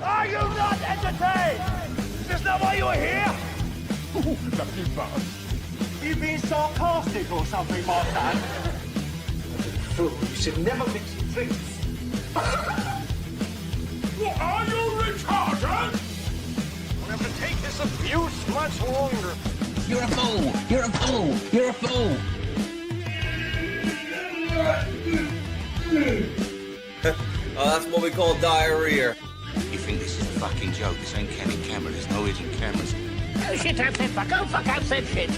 Are you not entertained? Is that why you are here? Lucky bastard. You being sarcastic or something, my son? Fool, you should never mix drinks. What, are you retarded? We'll have to take this abuse much longer. You're a fool! You're a fool! You're a fool! Oh, that's what we call diarrhea. You think this is a fucking joke? This ain't Kenny camera. There's no hidden cameras. Oh shit, I've said fuck. Oh fuck, I've said shit.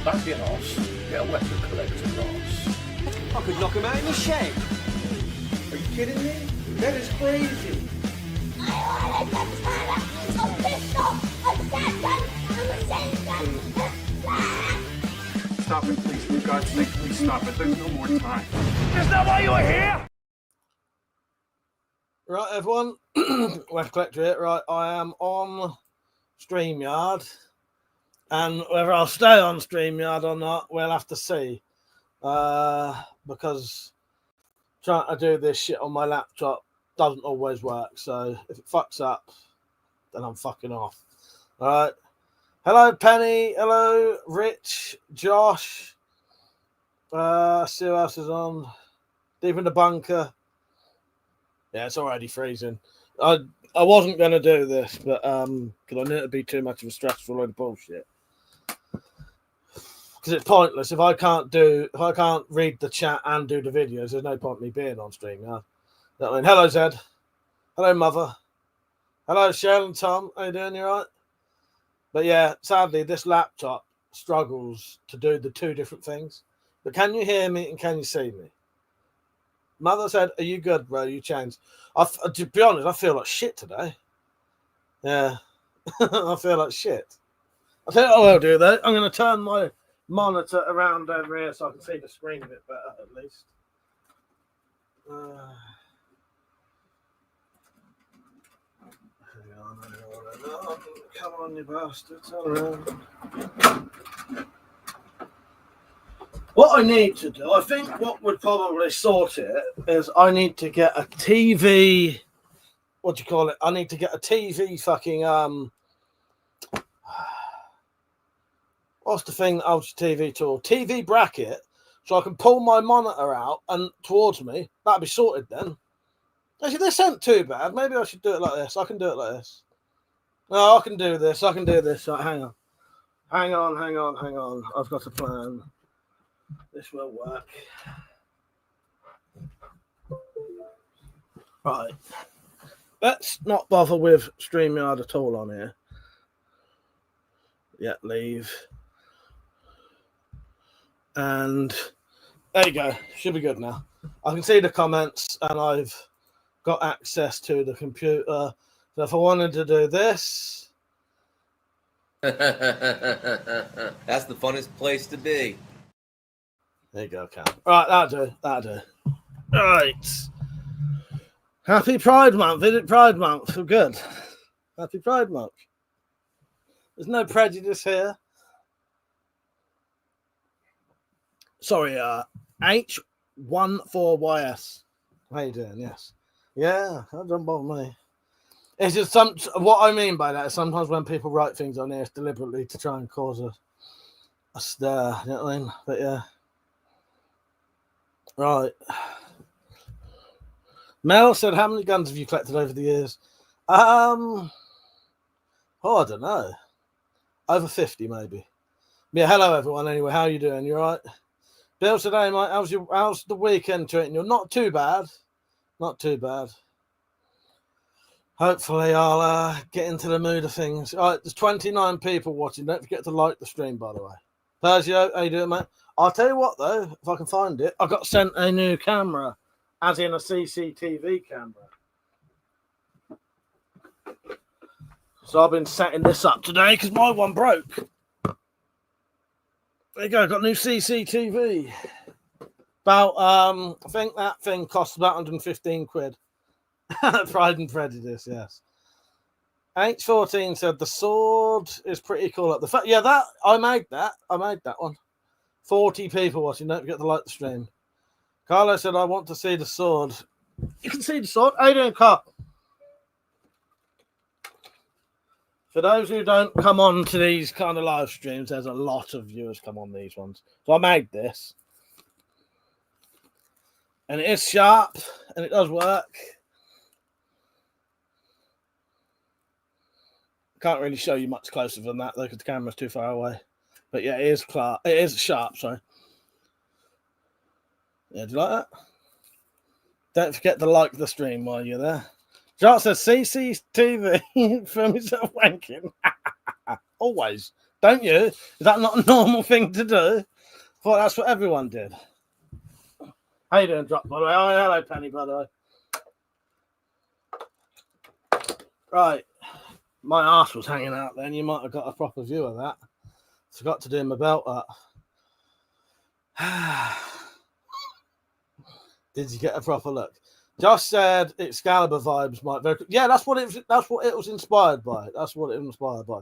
Don't be an arse. Get a WeaponCollector arse. I could knock him out in the shed. Are you kidding me? That is crazy. Stop it, please. For God's sake, please stop it. There's no more time. Is that why you are here? Right, everyone. WeaponCollector here. Right, I am on StreamYard. And whether I'll stay on StreamYard or not, we'll have to see. Because trying to do this shit on my laptop doesn't always work. So if it fucks up, then I'm fucking off. All right. Hello, Penny. Hello, Rich, Josh. See who else is on. Deep in the bunker. Yeah, it's already freezing. I wasn't going to do this, but because I knew it'd be too much of a stressful load of bullshit. Because it's pointless if I can't read the chat and do the videos. There's no point in me being on stream. Yeah. I mean, hello Zed. Hello Mother. Hello Cheryl and Tom. How you doing? You all right? But yeah, sadly, this laptop struggles to do the two different things. But can you hear me and can you see me? Mother said, "Are you good, bro? You changed." To be honest, I feel like shit today. Yeah, I feel like shit. I think I will do though. I'm going to turn my monitor around over here so I can see the screen a bit better, at least. Hang on. Come on, you bastard. Turn around. What I need to do, I think what would probably sort it is I need to get a TV, what do you call it? I need to get a TV fucking, what's the thing that holds your TV to? TV bracket, so I can pull my monitor out and towards me. That'd be sorted then. Actually, this ain't too bad. Maybe I should do it like this. I can do it like this. No, I can do this. I can do this. Right, hang on. Hang on. I've got a plan. This will work. Right. Let's not bother with StreamYard at all on here. Yeah, leave. And there you go. Should be good now. I can see the comments and I've got access to the computer. So if I wanted to do this. That's the funnest place to be. There you go, Cam. Right, that'll do. Right. Happy Pride Month. Is it Pride Month? We're good. Happy Pride Month. There's no prejudice here. Sorry, H14YS. How you doing? Yes. Yeah, that doesn't bother me. It's just what I mean by that is sometimes when people write things on here, it's deliberately to try and cause a stir. You know what I mean? But yeah. Right. Mel said, how many guns have you collected over the years? I don't know. Over 50, maybe. Yeah, hello, everyone. Anyway, how you doing? You all right? Bill said, hey, mate, how's the weekend treating you? Not too bad. Not too bad. Hopefully, I'll get into the mood of things. All right, there's 29 people watching. Don't forget to like the stream, by the way. Persia, how you doing, mate? I'll tell you what, though, if I can find it, I got sent a new camera, as in a CCTV camera. So I've been setting this up today because my one broke. There you go, got new CCTV. About, I think that thing costs about 115 quid. Pride and Prejudice, yes. H14 said the sword is pretty cool. Yeah, that I made that one. 40 people watching. Don't forget to like the stream. Carlo said, I want to see the sword. You can see the sword. How you doing, Carl? For those who don't come on to these kind of live streams, there's a lot of viewers come on these ones. So I made this. And it is sharp, and it does work. Can't really show you much closer than that, though, because the camera's too far away. But yeah, it is sharp, sorry. Yeah, do you like that? Don't forget to like the stream while you're there. John says, CCTV, film yourself wanking. Always. Don't you? Is that not a normal thing to do? I thought that's what everyone did. How you doing, Drop, by the way? Oh, hello, Penny, by the way. Right. My arse was hanging out then. You might have got a proper view of that. Forgot to do my belt up. Did you get a proper look? Josh said Excalibur vibes might very. Yeah, that's what it was inspired by. That's what it was inspired by.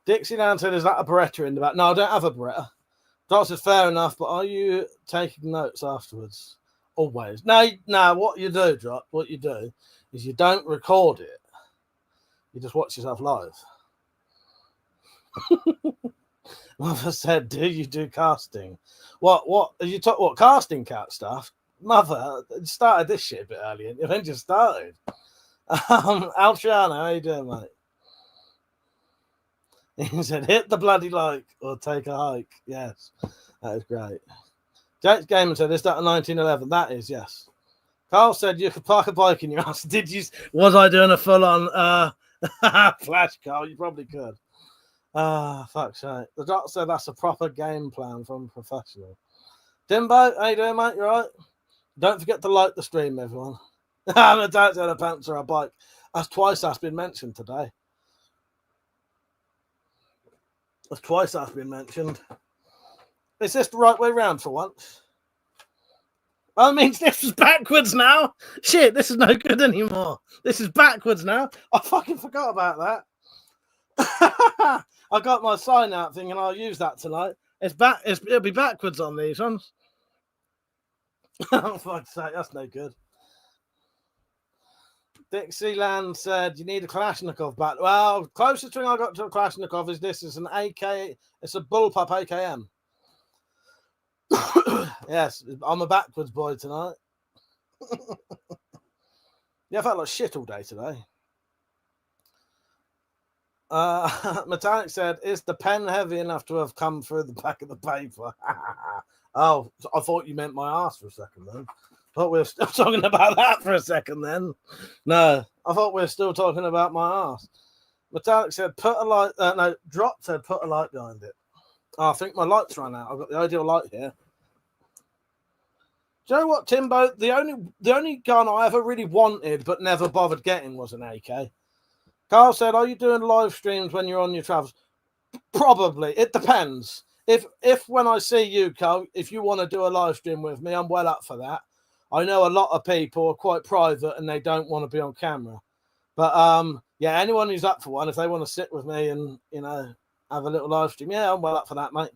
Dixieland said, "Is that a Beretta in the back?" No, I don't have a Beretta. Josh said, "Fair enough, but are you taking notes afterwards?" Always. No. What you do, Drop? What you do is you don't record it. You just watch yourself live. Mother said, "Do you do casting?" What? You talk what casting cat stuff? Mother started this shit a bit earlier. You then just started. Alciano, how you doing, mate? He said, "Hit the bloody like or take a hike." Yes, that is great. Jack Gamer said, "Is that a 1911?" That is, yes. Carl said, "You could park a bike in your house." Did you? Was I doing a full-on flash, Carl? You probably could. Fuck's sake. The doctor said that's a proper game plan from a professional. Dimbo, how you doing, mate? You right? Don't forget to like the stream, everyone. My dad said a pants or a bike. That's twice that's been mentioned today. That's twice that's been mentioned. Is this the right way round for once? Oh, it means this is backwards now. Shit, this is no good anymore. This is backwards now. I fucking forgot about that. I got my sign out thing and I'll use that tonight. It'll be backwards on these ones. Oh, fuck's sake, that's no good. Dixieland said, "You need a Kalashnikov back." Well, closest thing I got to a Kalashnikov is this. It's an AK. It's a Bullpup AKM. Yes, I'm a backwards boy tonight. Yeah, I felt like shit all day today. Metallic said, "Is the pen heavy enough to have come through the back of the paper?" Oh, I thought you meant my ass for a second then. I thought we were still talking about that for a second then. No, I thought we were still talking about my ass. Metallic said, "Put a light." No, Drop said, "Put a light behind it." Oh, I think my light's run out. I've got the ideal light here. Do you know what, Timbo? The only gun I ever really wanted but never bothered getting was an AK. Carl said, "Are you doing live streams when you're on your travels?" Probably. It depends. If when I see you, Carl, if you want to do a live stream with me, I'm well up for that. I know a lot of people are quite private and they don't want to be on camera. But yeah, anyone who's up for one, if they want to sit with me and have a little live stream, yeah, I'm well up for that, mate.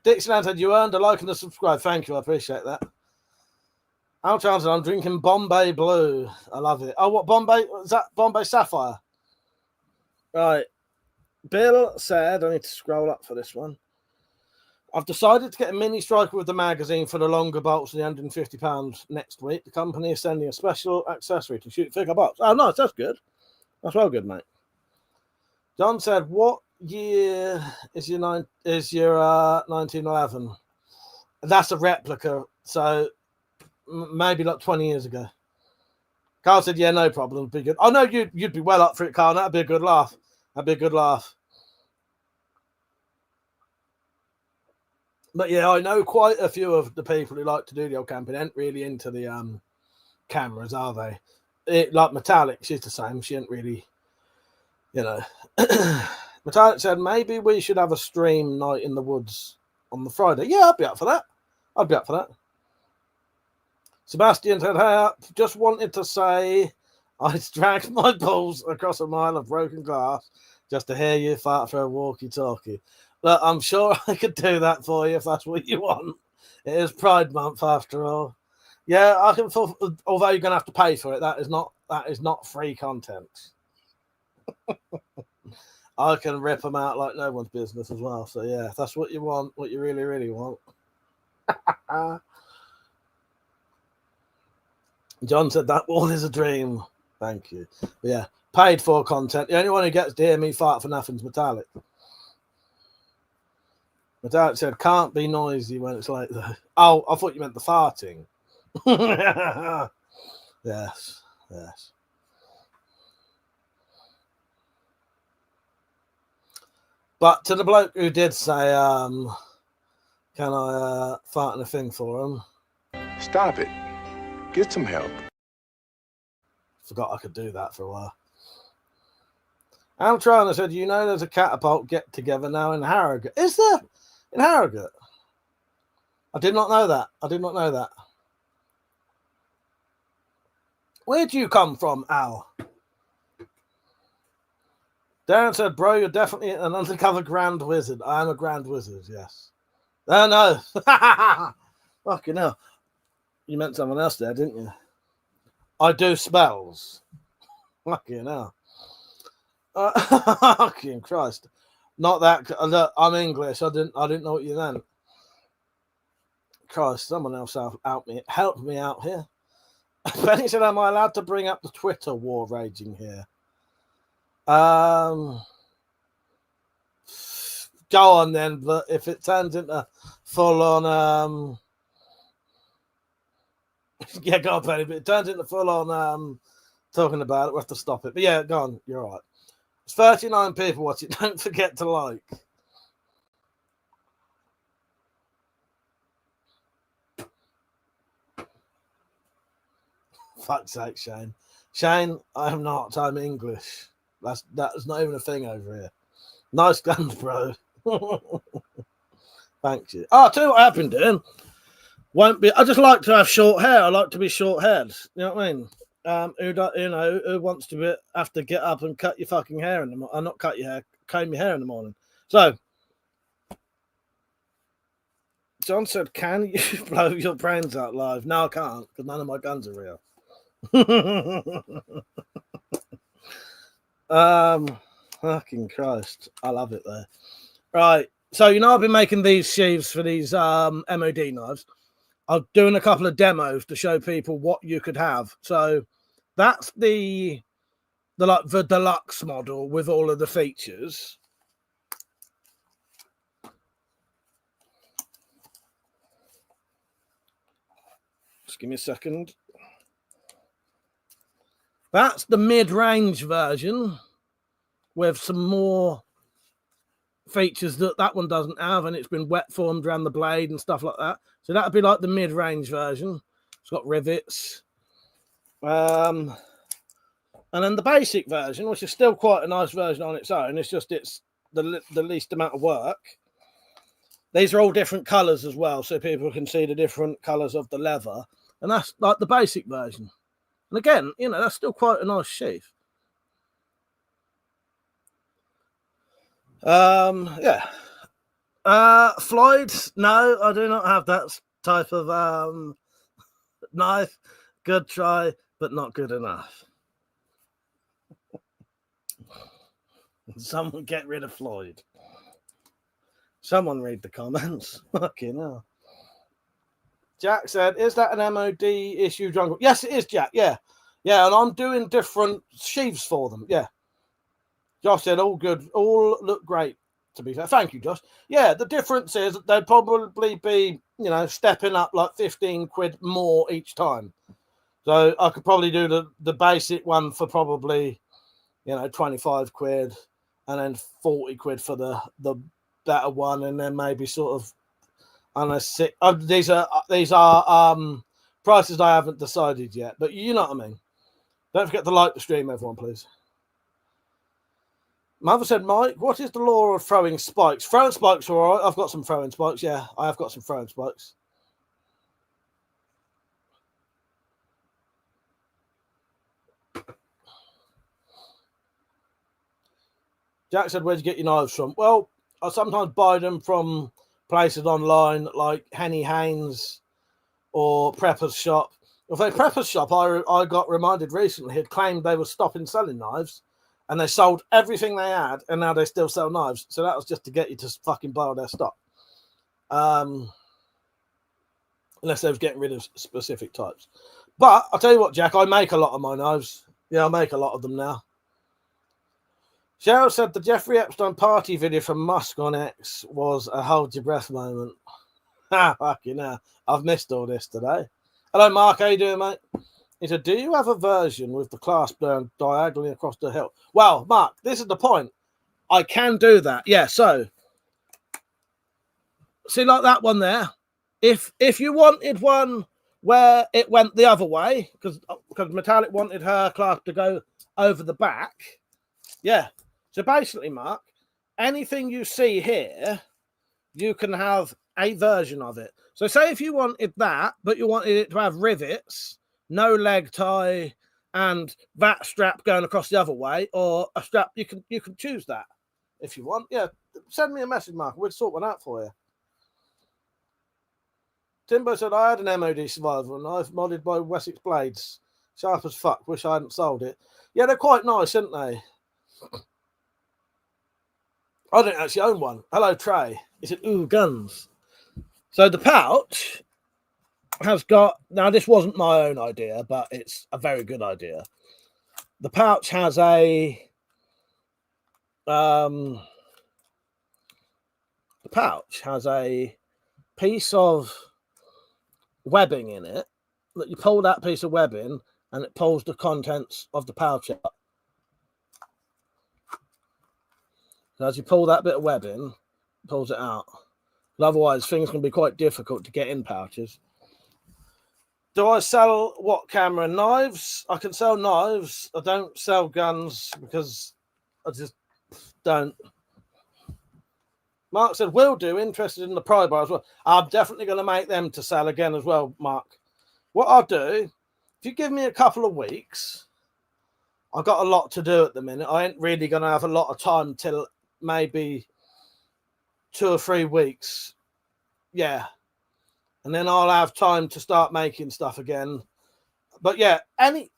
Dixieland said, "You earned a like and a subscribe." Thank you, I appreciate that. Al Johnson, "I'm drinking Bombay Blue." I love it. Oh, what Bombay? Is that Bombay Sapphire? Right. Bill said, I need to scroll up for this one. "I've decided to get a mini striker with the magazine for the longer bolts of the £150 next week. The company is sending a special accessory to shoot thicker bolts." Oh, nice. That's good. That's well good, mate. John said, "What year is your 1911? That's a replica, so maybe like 20 years ago. Carl said, "Yeah, no problem. Be good." Oh no, you'd be well up for it, Carl. That'd be a good laugh. That'd be a good laugh. But yeah, I know quite a few of the people who like to do the old camping ain't really into the cameras, are they? Like Metallic, she's the same. She ain't really, Metallic said, "Maybe we should have a stream night in the woods on the Friday." Yeah, I'd be up for that. I'd be up for that. Sebastian said, "Hey, just wanted to say I dragged my balls across a mile of broken glass just to hear you fart for a walkie-talkie." Look, I'm sure I could do that for you if that's what you want. It is Pride Month after all. Yeah, I can. Although you're going to have to pay for it. That is not free content. I can rip them out like no one's business as well. So yeah, if that's what you want, what you really, really want. John said that wall is a dream. Thank you. But yeah, paid for content. The only one who gets to hear me fart for nothing's Metallic. Metallic said can't be noisy when it's like that. Oh, I thought you meant the farting. Yes, yes. But to the bloke who did say, can I fart in a thing for him? Stop it. Get some help. Forgot I could do that for a while. I'm trying. I said, you know, there's a catapult get together now in Harrogate. Is there in Harrogate? I did not know that. I did not know that. Where'd you come from, Al? Darren said, bro, you're definitely an undercover grand wizard. I am a grand wizard, yes. Oh, no. Fucking hell. You meant someone else there, didn't you? I do spells. Fucking hell. Fucking Christ. Not that. Look, I'm English. I didn't know what you meant. Christ, someone else help me out here. Benny said, am I allowed to bring up the Twitter war raging here? Go on then, but if it turns into full on yeah, go on, Penny, but it turns into full on talking about it, we have to stop it. But yeah, go on, you're right. There's 39 people watching. Don't forget to like. Fuck's sake, Shane. Shane, I am not. I'm English. That's not even a thing over here. Nice guns, bro. Thank you. Oh, I'll tell you what I've been doing. I just like to have short hair. I like to be short haired. You know what I mean? Who wants to have to get up and cut your fucking hair in the morning? Not cut your hair, comb your hair in the morning. So, John said, "Can you blow your brains out live?" No, I can't because none of my guns are real. Fucking Christ, I love it there. Right, so I've been making these sheaths for these MOD knives. I'm doing a couple of demos to show people what you could have. So that's the deluxe model with all of the features. Just give me a second. That's the mid-range version with some more features that one doesn't have, and it's been wet formed around the blade and stuff like that. So that would be like the mid-range version. It's got rivets. And then the basic version, which is still quite a nice version on its own. It's the least amount of work. These are all different colours as well, so people can see the different colours of the leather. And that's like the basic version. And again, that's still quite a nice sheath. Yeah. Floyd, no, I do not have that type of knife. Good try, but not good enough. Someone get rid of Floyd. Someone read the comments. Fucking hell. Jack said, is that an MOD issue jungle? Yes, it is, Jack. Yeah. Yeah, and I'm doing different sheaths for them. Yeah. Josh said, all good. All look great, to be fair. Thank you, Josh. Yeah, the difference is that they'd probably be, stepping up like 15 quid more each time. So I could probably do the basic one for probably, 25 quid and then 40 quid for the better one. And then maybe sort of, these are prices I haven't decided yet, but you know what I mean. Don't forget to like the stream, everyone, please. Mother said, Mike, what is the law of throwing spikes? Throwing spikes are all right. I've got some throwing spikes. Yeah, I have got some throwing spikes. Jack said, where'd you get your knives from? Well, I sometimes buy them from places online like Henny Haynes or Prepper's Shop. If they Prepper's Shop, I got reminded recently, had claimed they were stopping selling knives. and they sold everything they had, and now they still sell knives. So that was just to get you to fucking buy all their stock. Unless they was getting rid of specific types. But I'll tell you what, Jack, I make a lot of my knives. Yeah, I make a lot of them now. Cheryl said the Jeffrey Epstein party video from Musk on X was a hold your breath moment. Fuck you now. I've missed all this today. Hello, Mark. How you doing, mate? He said, do you have a version with the clasp down diagonally across the hilt? Well, Mark, this is the point. I can do that. Yeah, so see, like that one there. If you wanted one where it went the other way, because Metallic wanted her clasp to go over the back. Yeah. So basically, Mark, anything you see here, you can have a version of it. So say if you wanted that, but you wanted it to have rivets, no leg tie, and that strap going across the other way, or a strap, you can choose that if you want. Yeah, send me a message, Mark. We'll sort one out for you. Timbo said, I had an MOD survival knife modded by Wessex Blades. Sharp as fuck. Wish I hadn't sold it. Yeah, they're quite nice, aren't they? I don't actually own one. Hello, Trey. He said, ooh, guns. So the pouch has got... Now, this wasn't my own idea, but it's a very good idea. The pouch has a... the pouch has a piece of webbing in it, that you pull that piece of webbing and it pulls the contents of the pouch out. So as you pull that bit of webbing, it pulls it out. But otherwise, things can be quite difficult to get in pouches. Do I sell what camera? Knives? I can sell knives. I don't sell guns because I just don't. Mark said, will do. Interested in the pry bar as well. I'm definitely going to make them to sell again as well, Mark. What I'll do, if you give me a couple of weeks, I've got a lot to do at the minute. I ain't really going to have a lot of time till maybe 2 or 3 weeks. Yeah. And then I'll have time to start making stuff again. But yeah,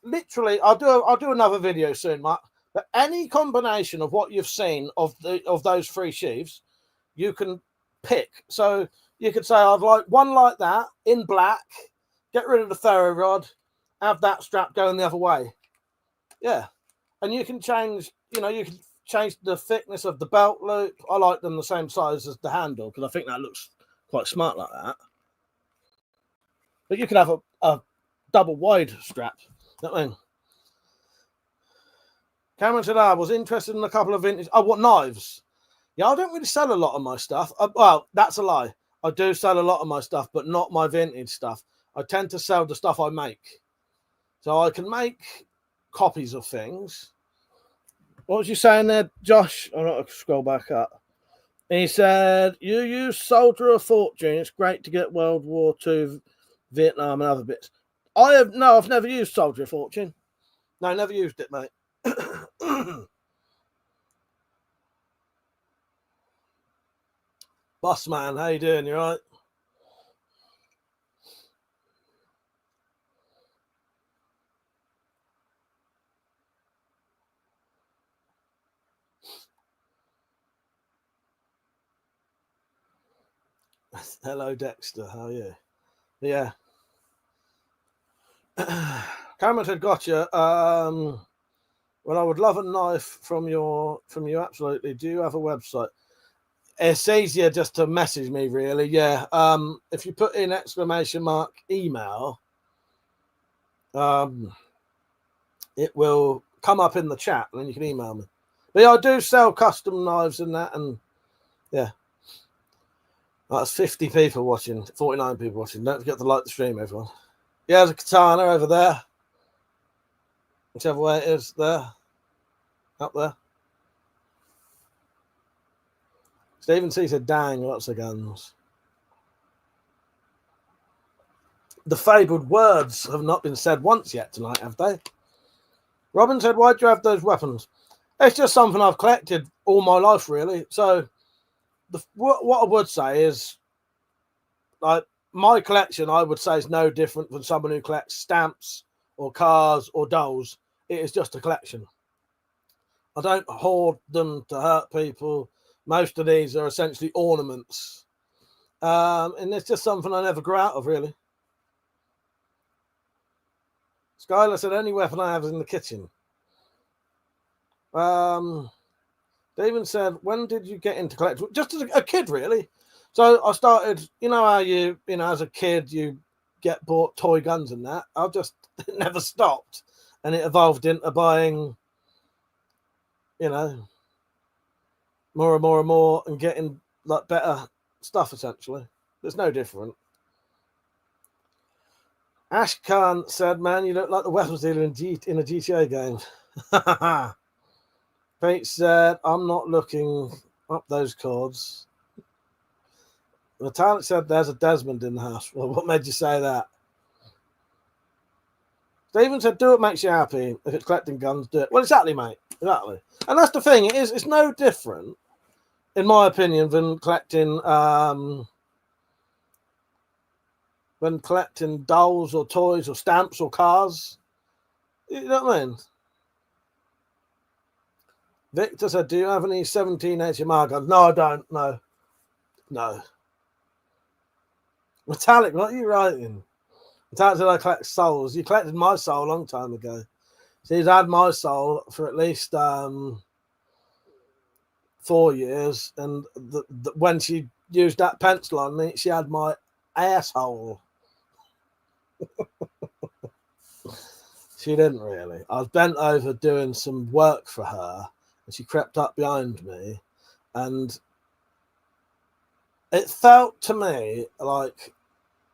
literally, I'll do another video soon, Mark. But any combination of what you've seen of those 3 sheaths, you can pick. So you could say, I'd like one like that in black, get rid of the ferro rod, have that strap going the other way. Yeah. And you can change, you can change the thickness of the belt loop. I like them the same size as the handle because I think that looks quite smart like that. But you could have a double wide strap. You know what I mean? Cameron said, I was interested in a couple of vintage. Oh, what knives? Yeah, I don't really sell a lot of my stuff. Well, that's a lie. I do sell a lot of my stuff, but not my vintage stuff. I tend to sell the stuff I make. So I can make copies of things. What was you saying there, Josh? I'm not going to scroll back up. He said, you use Soldier of Fortune. It's great to get World War II, Vietnam, and other bits. I've never used Soldier of Fortune. No, never used it, mate. Boss man, how you doing? You all right? Hello, Dexter. How are you? Yeah. Cameron said, gotcha. Well, I would love a knife from you, absolutely. Do you have a website? It's easier just to message me, really. Yeah. If you put in ! email, it will come up in the chat, and then you can email me. But yeah, I do sell custom knives and that, and yeah. That's 50 people watching, 49 people watching. Don't forget to like the stream, everyone. Yeah, there's a katana over there. Whichever way it is, there. Up there. Stephen C said, dang, lots of guns. The fabled words have not been said once yet tonight, have they? Robin said, why do you have those weapons? It's just something I've collected all my life, really. So what I would say is, like, my collection, I would say, is no different from someone who collects stamps or cars or dolls. It is just a collection. I don't hoard them to hurt people. Most of these are essentially ornaments. And it's just something I never grew out of, really. Skylar said, only weapon I have is in the kitchen. David said, when did you get into collectibles? Just as a kid, really. So I started, you know how as a kid, you get bought toy guns and that. I just never stopped. And it evolved into buying, more and more and more and getting like better stuff, essentially. It's no different. Ash Khan said, man, you look like the weapons dealer in a GTA game. Pete said, I'm not looking up those chords. Metallic said, there's a Desmond in the house. Well, what made you say that? Stephen said, do what makes you happy. If it's collecting guns, do it. Well, exactly, mate. Exactly. And that's the thing. It's no different, in my opinion, than collecting dolls or toys or stamps or cars. You know what I mean? Victor said, do you have any 17 HMR guns? No, I don't. No. Metallic, what are you writing? Metallic said, I collect souls. You collected my soul a long time ago. She's had my soul for at least 4 years. And when she used that pencil on me, she had my asshole. She didn't really. I was bent over doing some work for her, and she crept up behind me, and it felt to me like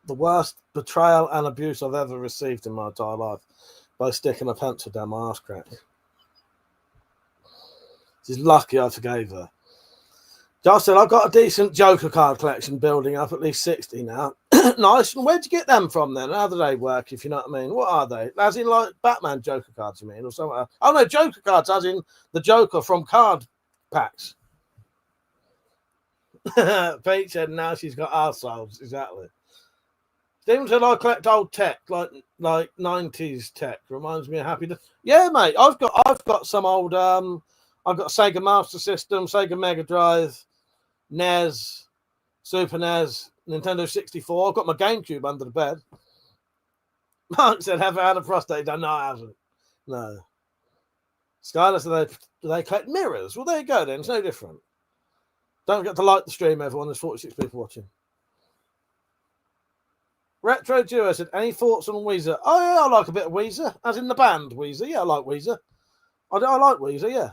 the worst betrayal and abuse I've ever received in my entire life by sticking a pencil down my arse crack. She's lucky I forgave her. Josh said, I've got a decent Joker card collection building up, at least 60 now. Nice. And where'd you get them from then? How do they work, if you know what I mean? What are they? As in like Batman Joker cards, you mean? Or something else? Oh, no, Joker cards, as in the Joker from card packs. Pete said, now she's got arseholes. Exactly. Stephen said, I collect old tech, like 90s tech. Reminds me of Happy Days. Yeah, mate. I've got some old I've got Sega Master System, Sega Mega Drive, NES, Super NES, Nintendo 64. I've got my GameCube under the bed. Mark said, have I had a prostate done? No, I haven't. No. Skylar said, they collect mirrors. Well, there you go then. It's no different. Don't forget to like the stream, everyone. There's 46 people watching. Retro Duo said, any thoughts on Weezer? Oh, yeah, I like a bit of Weezer. As in the band Weezer. Yeah, I like Weezer. I like Weezer, yeah.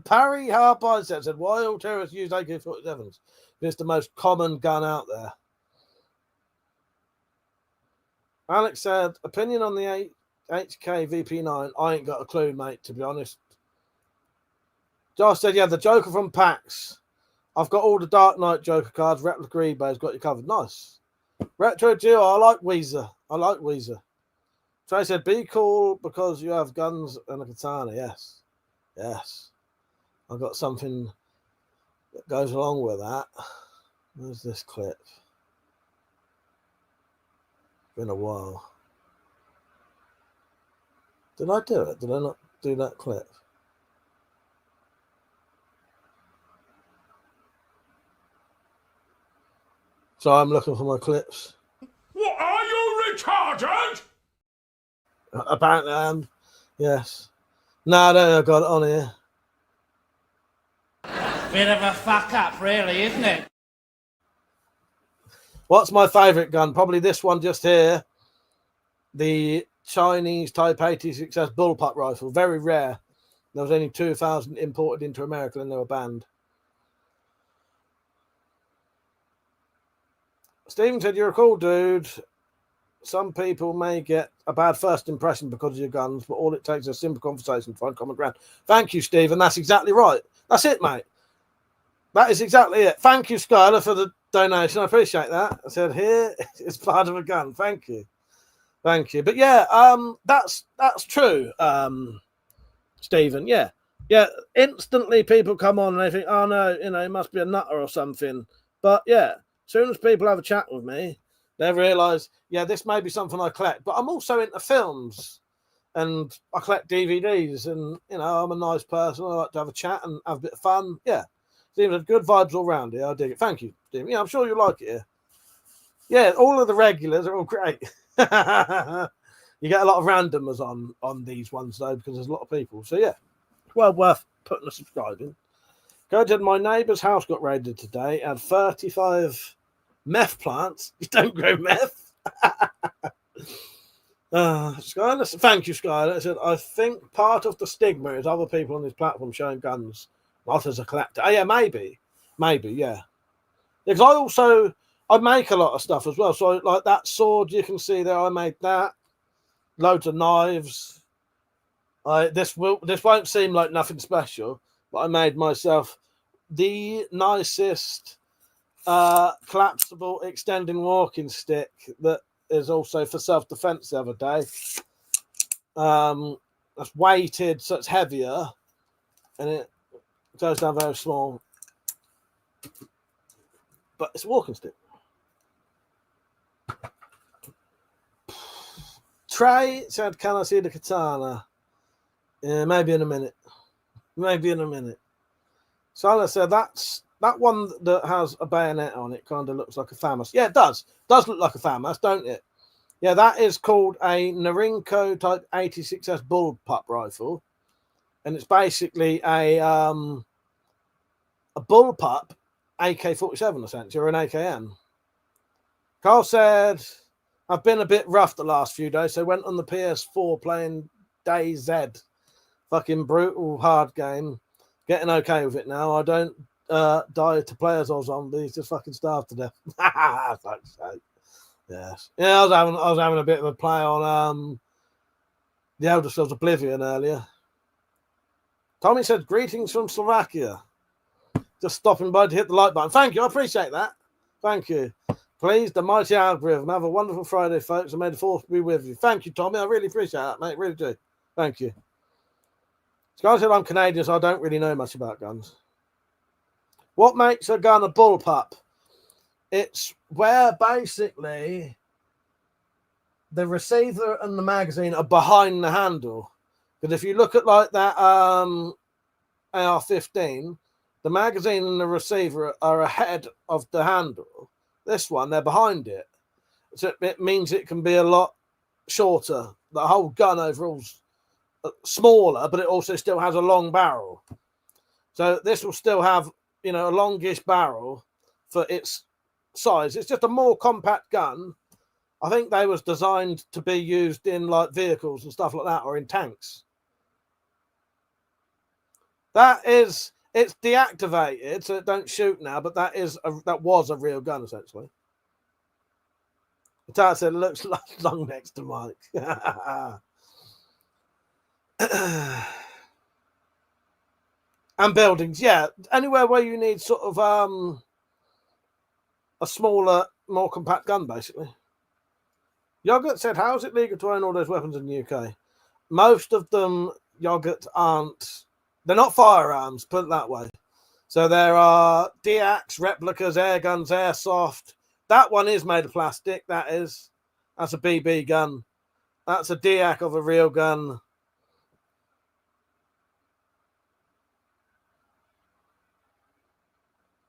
Parry Harpine said, why all terrorists use AK-47s? It's the most common gun out there. Alex said, opinion on the HK VP9. I ain't got a clue, mate, to be honest. Josh said, yeah, the Joker from PAX. I've got all the Dark Knight Joker cards. Replica eBay's got you covered. Nice. Retro Duo, I like Weezer. Trey said, be cool because you have guns and a katana. Yes. I've got something that goes along with that. Where's this clip? Been a while. Did I do it? Did I not do that clip? So I'm looking for my clips. What, are you retarded? Apparently I am. Yes. No, I don't think I've got it on here. Bit of a fuck up, really, isn't it? What's my favourite gun? Probably this one just here. The Chinese Type 86S Bullpup rifle. Very rare. There was only 2,000 imported into America and they were banned. Stephen said, you're a cool dude. Some people may get a bad first impression because of your guns, but all it takes is a simple conversation to find common ground. Thank you, Stephen. That's exactly right. That's it, mate. That is exactly it. Thank you, Skylar, for the donation. I appreciate that. I said, here is part of a gun. Thank you. But yeah, that's true, Stephen. Yeah. Instantly people come on and they think, oh no, it must be a nutter or something. But yeah, as soon as people have a chat with me, they realise, yeah, this may be something I collect. But I'm also into films and I collect DVDs, and you know, I'm a nice person. I like to have a chat and have a bit of fun. Yeah, seems like good vibes all round here. I dig it. Thank you, Stephen. Yeah, I'm sure you'll like it here. Yeah, all of the regulars are all great. You get a lot of randomers on these ones though, because there's a lot of people. So yeah, well worth putting a subscribe in. Go to my neighbour's house got raided today. Had 35 meth plants. You don't grow meth. Skylar, thank you, Skylar. I said, I think part of the stigma is other people on this platform showing guns, not as a collector. Oh, yeah, maybe, yeah. Because I make a lot of stuff as well. So like that sword you can see there, I made that. Loads of knives. This won't seem like nothing special, but I made myself the nicest collapsible extending walking stick that is also for self-defense the other day. That's weighted, so it's heavier, and it goes down very small. But it's a walking stick. Trey said, "Can I see the katana?" Yeah, maybe in a minute. Silas said, "That one that has a bayonet on it kind of looks like a FAMAS." Yeah, it does. Does look like a FAMAS, don't it? Yeah, that is called a Norinco Type 86S Bullpup rifle, and it's basically a Bullpup AK-47 essentially, or an AKM. Carl said, "I've been a bit rough the last few days, so went on the PS4 playing DayZ. Fucking brutal, hard game. Getting okay with it now. I don't die to players or zombies, just fucking starve to death." Fuck's sake. Yes. Yeah, I was having a bit of a play on the Elder Scrolls Oblivion earlier. Tommy said, "Greetings from Slovakia. Just stopping by to hit the like button." Thank you, I appreciate that. Thank you. Please, the mighty algorithm. Have a wonderful Friday, folks, and may the force be with you. Thank you, Tommy. I really appreciate that, mate. Really do. Thank you. Sky said, "I'm Canadian, so I don't really know much about guns." What makes a gun a bullpup? It's where basically the receiver and the magazine are behind the handle. Because if you look at like that AR-15, the magazine and the receiver are ahead of the handle. This one, they're behind it. So it means it can be a lot shorter. The whole gun overall's smaller, but it also still has a long barrel. So this will still have, you know, a longish barrel for its size. It's just a more compact gun. I think they was designed to be used in like vehicles and stuff like that, or in tanks. It's deactivated, so it don't shoot now, but that was a real gun essentially. Katana said, "It looks long next to Mike." And buildings, yeah. Anywhere where you need sort of a smaller, more compact gun, basically. Yogurt said, "How is it legal to own all those weapons in the UK?" Most of them, Yogurt, aren't. They're not firearms, put it that way. So there are DX, replicas, air guns, airsoft. That one is made of plastic. That's a BB gun. That's a DX of a real gun.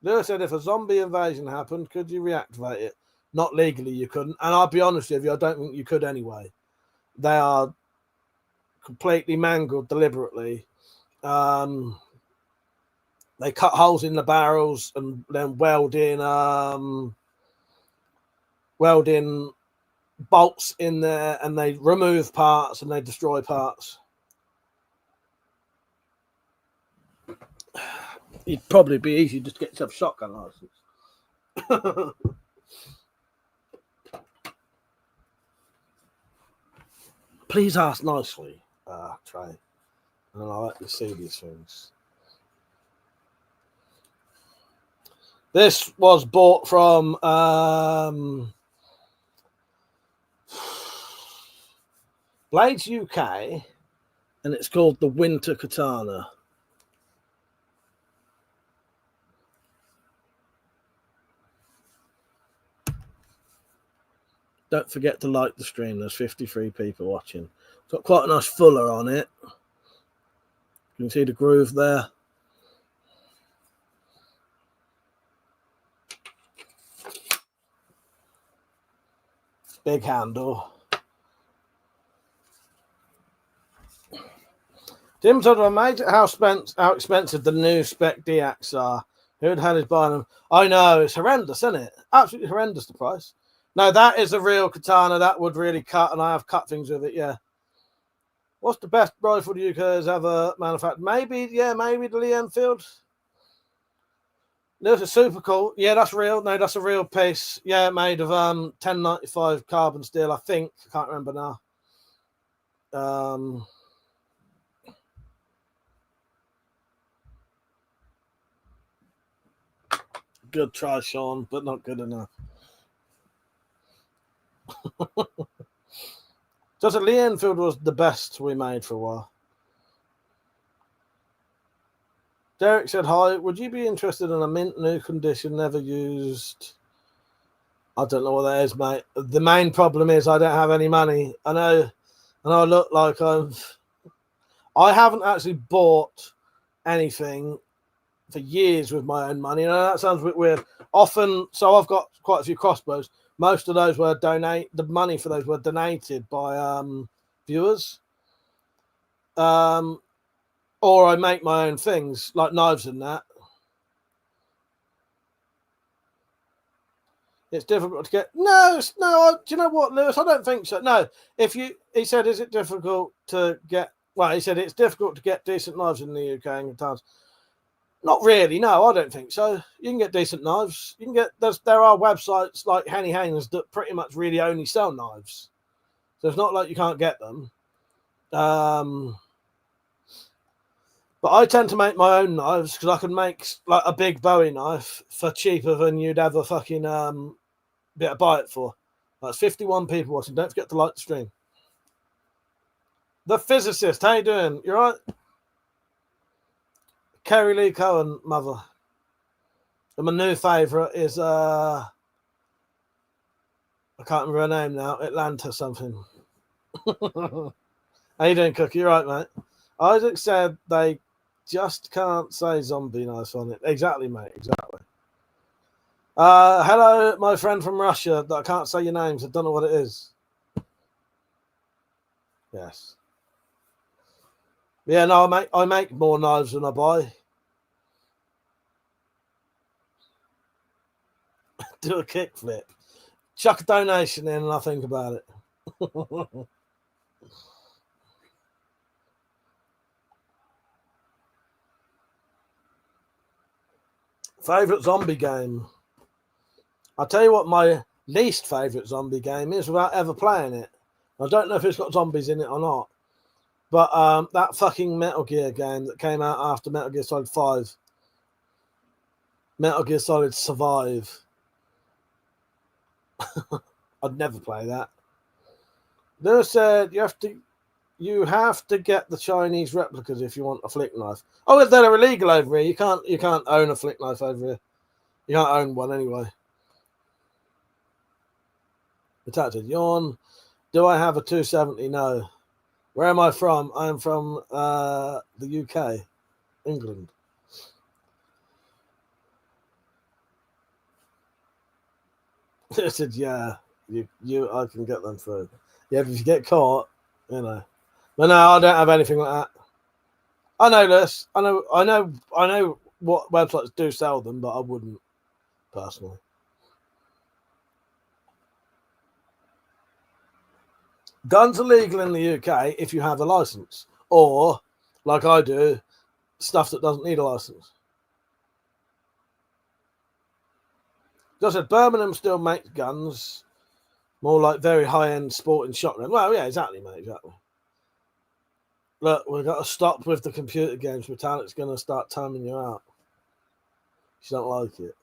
Lewis said, "If a zombie invasion happened, could you reactivate it?" Not legally, you couldn't. And I'll be honest with you, I don't think you could anyway. They are completely mangled deliberately. They cut holes in the barrels and then weld in bolts in there, and they remove parts and they destroy parts. It'd probably be easy just to get yourself a shotgun license. Please ask nicely, Trey. And I like to see these things. This was bought from Blades UK, and it's called the Winter Katana. Don't forget to like the stream. There's 53 people watching. It's got quite a nice fuller on it. You can see the groove there. Big handle. Tim told me, mate, how expensive the new Spec DX are. Who'd had his buying them? I know, it's horrendous, isn't it? Absolutely horrendous, the price. No, that is a real katana. That would really cut, and I have cut things with it, yeah. What's the best rifle the UK has ever manufactured? Maybe the Lee Enfield. This is super cool. Yeah, that's real. No, that's a real piece. Yeah, made of 1095 carbon steel, I think. I can't remember now. Good try, Sean, but not good enough. Just Lee Enfield was the best we made for a while. Derek said, hi, would you be interested in a mint new condition, never used? I don't know what that is, mate. The main problem is I don't have any money. I know, and I look like I haven't actually bought anything for years with my own money. That sounds a bit weird. Often, so I've got quite a few crossbows. Most of those were the money for those were donated by viewers. Or I make my own things, like knives and that. It's difficult to get. No. Do you know what, Lewis? I don't think so. No. He said, is it difficult to get? Well, he said it's difficult to get decent knives in the UK and towns. Not really. No, I don't think so. You can get decent knives. You can get. There are websites like Henny Haynes that pretty much really only sell knives. So it's not like you can't get them. But I tend to make my own knives because I can make like a big Bowie knife for cheaper than you'd ever fucking be able to buy it for. That's 51 people watching. Don't forget to like the stream. The Physicist, how you doing? You all right? Kerry Lee Cohen, mother. And my new favourite is I can't remember her name now. Atlanta something. How you doing, Cookie? You all right, mate? Isaac said they just can't say zombie knife on it. Exactly, mate. Exactly. Hello, my friend from Russia. That I can't say your names. I don't know what it is. Yes. Yeah, no, I make more knives than I buy. Do a kickflip. Chuck a donation in and I'll think about it. Favorite zombie game? I'll tell you what my least favorite zombie game is without ever playing it. I don't know if it's got zombies in it or not. But that fucking Metal Gear game that came out after Metal Gear Solid 5. Metal Gear Solid Survive. I'd never play that. They said you have to get the Chinese replicas if you want a flick knife. Oh, they're illegal over here. You can't own a flick knife over here. You can't own one anyway. Detected yawn. Do I have a 270? No. Where am I from? I'm from the UK, England. I said, yeah, I can get them through. Yeah, but if you get caught, you know. But no, I don't have anything like that. I know this. I know what websites do sell them, but I wouldn't personally. Guns are legal in the UK if you have a license, or like I do, stuff that doesn't need a license. Just said Birmingham still makes guns, more like very high-end sporting shotgun. Well, yeah, exactly, mate, exactly. Look, we've got to stop with the computer games. Metallic's going to start timing you out. If you don't like it.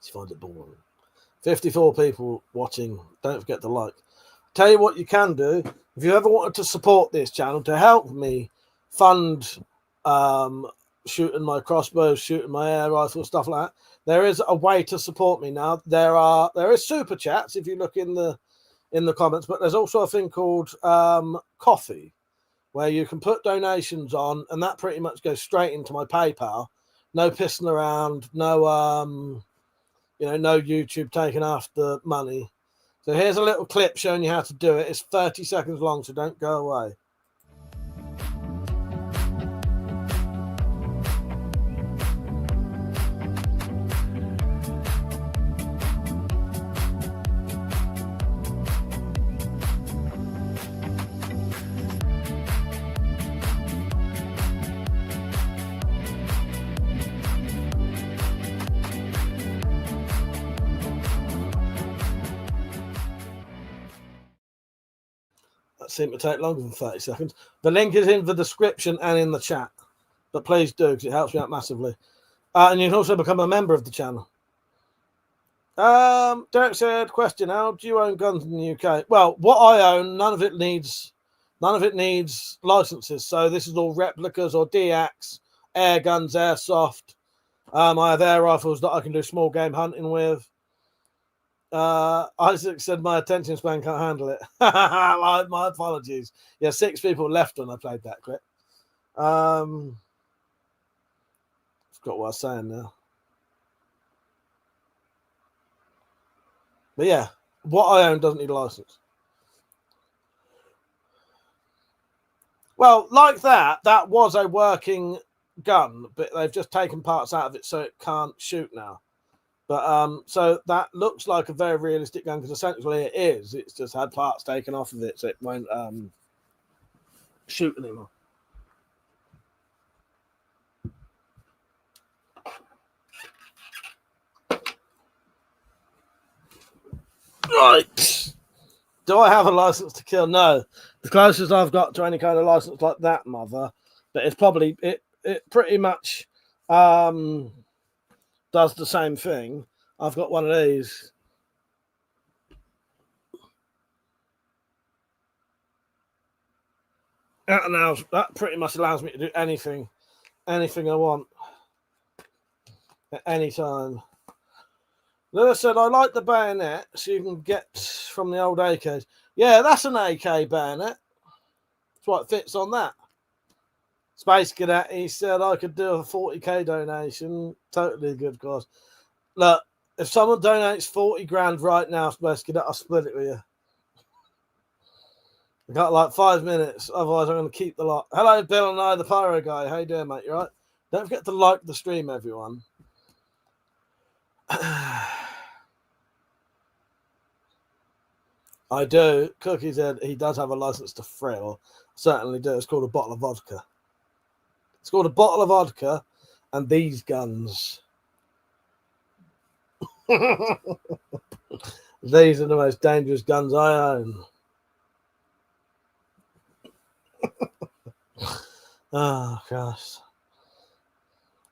You find it boring. 54 people watching. Don't forget to like. Tell you what you can do. If you ever wanted to support this channel to help me fund shooting my crossbows, shooting my air rifle, stuff like that. There is a way to support me now. There is super chats if you look in the comments, but there's also a thing called Coffee, where you can put donations on, and that pretty much goes straight into my PayPal. No pissing around, no no YouTube taking after money. So here's a little clip showing you how to do it. It's 30 seconds long, so don't go away. Seem to take longer than 30 seconds. The link is in the description and in the chat, but please do, because it helps me out massively. And you can also become a member of the channel. Derek said, question, how do you own guns in the UK? Well, what I own, none of it needs licenses. So this is all replicas or DX, air guns, airsoft. I have air rifles that I can do small game hunting with. Isaac said my attention span can't handle it. My apologies. Yeah, 6 people left when I played that clip. Forgot what I was saying now. But yeah, what I own doesn't need a license. Well, like that was a working gun, but they've just taken parts out of it so it can't shoot now. But so that looks like a very realistic gun, because essentially it is. It's just had parts taken off of it, so it won't shoot anymore. Right. Do I have a license to kill? No. The closest I've got to any kind of license like that, mother, but it's probably it pretty much does the same thing. I've got one of these. That pretty much allows me to do anything I want at any time. Lewis said, I like the bayonet, so you can get from the old AKs. Yeah, that's an AK bayonet. That's what fits on that. Space Cadet, he said I could do a 40k donation. Totally good cause. Look, if someone donates 40 grand right now, Space Cadet, I'll split it with you. I got like 5 minutes, otherwise I'm going to keep the lot. Hello, Bill and I, the Pyro Guy. How you doing, mate? You right? Don't forget to like the stream, everyone. I do. Cookie said he does have a license to frill. Certainly do. It's called a bottle of vodka. It's called a bottle of vodka and these guns. These are the most dangerous guns I own. Oh, gosh.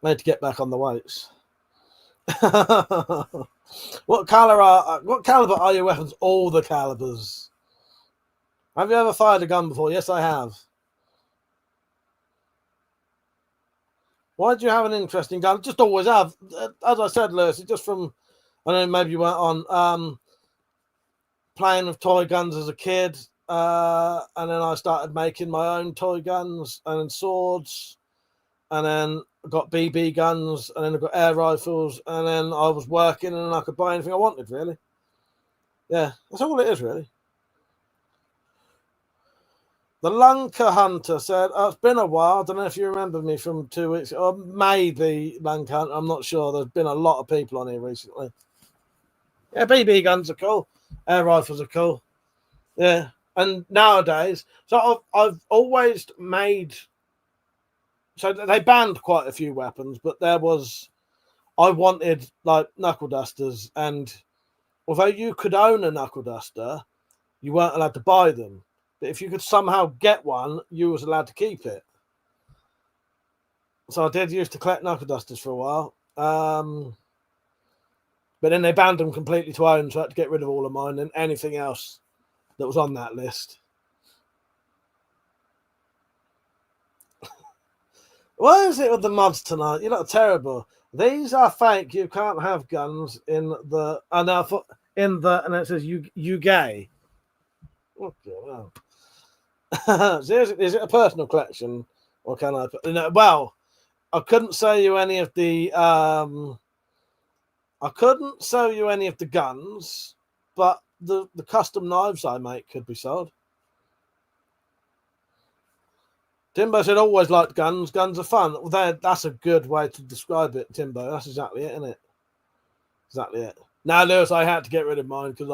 I need to get back on the weights. What caliber are your weapons? All the calibers. Have you ever fired a gun before? Yes, I have. Why do you have an interesting gun? Just always have. As I said, Lewis, it's just from, I don't know, maybe you weren't on, playing with toy guns as a kid. And then I started making my own toy guns and then swords. And then I got BB guns, and then I got air rifles, and then I was working and I could buy anything I wanted, really. Yeah, that's all it is, really. The Lunker Hunter said, oh, it's been a while. I don't know if you remember me from 2 weeks ago. Or maybe Lunker Hunter. I'm not sure. There's been a lot of people on here recently. Yeah, BB guns are cool. Air rifles are cool. Yeah. And nowadays, so I've always made... So they banned quite a few weapons, but I wanted like knuckle dusters, and although you could own a knuckle duster, you weren't allowed to buy them. But if you could somehow get one, you was allowed to keep it. So I did used to collect knuckle dusters for a while. But then they banned them completely to own, so I had to get rid of all of mine and anything else that was on that list. What is it with the mods tonight? You look terrible. These are fake. You can't have guns in the. And and it says you gay. Okay, well. Is it a personal collection, or can I? Well, I couldn't sell you any of the. I couldn't sell you any of the guns, but the custom knives I make could be sold. Timbo said, always liked guns. Guns are fun. Well, that's a good way to describe it, Timbo. That's exactly it, isn't it? Exactly it. Now, Lewis, I had to get rid of mine because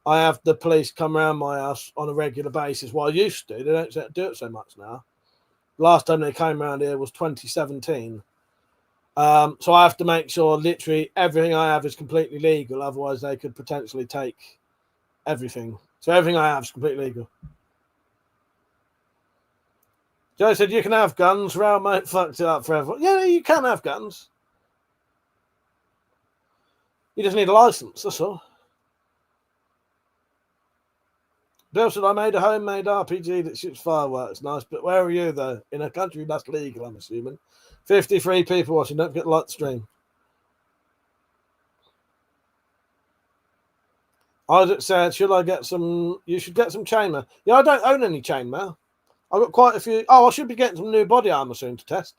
I have the police come around my house on a regular basis. Well, I used to. They don't do it so much now. Last time they came around here was 2017. So I have to make sure literally everything I have is completely legal. Otherwise, they could potentially take everything. So everything I have is completely legal. Joe said, you can have guns. Rail mate fucked it up forever. Yeah, you can have guns. You just need a license, that's all. Bill said, I made a homemade RPG that shoots fireworks. Nice, but where are you, though? In a country that's legal, I'm assuming. 53 people watching. Don't forget to like the stream. Isaac said, should I get some... You should get some chainmail. Yeah, I don't own any chainmail. I've got quite a few. Oh, I should be getting some new body armor soon to test.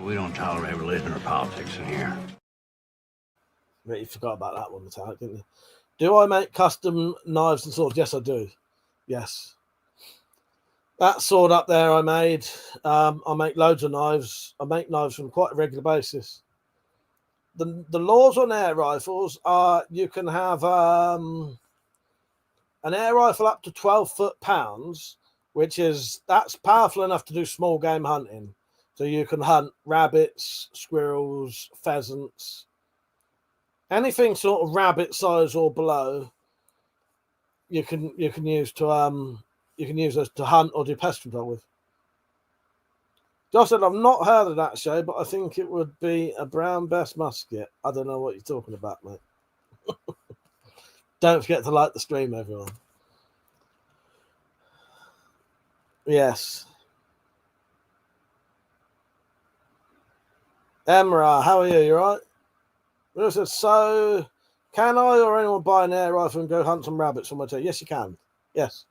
We don't tolerate religion or politics in here. But you forgot about that one, Metallic, didn't you? Do I make custom knives and swords? Yes, I do. Yes. That sword up there I made. I make loads of knives. I make knives on quite a regular basis. The laws on air rifles are you can have an air rifle up to 12 foot-pounds, that's powerful enough to do small game hunting. So you can hunt rabbits, squirrels, pheasants, anything sort of rabbit size or below. You can use to you can use those to hunt or do pest control with. Josh said, I've not heard of that show, but I think it would be a brown best musket. I don't know what you're talking about, mate. Don't forget to like the stream, everyone. Yes. Emra, how are you? You all right? Will said, so can I or anyone buy an air rifle and go hunt some rabbits on my team? Yes, you can. Yes.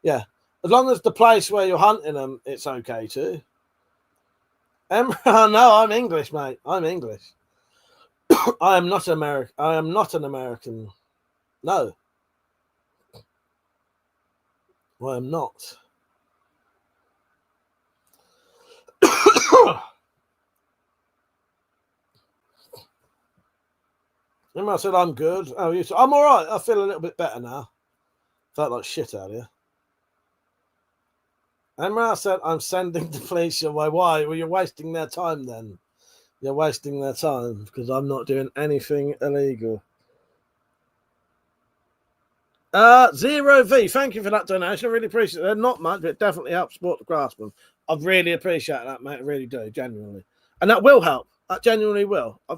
Yeah. As long as the place where you're hunting them, it's okay too. Emra, no, I'm English, mate. I'm English. I am not American. I am not an American. No. I am not. I said, I'm good. Oh, you said, I'm all right. I feel a little bit better now. Felt like shit out here. Emra said, I'm sending the police your way. Why? Well, you're wasting their time then. You're wasting their time because I'm not doing anything illegal. Zero V, thank you for that donation. I really appreciate it. They're not much, but it definitely helps support the craftsman. I really appreciate that, mate. I really do, genuinely. And that will help. That genuinely will. I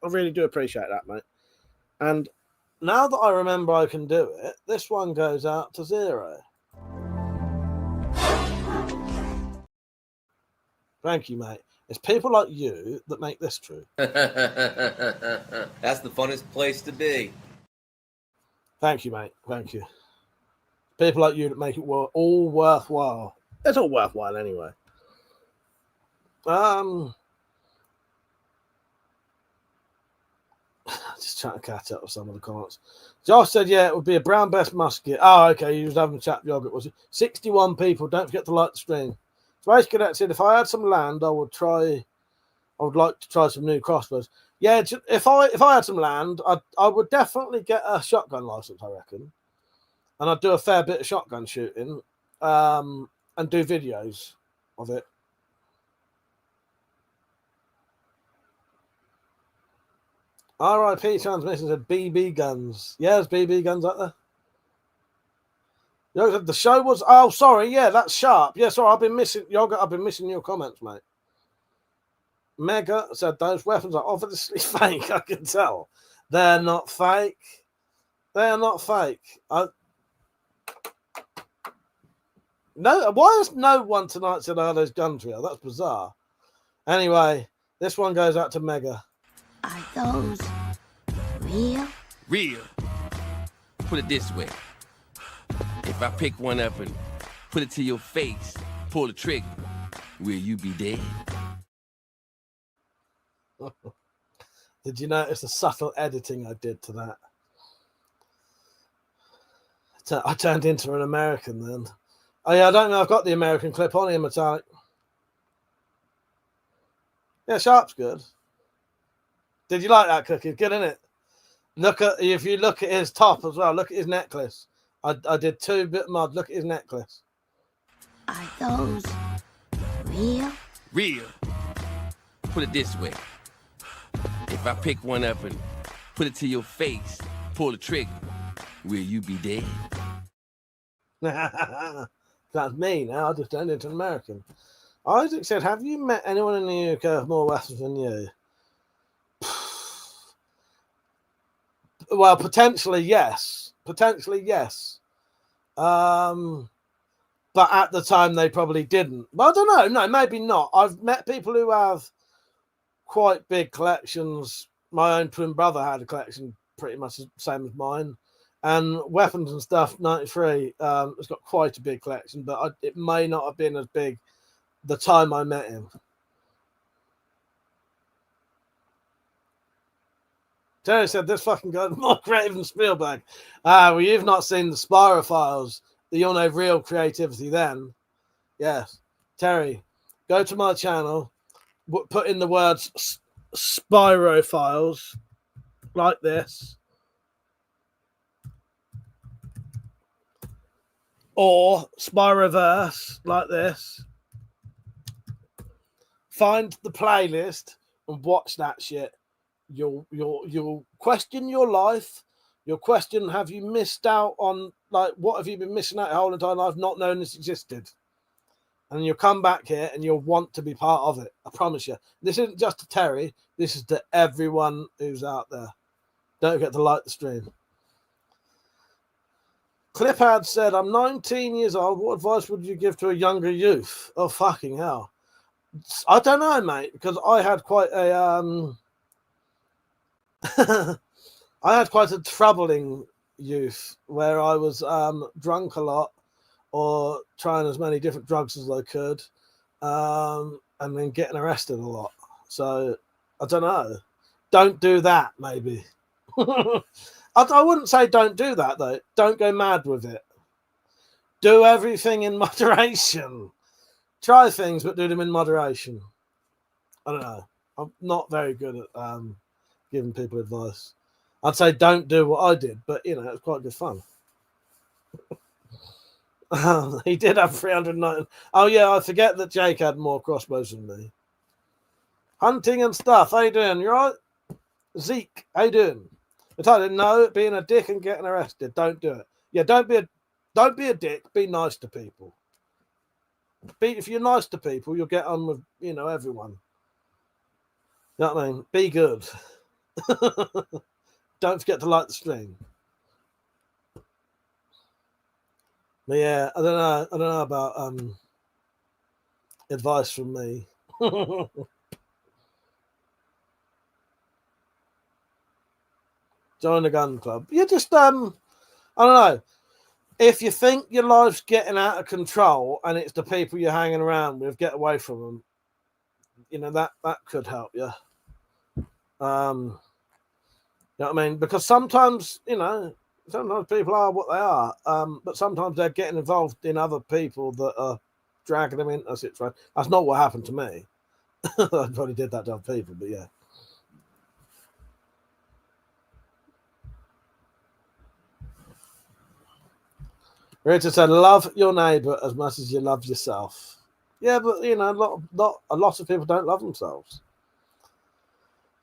really do appreciate that, mate. And now that I remember I can do it, this one goes out to Zero. Thank you, mate. It's people like you that make this true. That's the funnest place to be. Thank you, mate. Thank you. People like you that make it all worthwhile. It's all worthwhile anyway. Just trying to catch up with some of the comments. Josh said, yeah, it would be a brown best musket. Oh, okay. You was having a chat yogurt, was it? 61 people. Don't forget to like the stream. Space Cadet said, if I had some land, I would like to try some new crossbows. Yeah, if I had some land, I would definitely get a shotgun license, I reckon. And I'd do a fair bit of shotgun shooting and do videos of it. R.I.P. Transmission said BB guns. Yeah, there's BB guns out there. Yoga, the show was... Oh, sorry. Yeah, that's sharp. Yeah, sorry. I've been missing... Yoga, I've been missing your comments, mate. Mega said those weapons are obviously fake. I can tell. They're not fake. They're not fake. No, why has no one tonight said, "Oh, those guns real"? That's bizarre. Anyway, this one goes out to Mega. Are those real? Real. Put it this way. If I pick one up and put it to your face, pull the trigger, will you be dead? Did you notice the subtle editing I did to that? I turned into an American then. Oh yeah, I don't know. I've got the American clip on here, metallic. Yeah, Sharp's good. Did you like that, Cookie? Good, isn't it? If you look at his top as well. Look at his necklace. I did 2 bit mod. Look at his necklace. Are those real? Real. Put it this way. If I pick one up and put it to your face, pull the trigger, will you be dead? That's me now. I just turned into an American. Isaac said, have you met anyone in the UK with more weapons than you? Well, potentially, yes. Potentially, yes. But at the time, they probably didn't. But I don't know. No, maybe not. I've met people who have quite big collections. My own twin brother had a collection pretty much the same as mine. And weapons and stuff, 93, it's got quite a big collection, but it may not have been as big the time I met him. Terry said, this fucking guy's more creative than Spielberg. Well, you've not seen the Spyro files. You'll know real creativity then. Yes. Terry, go to my channel, put in the words Spyro files, like this. Or Spyroverse, like this. Find the playlist and watch that shit. You'll question your life. You'll question, have you missed out on, like, what have you been missing out your whole entire life not knowing this existed? And you'll come back here and you'll want to be part of it. I promise you. This isn't just to Terry. This is to everyone who's out there. Don't forget to like the stream. Cliphad said, I'm 19 years old. What advice would you give to a younger youth? Oh, fucking hell. I don't know, mate, because I had quite a I had quite a troubling youth where I was drunk a lot or trying as many different drugs as I could and then getting arrested a lot. So, I don't know. Don't do that, maybe. I wouldn't say don't do that, though. Don't go mad with it. Do everything in moderation. Try things, but do them in moderation. I don't know. I'm not very good at giving people advice. I'd say don't do what I did, but, you know, it was quite good fun. He did have 309. Oh, yeah, I forget that Jake had more crossbows than me. Hunting and stuff. How you doing? You all right? Zeke, how you doing? But I didn't know, being a dick and getting arrested. Don't do it. Yeah, don't be a dick. Be nice to people. If you're nice to people, you'll get on with, you know, everyone. You know what I mean? Be good. Don't forget to like the stream. But yeah, I don't know about advice from me. Join the gun club. You just I don't know. If you think your life's getting out of control and it's the people you're hanging around with, get away from them. You know, that could help you. You know what I mean? Because sometimes, you know, sometimes people are what they are. But sometimes they're getting involved in other people that are dragging them into a situation. That's not what happened to me. I probably did that to other people, but yeah. Richard said, love your neighbour as much as you love yourself. Yeah, but, you know, a lot of people don't love themselves.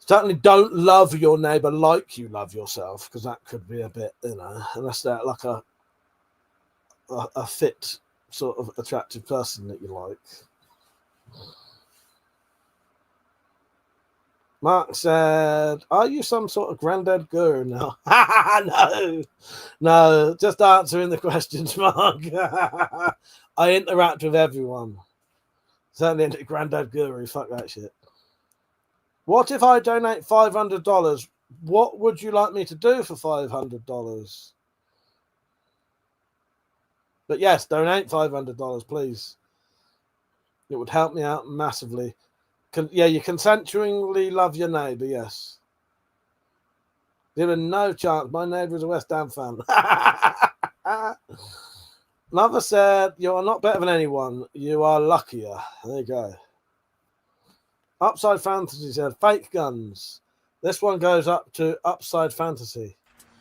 Certainly don't love your neighbour like you love yourself, because that could be a bit, you know, unless they're like a fit, sort of attractive person that you like. Mark said, "Are you some sort of granddad guru now?" No, no, just answering the questions, Mark. I interact with everyone. Certainly into granddad guru. Fuck that shit. What if I donate $500? What would you like me to do for $500? But yes, donate $500, please. It would help me out massively. Yeah, you consensually love your neighbour, yes. There is no chance. My neighbour is a West Ham fan. Mother said, you are not better than anyone. You are luckier. There you go. Upside Fantasy said, fake guns. This one goes up to Upside Fantasy.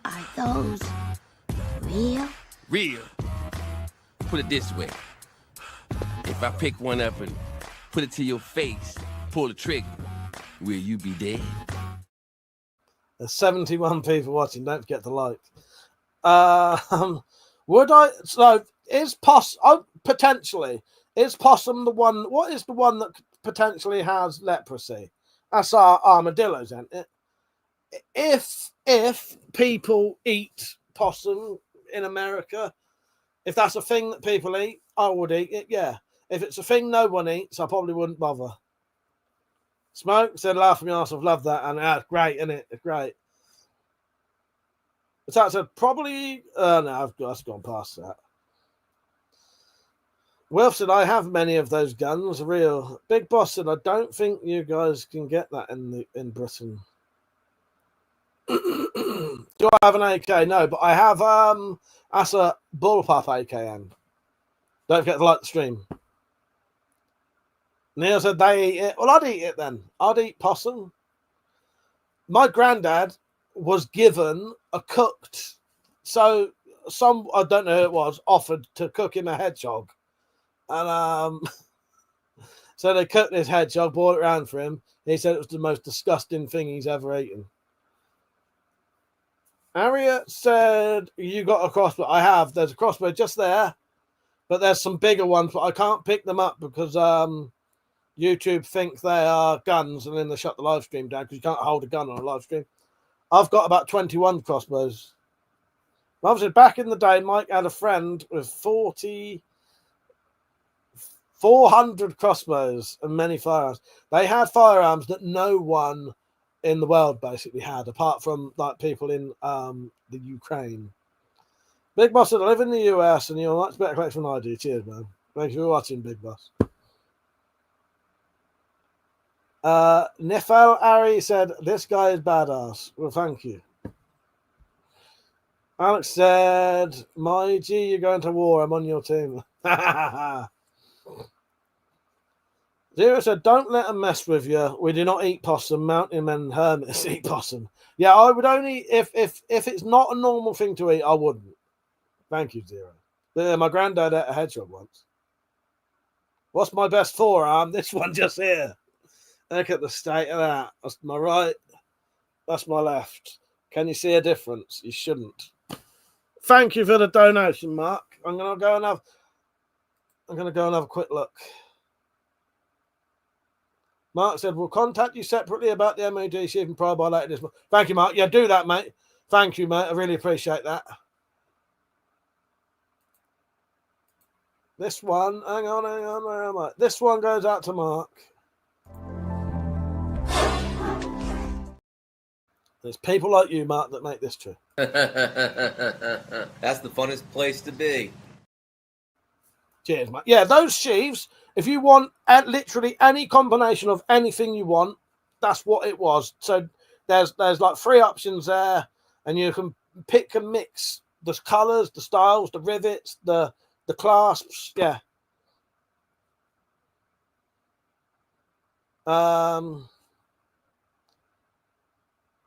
Are those real? Real. Put it this way. If I pick one up and put it to your face, pull the trigger, will you be dead? There's 71 people watching. Don't forget to like. Would I? So is potentially is possum the one? What is the one that potentially has leprosy? That's our armadillos, isn't it? If people eat possum in America, if that's a thing that people eat, I would eat it. Yeah. If it's a thing no one eats, I probably wouldn't bother. Smoke said, laugh at me arse. I've loved that. And that's great, isn't it? It's great. So I said, probably, no, I've gone past that. Wilf said, I have many of those guns, real. Big Boss said, I don't think you guys can get that in Britain. Do I have an AK? No, but I have, that's a Bullpup AKM. Don't forget to like the stream. Neil said they eat it. Well, I'd eat it then. I'd eat possum. My granddad was given a cooked, so I don't know who it was, offered to cook him a hedgehog. And so they cooked this hedgehog, brought it around for him. He said it was the most disgusting thing he's ever eaten. Harriet said, you got a crossbow. I have. There's a crossbow just there, but there's some bigger ones, but I can't pick them up because YouTube think they are guns, and then they shut the live stream down because you can't hold a gun on a live stream. I've got about 21 crossbows. Obviously, back in the day, Mike had a friend with 400 crossbows and many firearms. They had firearms that no one in the world basically had, apart from like people in the Ukraine. Big Boss said, I live in the US and you're much better collection than I do. Cheers, man. Thank you for watching, Big Boss. Nifel Ari said, this guy is badass. Well, thank you. Alex said, my G, you're going to war. I'm on your team. Zero said, don't let them mess with you. We do not eat possum. Mountain men and hermits eat possum. Yeah, I would only, if it's not a normal thing to eat, I wouldn't. Thank you, Zero. But yeah, my granddad ate a hedgehog once. What's my best forearm? This one just here. Look at the state of that. That's my right. That's my left. Can you see a difference? You shouldn't. Thank you for the donation, Mark. I'm gonna go and have a quick look. Mark said, we'll contact you separately about the MOD sheathing prior by later this month. Thank you, Mark. Yeah, do that, mate. Thank you, mate. I really appreciate that. This one, hang on, where am I? This one goes out to Mark. There's people like you, Mark, that make this true. That's the funnest place to be. Cheers, mate. Yeah, those sheaves, if you want literally any combination of anything you want, that's what it was. So there's like 3 options there, and you can pick and mix the colours, the styles, the rivets, the clasps. Yeah.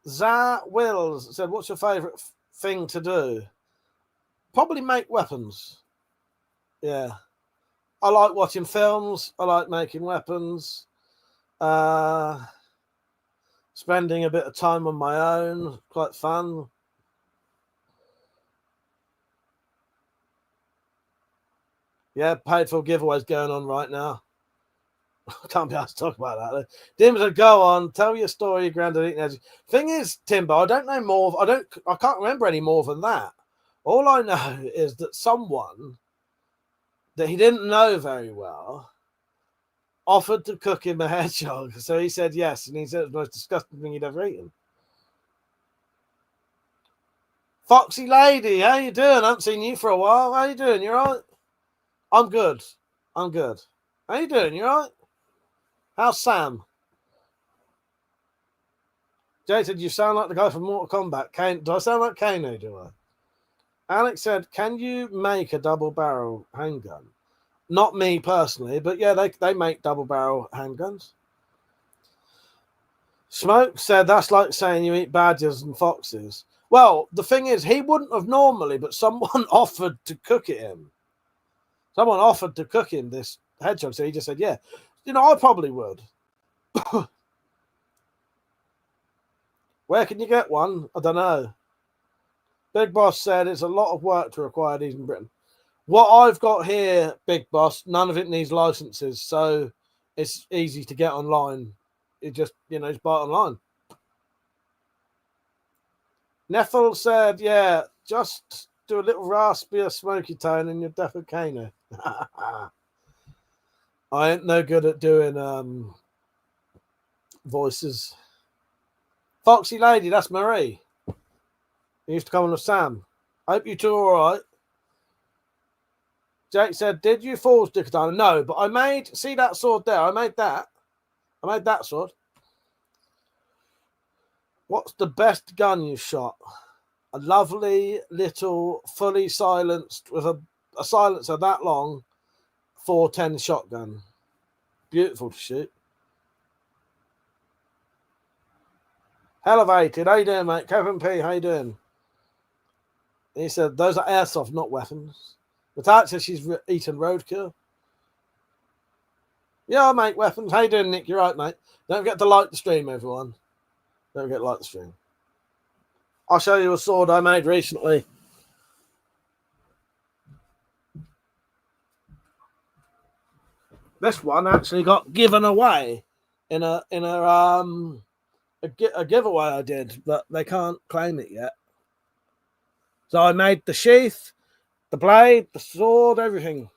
Zah Wills said, what's your favourite thing to do? Probably make weapons. Yeah. I like watching films. I like making weapons. Spending a bit of time on my own. Quite fun. Yeah, paid for giveaways going on right now. I can't be asked to talk about that. Dim said, go on, tell your story, your granddad eating edges. Thing is, Timbo, I don't know more. I can't remember any more than that. All I know is that someone that he didn't know very well offered to cook him a hedgehog. So he said yes, and he said it was the most disgusting thing he'd ever eaten. Foxy lady, how you doing? I haven't seen you for a while. How you doing? You all right? I'm good. I'm good. How you doing? You all right? How's Sam? Jay said, you sound like the guy from Mortal Kombat. Kane, do I sound like Kano, do I? Alex said, can you make a double barrel handgun? Not me personally, but yeah, they make double barrel handguns. Smoke said, that's like saying you eat badgers and foxes. Well, the thing is, he wouldn't have normally, but someone offered to cook it him. Someone offered to cook him this hedgehog, so he just said, yeah. You know, I probably would. Where can you get one? I don't know. Big Boss said it's a lot of work to acquire these in Britain. What I've got here, Big Boss, none of it needs licenses, so it's easy to get online. It just, just buy it online. Neffel said, yeah, just do a little raspy or smoky tone and you're definitely Kano. I ain't no good at doing voices. Foxy lady, that's Marie. He used to come on with Sam. Hope you two are all right. Jake said, did you forge the katana? No, but I made, see that sword there? I made that. I made that sword. What's the best gun you shot? A lovely little fully silenced with a silencer that long 410 shotgun. Beautiful to shoot. Elevated. How you doing, mate? Kevin P, how you doing? He said, those are airsoft, not weapons. But says she's eaten roadkill. Yeah, I make weapons. How you doing, Nick? You're right, mate. Don't forget to like the stream, everyone. Don't forget to like the stream. I'll show you a sword I made recently. This one actually got given away in a giveaway I did, but they can't claim it yet. So I made the sheath, the blade, the sword, everything.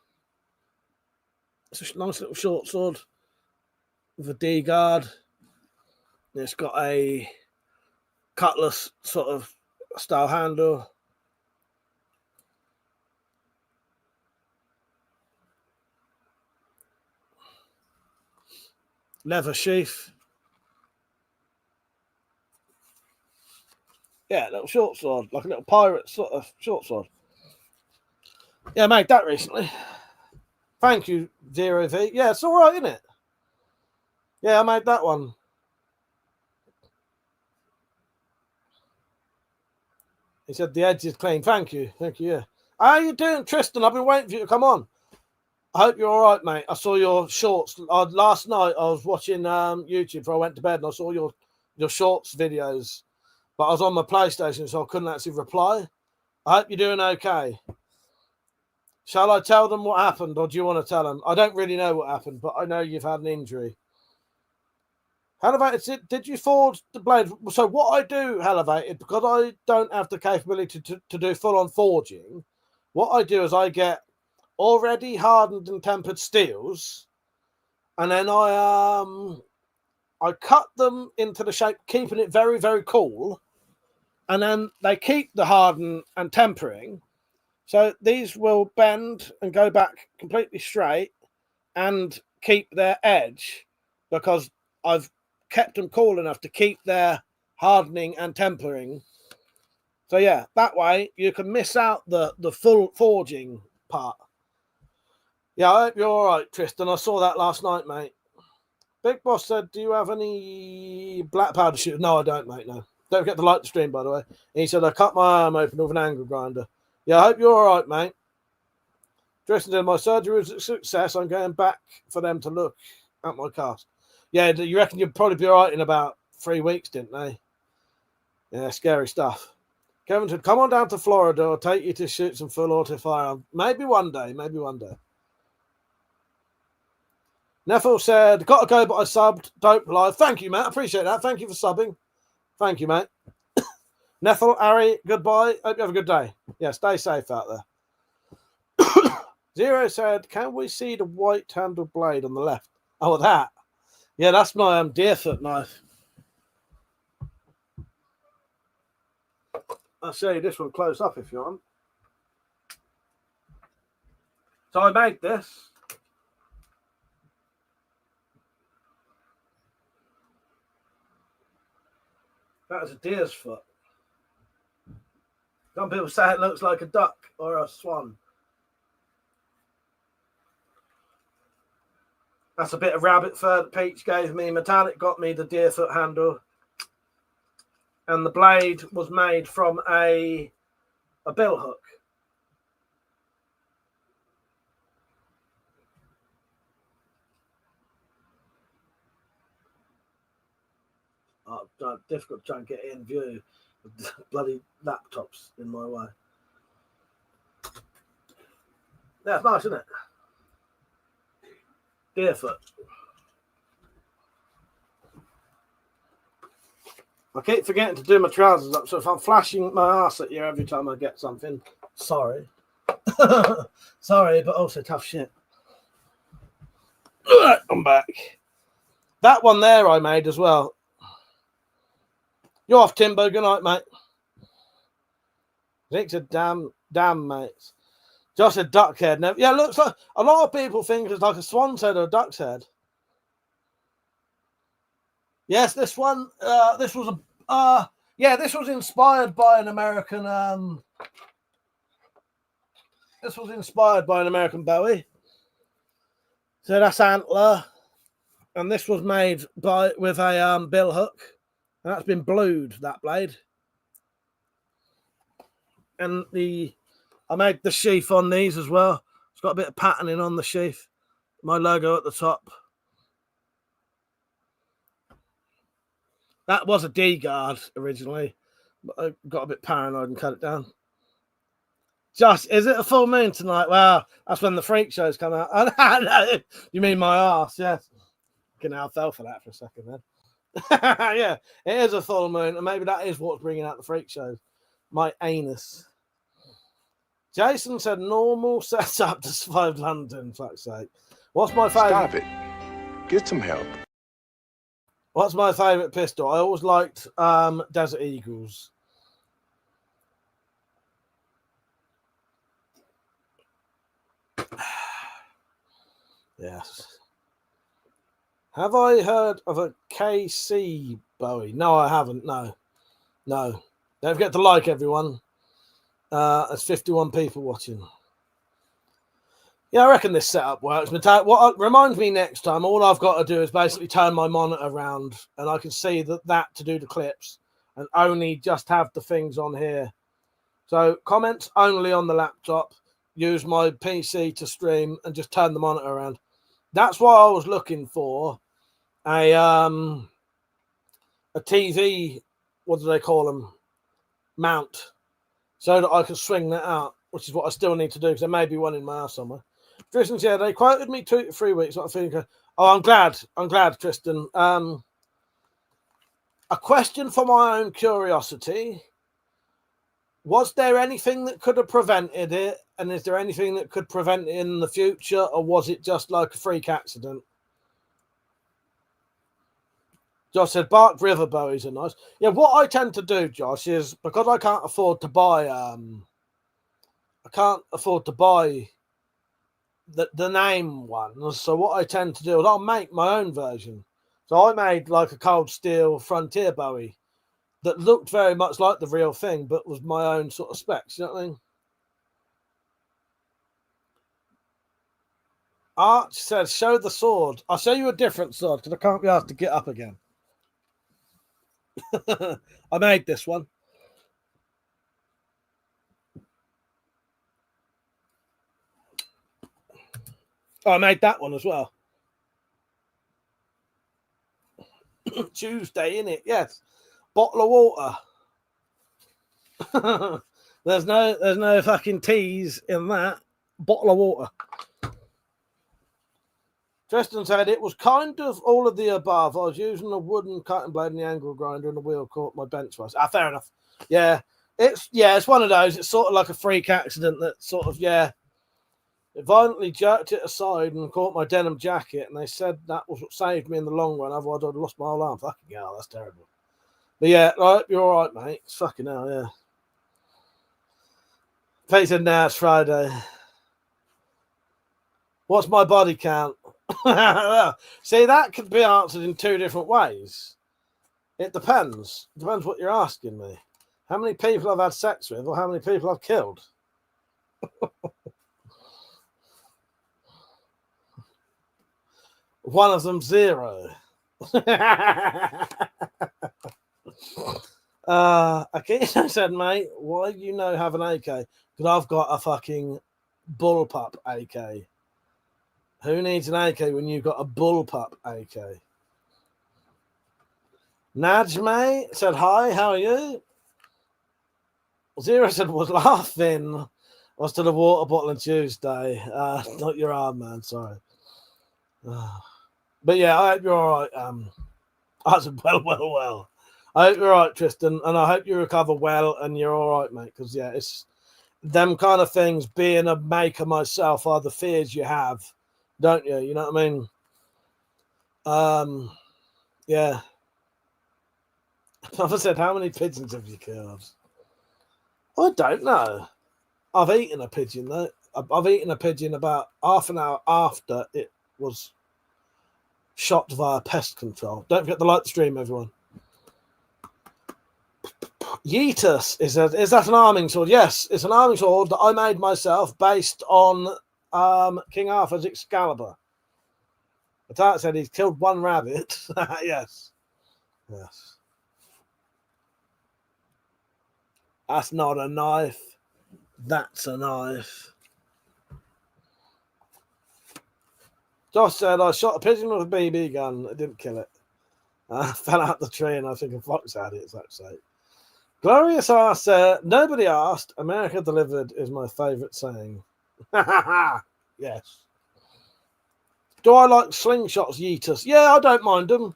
It's a nice little short sword with a D guard. It's got a cutlass sort of style handle. Leather sheath. Yeah, a little short sword, like a little pirate sort of short sword. Yeah, I made that recently. Thank you, Zero V. Yeah, it's all right, isn't it? Yeah, I made that one. He said the edge is clean. Thank you. Thank you, yeah. How are you doing, Tristan? I've been waiting for you to come on. I hope you're all right, mate. I saw your shorts. Last night I was watching YouTube before I went to bed and I saw your shorts videos. But I was on my PlayStation, so I couldn't actually reply. I hope you're doing okay. Shall I tell them what happened, or do you want to tell them? I don't really know what happened, but I know you've had an injury. Elevated, did you forge the blade? So what I do, Elevated, because I don't have the capability to do full-on forging, what I do is I get already hardened and tempered steels, and then I cut them into the shape, keeping it very, very cool, and then they keep the harden and tempering. So these will bend and go back completely straight and keep their edge because I've kept them cool enough to keep their hardening and tempering. So yeah, that way you can miss out the full forging part. Yeah, I hope you're all right, Tristan. I saw that last night, mate. Big Boss said, do you have any black powder shooters? No, I don't, mate, no. Don't forget to like the stream, by the way. And he said, I cut my arm open with an angle grinder. Yeah, I hope you're all right, mate. Tristan said, my surgery was a success. I'm going back for them to look at my cast. Yeah, you reckon you'd probably be all right in about 3 weeks, didn't they? Yeah, scary stuff. Kevin said, come on down to Florida. I'll take you to shoot some full auto firearms. Maybe one day, maybe one day. Neffel said, got to go, but I subbed. Dope live. Thank you, Matt. Appreciate that. Thank you for subbing. Thank you, mate. Neffel, Harry, goodbye. Hope you have a good day. Yeah, stay safe out there. Zero said, can we see the white handled blade on the left? Oh, that. Yeah, that's my deerfoot knife. I'll show you this one close up if you want. So I made this. That is a deer's foot. Some people say it looks like a duck or a swan. That's a bit of rabbit fur that Peach gave me. Metallic got me the deer foot handle. And the blade was made from a bill hook. Oh, difficult to try and get it in view. Bloody laptops in my way. Yeah, it's nice, isn't it? Deerfoot. I keep forgetting to do my trousers up, so if I'm flashing my ass at you every time I get something, sorry. Sorry, but also tough shit. I'm back. That one there I made as well. You're off, Timbo. Good night, mate. Nick's a damn, mates. Just a duck head. Now, yeah, looks like a lot of people think it's like a swan's head or a duck's head. Yes, this one. This was a. This was inspired by an American. This was inspired by an American Bowie. So that's antler, and this was made with a bill hook, and that's been blued, that blade. And I made the sheath on these as well. It's got a bit of patterning on the sheath. My logo at the top. That was a D guard originally, but I got a bit paranoid and cut it down. Josh, is it a full moon tonight? Well, that's when the freak shows come out. Oh, no, you mean my arse? Yes. I fell for that for a second then. Yeah, it is a full moon, and maybe that is what's bringing out the freak shows. My anus. Jason said normal setup to survive London, fuck's sake. What's my favourite? Stop it. Get some help. What's my favourite pistol? I always liked Desert Eagles. Yes. Have I heard of a KC Bowie? No, I haven't. No. Don't forget to like, everyone. There's 51 people watching. Yeah, I reckon this setup works. What reminds me next time, all I've got to do is basically turn my monitor around and I can see that to do the clips and only just have the things on here. So comments only on the laptop. Use my PC to stream and just turn the monitor around. That's why I was looking for a TV, what do they call them? Mount. So that I can swing that out, which is what I still need to do because there may be one in my house somewhere. Tristan said, they quoted me 2 to 3 weeks. What I'm feeling. Oh, I'm glad, Tristan. A question for my own curiosity. Was there anything that could have prevented it? And is there anything that could prevent it in the future? Or was it just like a freak accident? Josh said, Bark River Bowies are nice. Yeah, what I tend to do, Josh, is because I can't afford to buy the name ones. So what I tend to do is I'll make my own version. So I made like a Cold Steel Frontier Bowie that looked very much like the real thing, but was my own sort of specs. You know what I mean? Arch says, show the sword. I'll show you a different sword because I can't be asked to get up again. I made this one. Oh, I made that one as well. Tuesday, innit? Yes. Bottle of water. There's no fucking teas in that. Bottle of water. Tristan said it was kind of all of the above. I was using a wooden cutting blade and the angle grinder, and the wheel caught my bench press. Fair enough. Yeah, it's one of those. It's sort of like a freak accident that sort of it violently jerked it aside and caught my denim jacket, and they said that was what saved me in the long run. Otherwise, I'd have lost my whole arm. Fucking hell, that's terrible. But yeah, right, you're all right, mate. It's fucking hell, yeah. Pete said, now it's Friday. What's my body count? See, that could be answered in two different ways. It depends. It depends what you're asking me. How many people I've had sex with or how many people I've killed? One of them 0. Akito said, mate, why do you have an AK? Because I've got a fucking Bullpup AK. Who needs an AK when you've got a Bullpup AK? Najme said, hi, how are you? 0 said, was laughing. Was to the water bottle on Tuesday. Not your arm, man, sorry. But yeah, I hope you're all right. I said, well. I hope you're all right, Tristan, and I hope you recover well and you're all right, mate, because, yeah, it's them kind of things, being a maker myself, are the fears you have, don't you? You know what I mean? Yeah. I've said, how many pigeons have you killed? I don't know. I've eaten a pigeon, though. I've eaten a pigeon about half an hour after it was shot via pest control. Don't forget to like the stream, everyone. Yeetus, is that an arming sword? Yes, it's an arming sword that I made myself based on King Arthur's Excalibur. Katana said he's killed one rabbit. Yes. That's not a knife. That's a knife. Josh said, I shot a pigeon with a BB gun. I didn't kill it. I fell out the tree and I think a fox had it, as I say. Glorious asked, nobody asked. America delivered is my favourite saying. Yes. Do I like slingshots, Yeetus? Yeah, I don't mind them.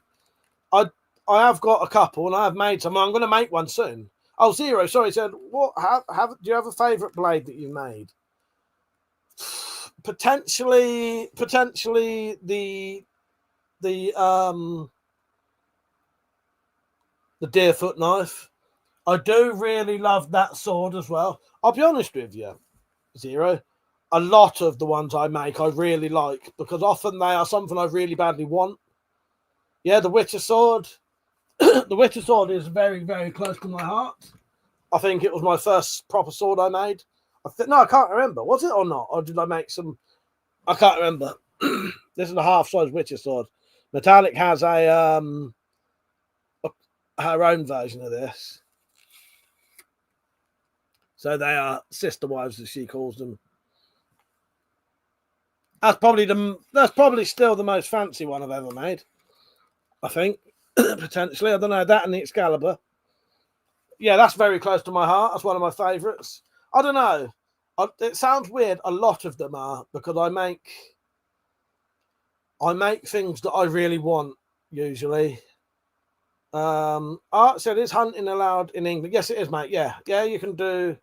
I have got a couple and I have made some. I'm going to make one soon. Oh, 0, sorry, said, what? Do you have a favourite blade that you made? Potentially the deerfoot knife. I do really love that sword as well. I'll be honest with you, 0. A lot of the ones I make I really like because often they are something I really badly want. Yeah, the Witcher sword. The Witcher sword is very, very close to my heart. I think it was my first proper sword I made. No, I can't remember. Was it or not? Or did I make some? I can't remember. This is a half-size Witcher sword. Metallic has her own version of this. So they are sister wives, as she calls them. That's probably still the most fancy one I've ever made. I think. Potentially. I don't know, that and the Excalibur. Yeah, that's very close to my heart. That's one of my favourites. I don't know. It sounds weird. A lot of them are because I make things that I really want usually. Art said, is hunting allowed in England? Yes, it is, mate. Yeah, you can do.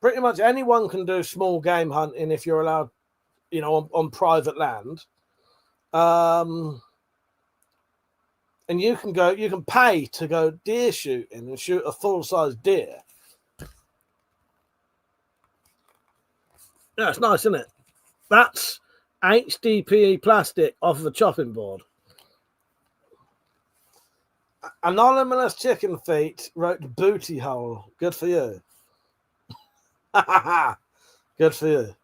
Pretty much anyone can do small game hunting if you're allowed, on private land. And you can pay to go deer shooting and shoot a full-size deer. Yeah, it's nice, isn't it? That's HDPE plastic off of a chopping board. Anonymous Chicken Feet wrote booty hole. Good for you. Good for you.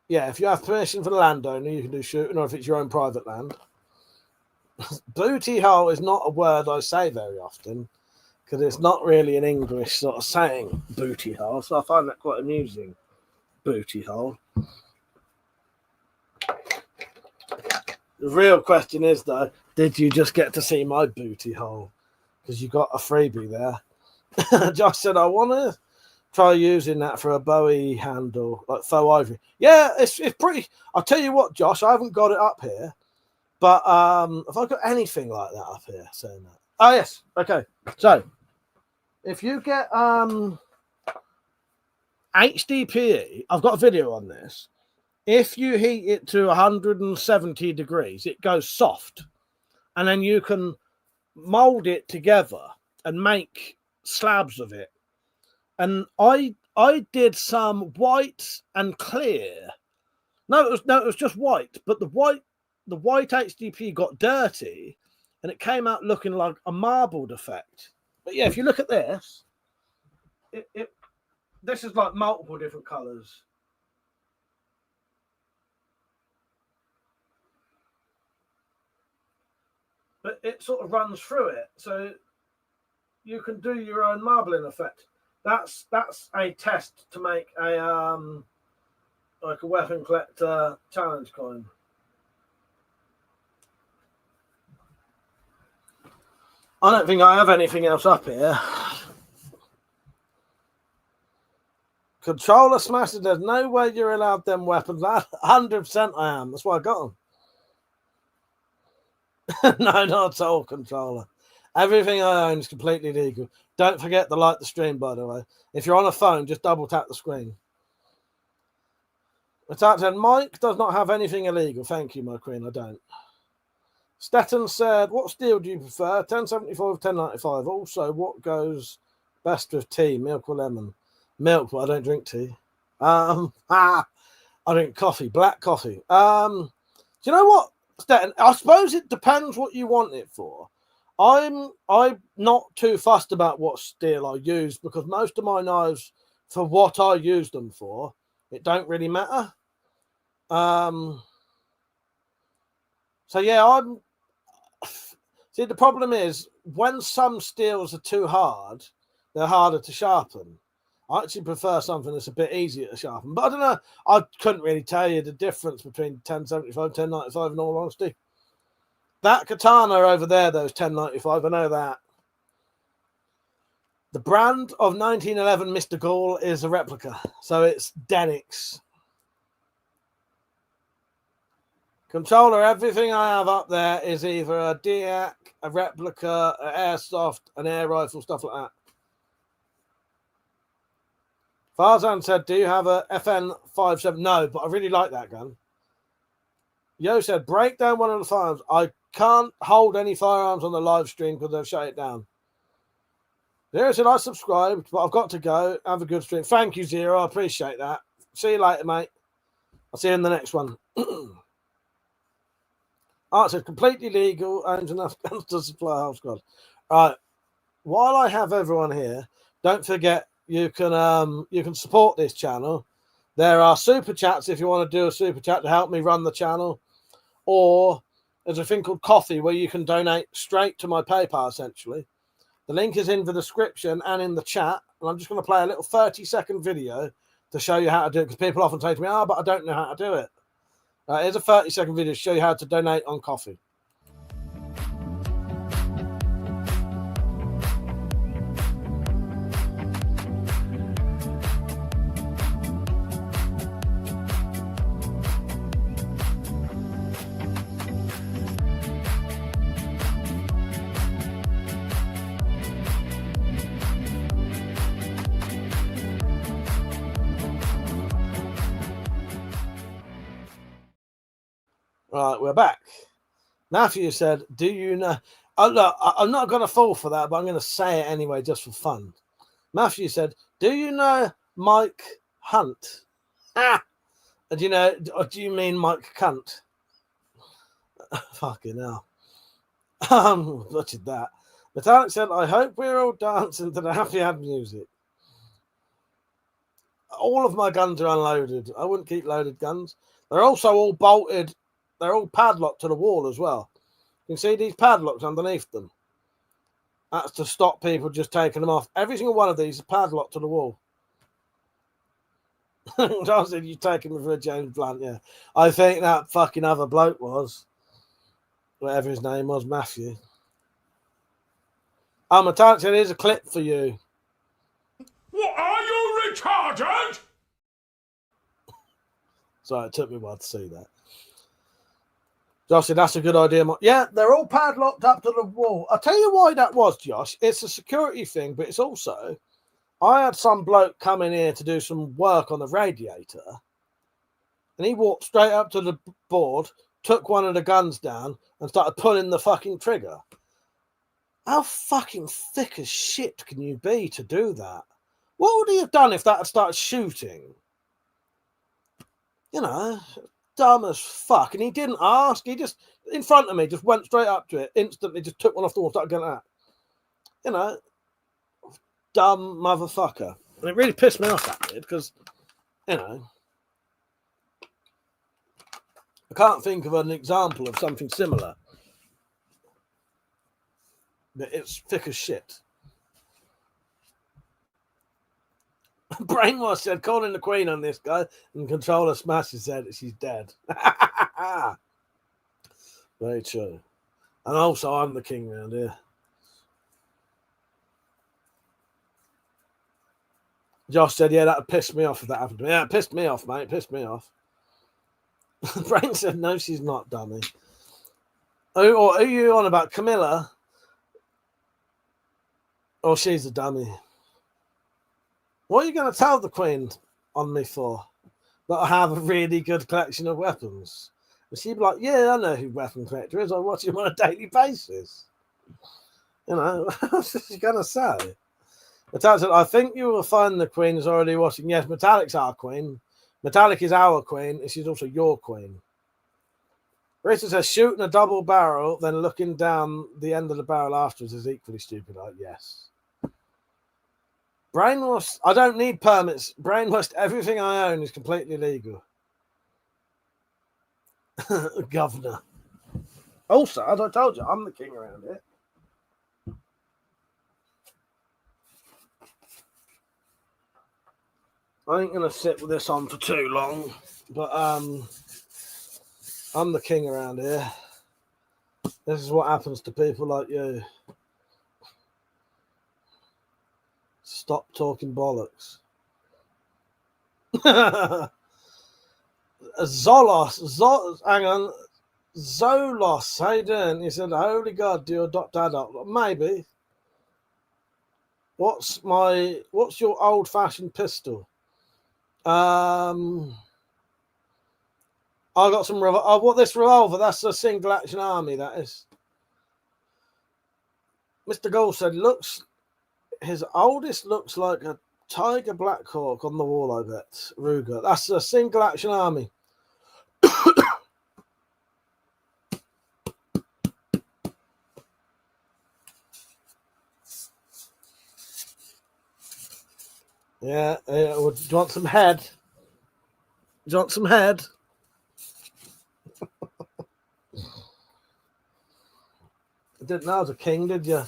Yeah, if you have permission from the landowner, you can do shooting, or if it's your own private land. Booty hole is not a word I say very often because it's not really an English sort of saying, booty hole. So I find that quite amusing. Booty hole. The real question is, though, did you just get to see my booty hole? Because you got a freebie there. Josh said, I want to try using that for a Bowie handle, like faux ivory. Yeah, it's pretty. I'll tell you what, Josh, I haven't got it up here, but have I got anything like that up here saying that? Oh yes, okay. So if you get HDPE, I've got a video on this. If you heat it to 170 degrees, it goes soft, and then you can mold it together and make slabs of it. And I did some white and clear. No, it was just white, but the white HDP got dirty and it came out looking like a marbled effect. But yeah, if you look at this, this is like multiple different colors. But it sort of runs through it, so you can do your own marbling effect. That's a test to make a like a weapon collector challenge coin. I don't think I have anything else up here. Controller smashes. There's no way you're allowed them weapons. 100% I am. That's why I got them. No, not at all, controller. Everything I own is completely legal. Don't forget to like the stream, by the way. If you're on a phone, just double tap the screen. Attack said, Mike does not have anything illegal. Thank you, my queen. I don't. Stetton said, what steel do you prefer? 1075, 1095. Also, what goes best with tea, milk or lemon? Milk, but I don't drink tea. I drink coffee, black coffee. Do you know what, Stetton? I suppose it depends what you want it for. I'm not too fussed about what steel I use because most of my knives, for what I use them for, it don't really matter. So yeah, see, the problem is when some steels are too hard, they're harder to sharpen. I actually prefer something that's a bit easier to sharpen. But I don't know, I couldn't really tell you the difference between 1075 and 1095 in all honesty. That katana over there, though, is 1095. I know that. The brand of 1911 Mr. Ghoul is a replica. So it's Denix. Controller, everything I have up there is either a DIAC, a replica, an airsoft, an air rifle, stuff like that. Farzan said, do you have a FN57? No, but I really like that gun. Yo said, break down one of the firearms. I can't hold any firearms on the live stream because they'll shut it down. Zero said, I subscribed, but I've got to go. Have a good stream. Thank you, Zero. I appreciate that. See you later, mate. I'll see you in the next one. Art said, completely legal. Owns enough guns to supply a whole squad. All right. While I have everyone here, don't forget you can support this channel. There are super chats if you want to do a super chat to help me run the channel. Or there's a thing called Coffee where you can donate straight to my PayPal, essentially. The link is in the description and in the chat. And I'm just going to play a little 30-second video to show you how to do it. Because people often say to me, but I don't know how to do it. Here's a 30-second video to show you how to donate on Coffee. Right, we're back. Matthew said, do you know... Oh, look, I'm not going to fall for that, but I'm going to say it anyway, just for fun. Matthew said, do you know Mike Hunt? And do you mean Mike Cunt? Fucking hell. Butchered that. But Alex said, I hope we're all dancing to the Happy Ad music. All of my guns are unloaded. I wouldn't keep loaded guns. They're also all bolted. They're all padlocked to the wall as well. You can see these padlocks underneath them. That's to stop people just taking them off. Every single one of these is padlocked to the wall. I said, you taking me for a James Blunt, yeah. I think that fucking other bloke was. Whatever his name was, Matthew. Metallic said, here's a clip for you. What are you, Sergeant! So it took me a while to see that. Josh said, that's a good idea. Yeah, they're all padlocked up to the wall. I'll tell you why that was, Josh. It's a security thing, but it's also, I had some bloke come in here to do some work on the radiator, and he walked straight up to the board, took one of the guns down, and started pulling the fucking trigger. How fucking thick as shit can you be to do that? What would he have done if that had started shooting? You know, dumb as fuck. And he didn't ask. He just, in front of me, just went straight up to it, instantly just took one off the wall, started going at. You know, dumb motherfucker. And it really pissed me off, that did, because, you know, I can't think of an example of something similar. But it's thick as shit. Brainwash said, calling the Queen on this guy, and Controller smashes said that she's dead. Very true. And also, I'm the king around here. Josh said, yeah, that would piss me off if that happened to me. Yeah, it pissed me off, mate. It pissed me off. Brain said, no, she's not, dummy. Who are you on about? Camilla? Oh, she's a dummy. What are you going to tell the Queen on me for? That I have a really good collection of weapons? And she'd be like, yeah, I know who WeaponCollector is. I watch him on a daily basis. You know, what's she going to say? Metallic said, I think you will find the Queen is already watching. Yes, Metallic's our Queen. Metallic is our Queen, and she's also your Queen. Rita says, shooting a double barrel, then looking down the end of the barrel afterwards is equally stupid. Like, yes. Brainwash, I don't need permits. Brainwashed, everything I own is completely legal. Governor. Also, as I told you, I'm the king around here. I ain't going to sit with this on for too long, but I'm the king around here. This is what happens to people like you. Stop talking bollocks. Hang on. Zolos, how you doing? He said, holy God, do you adopt adult? Maybe. What's your old-fashioned pistol? I got some this revolver, that's a single action army, that is. Mr. Gold said, his oldest looks like a Tiger Black Hawk on the wall, I bet. Ruger. That's a single action army. Yeah, do you want some head? Do you want some head? Didn't know I was a king, did you?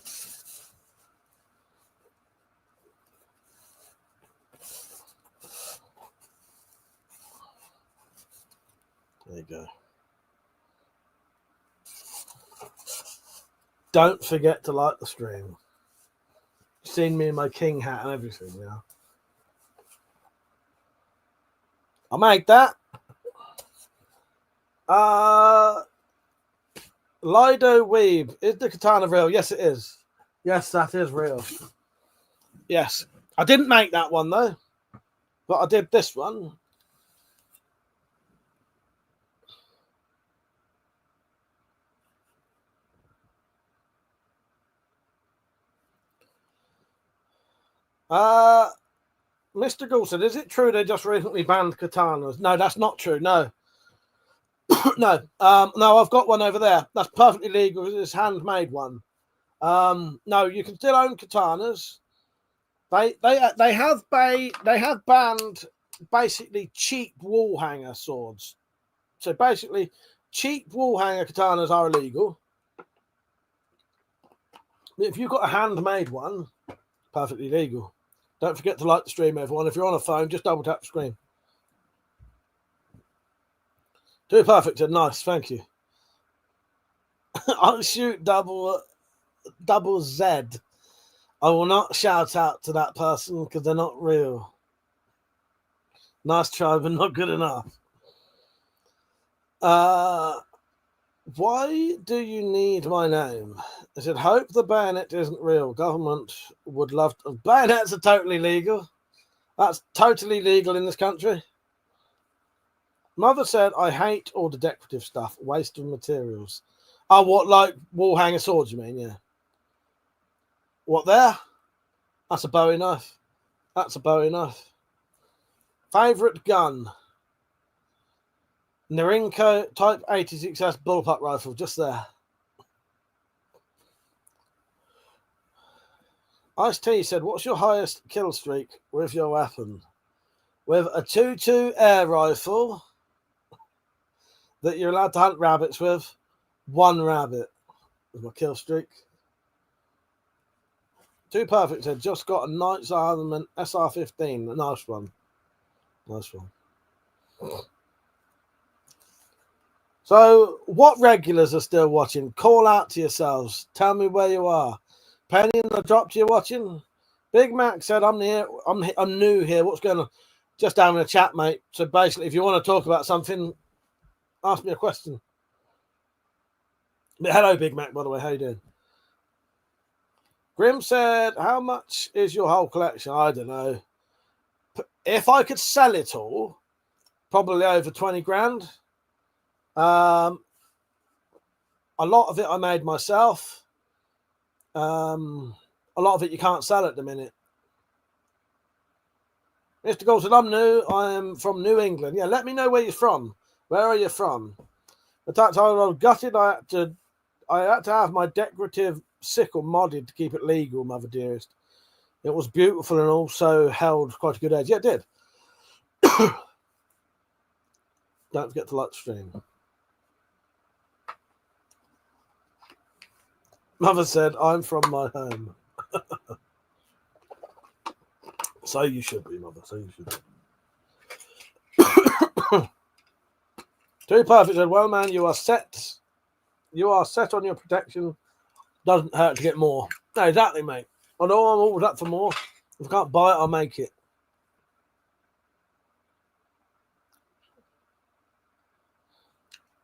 There you go. Don't forget to like the stream. You've seen me in my king hat and everything, yeah. I made that. Lido Weeb. Is the katana real? Yes, it is. Yes, that is real. Yes. I didn't make that one, though. But I did this one. Mr. Goulson, is it true they just recently banned katanas? No, that's not true. No. No. No, I've got one over there. That's perfectly legal. It's a handmade one. No, you can still own katanas. They have banned basically cheap wall hanger swords. So basically, cheap wall hanger katanas are illegal. If you've got a handmade one, perfectly legal. Don't forget to like the stream, everyone. If you're on a phone, just double tap the screen. Too perfect and nice, thank you. I'll shoot double Z. I will not shout out to that person because they're not real. Nice try, but not good enough. Why do you need my name? I said, hope the bayonet isn't real. Government would love to. Bayonets are totally legal. That's totally legal in this country. Mother said, I hate all the decorative stuff. Waste of materials. Oh, what, like wall hanger swords, you mean? Yeah. What there? That's a Bowie knife. That's a Bowie knife. Favourite gun? Narinko Type 86S Bullpup rifle, just there. Ice-T said, what's your highest kill streak with your weapon? With a 2.2 air rifle that you're allowed to hunt rabbits with, 1 rabbit is my kill streak. Too Perfect said, just got a Knight's Armament SR-15. Nice one. Nice one. So, what regulars are still watching? Call out to yourselves. Tell me where you are. Penny in the drop, you watching? Big Mac said, I'm here. I'm new here. What's going on? Just having a chat, mate. So basically, if you want to talk about something, ask me a question. But hello, Big Mac, by the way. How you doing? Grim said, how much is your whole collection? I don't know. If I could sell it all, probably over 20 grand. A lot of it I made myself. A lot of it you can't sell at the minute. Mr. Gold said, I'm new. I am from New England. Yeah, let me know where you're from. Where are you from? The fact I was gutted. I had to have my decorative sickle modded to keep it legal, mother dearest. It was beautiful and also held quite a good edge. Yeah, it did. Don't forget to like the stream. Mother said, I'm from my home. So you should be, Mother. So you should be. Too Perfect said, well, man, you are set. You are set on your protection. Doesn't hurt to get more. No, exactly, mate. I know I'm always up for more. If I can't buy it, I'll make it.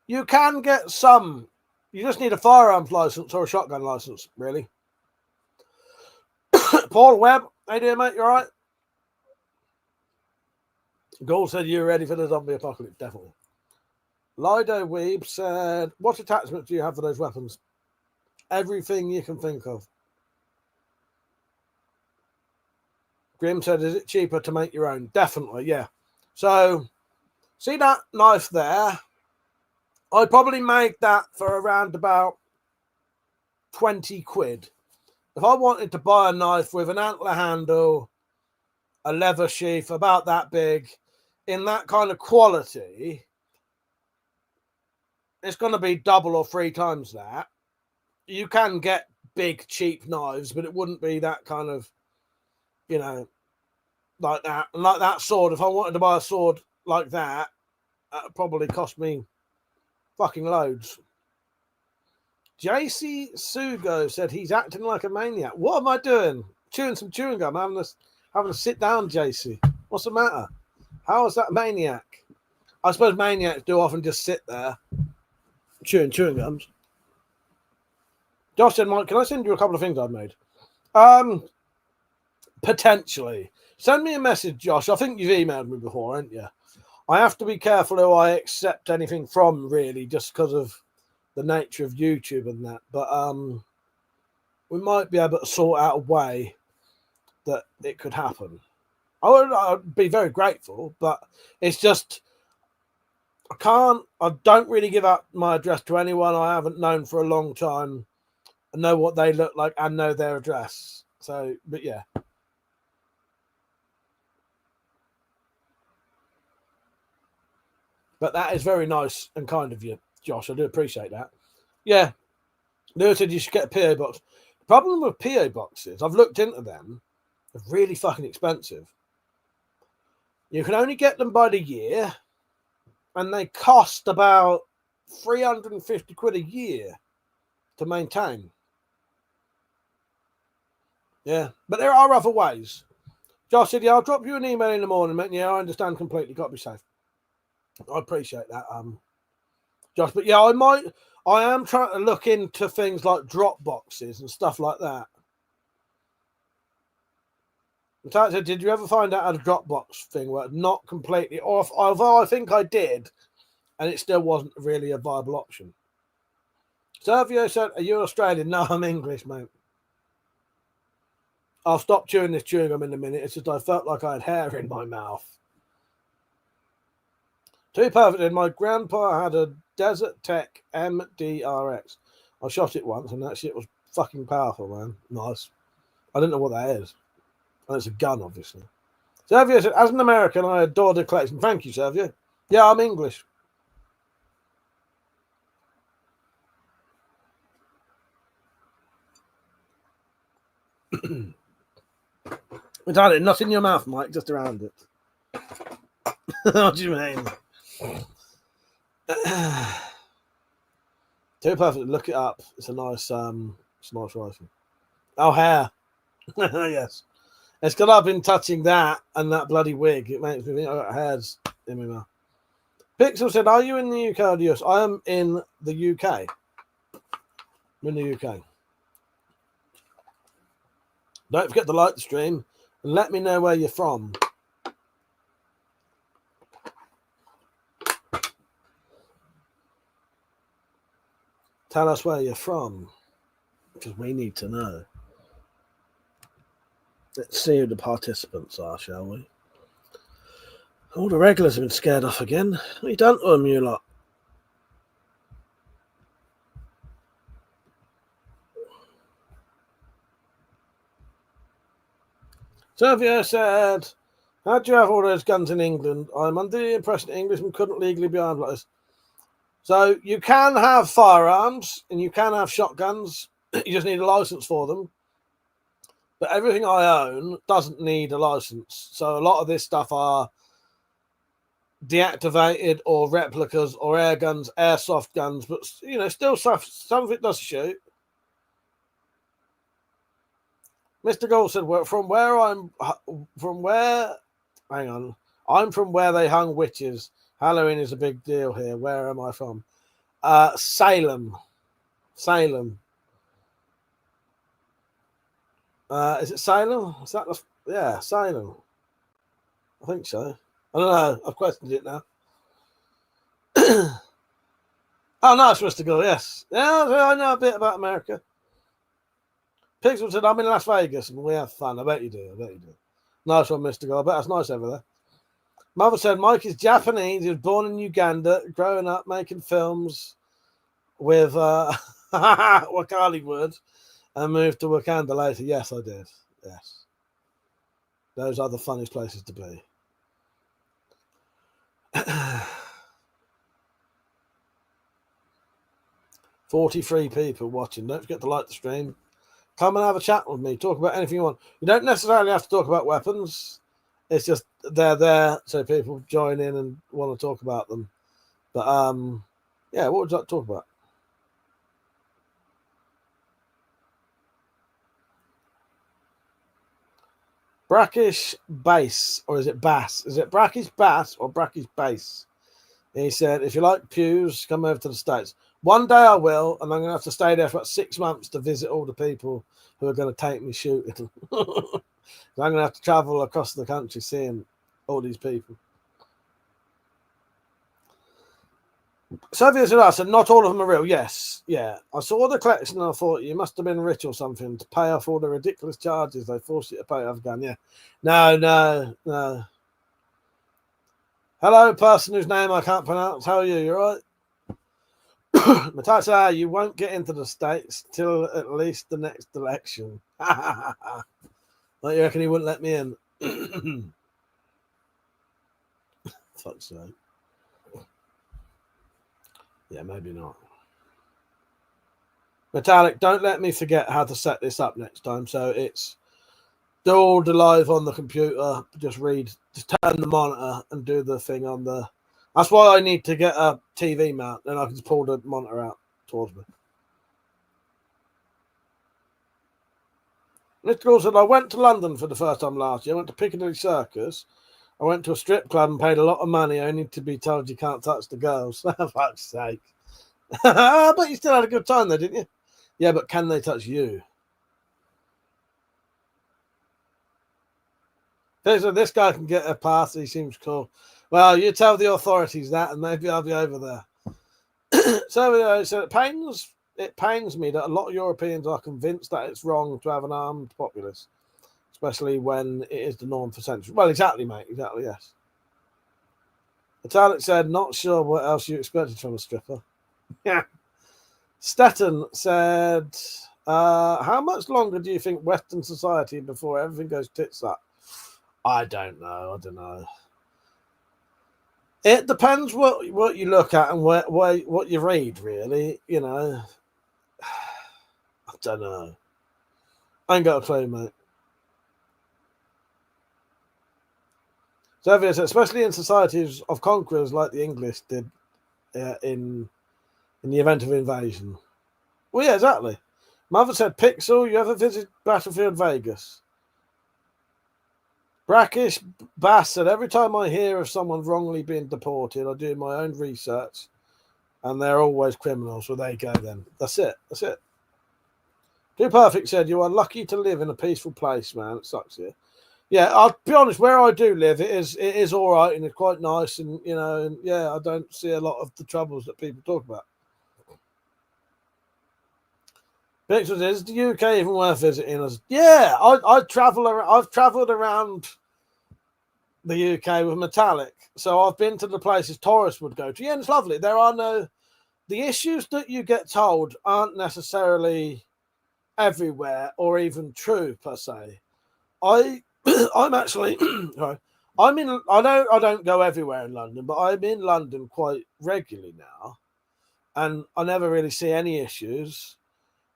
You can get some. You just need a firearms license or a shotgun license, really. Paul Webb, how you doing, mate? You all right? Gold said you were ready for the zombie apocalypse, definitely. Lido Weeb said, what attachments do you have for those weapons? Everything you can think of. Grim said, is it cheaper to make your own? Definitely, yeah. So, see that knife there? I'd probably make that for around about 20 quid. If I wanted to buy a knife with an antler handle, a leather sheath about that big, in that kind of quality, it's going to be double or 3 times that. You can get big, cheap knives, but it wouldn't be that kind of, you know, like that. And like that sword, if I wanted to buy a sword like that, it'd probably cost me fucking loads. JC Sugo said he's acting like a maniac. What am I doing? Chewing some chewing gum, having a sit down, JC. What's the matter? How is that maniac? I suppose maniacs do often just sit there chewing gums. Josh said, Mike, can I send you a couple of things I've made? Potentially. Send me a message, Josh. I think you've emailed me before, haven't you? I have to be careful who I accept anything from, really, just because of the nature of YouTube and that. But we might be able to sort out a way that it could happen. I'd be very grateful, but it's just I don't really give up my address to anyone I haven't known for a long time and know what they look like and know their address. So, but yeah. But that is very nice and kind of you, Josh. I do appreciate that. Yeah. Lewis said you should get a PO box. The problem with PO boxes, I've looked into them, they're really fucking expensive. You can only get them by the year, and they cost about 350 quid a year to maintain. Yeah, but there are other ways. Josh said, yeah, I'll drop you an email in the morning, mate. Yeah, I understand completely. Got to be safe. I appreciate that, Josh. But yeah, I am trying to look into things like drop boxes and stuff like that. In fact, did you ever find out how the Dropbox thing worked? Not completely off, although I think I did, and it still wasn't really a viable option. Sergio said, are you Australian? No, I'm English, mate. I'll stop chewing this chewing gum in a minute. It's just I felt like I had hair in my mouth. Too perfect. My grandpa had a Desert Tech MDRX. I shot it once, and that shit was fucking powerful, man. Nice. I don't know what that is. And it's a gun, obviously. Sergio said, as an American, I adore the collection. Thank you, Sergio. Yeah, I'm English. Darling, not in your mouth, Mike, just around it. What do you mean? Too perfect. Look it up. It's a nice rifle. Oh, hair. Yes. It's because I've been touching that and that bloody wig. It makes me think I've got hairs in my mouth. Pixel said, are you in the UK or the US? I am in the UK. I'm in the UK. Don't forget to like the stream and let me know where you're from. Tell us where you're from, because we need to know. Let's see who the participants are, shall we? All the regulars have been scared off again. What have you done to them, you lot? Sergio said, how do you have all those guns in England? I'm under the impression Englishmen couldn't legally be armed like this. So you can have firearms and you can have shotguns. You just need a license for them. But everything I own doesn't need a license. So a lot of this stuff are deactivated or replicas or air guns, airsoft guns. But, you know, still stuff, some of it does shoot. Mr. Gold said, well, I'm from where they hung witches. Halloween is a big deal here. Where am I from? Salem. Salem. Is it Salem? Is that yeah, Salem. I think so. I don't know. I've questioned it now. Oh, nice, Mr. Gold. Yes. Yeah, I know a bit about America. Pixel said, I'm in Las Vegas and we have fun. I bet you do. I bet you do. Nice one, Mr. Gold. I bet that's nice over there. Mother said, Mike is Japanese. He was born in Uganda, growing up making films with Wakaliwood and moved to Wakanda later. Yes, I did. Yes. Those are the funniest places to be. 43 people watching. Don't forget to like the stream. Come and have a chat with me. Talk about anything you want. You don't necessarily have to talk about weapons. It's just they're there so people join in and want to talk about them. But yeah, what would you like to talk about? Brackish bass, or is it bass? Is it brackish bass or brackish bass? And he said, if you like pews, come over to the States. One day I will, and I'm going to have to stay there for about 6 months to visit all the people who are going to take me shooting. I'm going to have to travel across the country seeing all these people. Soviets I said, not all of them are real. Yes, yeah. I saw the collection and I thought you must have been rich or something to pay off all the ridiculous charges they forced you to pay off gun. Yeah. No. Hello, person whose name I can't pronounce. How are you? You all right? Matata, you won't get into the States till at least the next election. Like you reckon he wouldn't let me in? Fuck's sake. Yeah, maybe not. Metallic, don't let me forget how to set this up next time. So it's do all the live on the computer. Just turn the monitor and do the thing on the. That's why I need to get a TV mount. Then I can just pull the monitor out towards me. Mr. Gould said, I went to London for the first time last year. I went to Piccadilly Circus. I went to a strip club and paid a lot of money only to be told you can't touch the girls. For fuck's sake. But you still had a good time there, didn't you? Yeah, but can they touch you? So this guy can get a pass. He seems cool. Well, you tell the authorities that, and maybe I'll be over there. So it pains me that a lot of Europeans are convinced that it's wrong to have an armed populace, especially when it is the norm for centuries. Well, exactly, mate. Exactly, yes. Italic said, not sure what else you expected from a stripper. Yeah. Stetton said, how much longer do you think Western society before everything goes tits up? I don't know. It depends what you look at and what you read, really. You know, I don't know. I ain't got a clue, mate. So, especially in societies of conquerors like the English did in the event of invasion. Well, yeah, exactly. Mother said, Pixel, you ever visit Battlefield Vegas? Brackish Bass said, every time I hear of someone wrongly being deported, I do my own research, and they're always criminals. Well, there you go then. That's it. Too Perfect said, you are lucky to live in a peaceful place, man. It sucks here. Yeah, I'll be honest, where I do live, it is all right, and it's quite nice, and, you know, and yeah, I don't see a lot of the troubles that people talk about. Pictures is the UK even worth visiting us? Yeah, I've travelled around the UK with Metallic, so I've been to the places tourists would go to. Yeah, and it's lovely. The issues that you get told aren't necessarily everywhere or even true per se. I'm actually sorry. I don't go everywhere in London, but I'm in London quite regularly now, and I never really see any issues.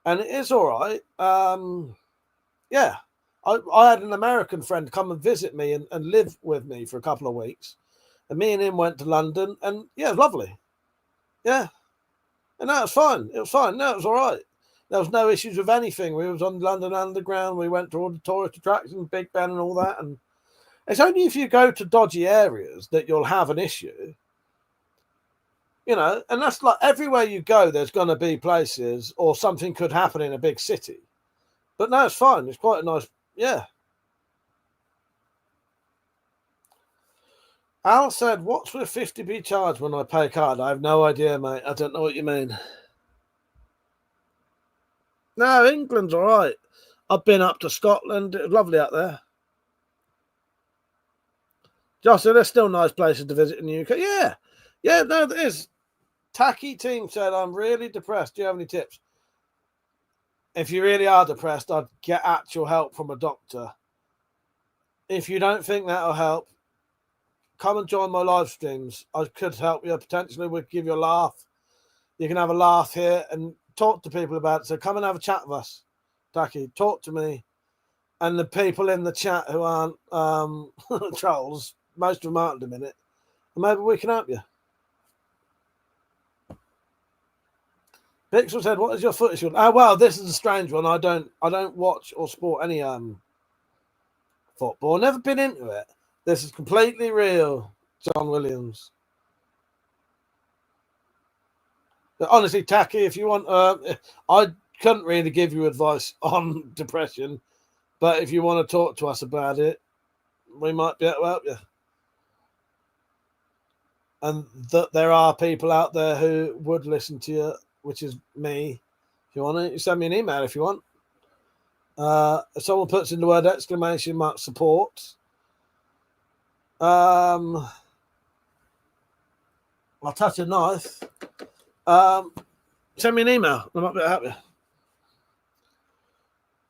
And it is all right. Yeah. I had an American friend come and visit me and live with me for a couple of weeks. And me and him went to London, and yeah, it was lovely. Yeah. And that was fine. It was fine. No, it was all right. There was no issues with anything. We was on London Underground. We went to all the tourist attractions, Big Ben and all that. And it's only if you go to dodgy areas that you'll have an issue. You know, and that's like everywhere you go, there's going to be places or something could happen in a big city. But no, it's fine. It's quite a nice, yeah. Al said, what's with 50p charge when I pay card? I have no idea, mate. I don't know what you mean. No, England's all right. I've been up to Scotland. It was lovely out there. Josh said, there's still nice places to visit in the UK. Yeah. Yeah, no, there is. Tacky Team said, I'm really depressed. Do you have any tips? If you really are depressed, I'd get actual help from a doctor. If you don't think that'll help, come and join my live streams. I could help you. Potentially we'll give you a laugh. You can have a laugh here and talk to people about it. So come and have a chat with us. Tacky, talk to me. And the people in the chat who aren't trolls, most of them aren't in a minute. And maybe we can help you. Pixel said, what is your footage? Oh, well, this is a strange one. I don't watch or sport any football. Never been into it. This is completely real, John Williams. But honestly, Tacky, if you want, I couldn't really give you advice on depression, but if you want to talk to us about it, we might be able to help you. And that there are people out there who would listen to you, which is me. If you want to, send me an email if you want. If someone puts in the word ! Support, I'll touch a knife. Send me an email. I might be able to help you.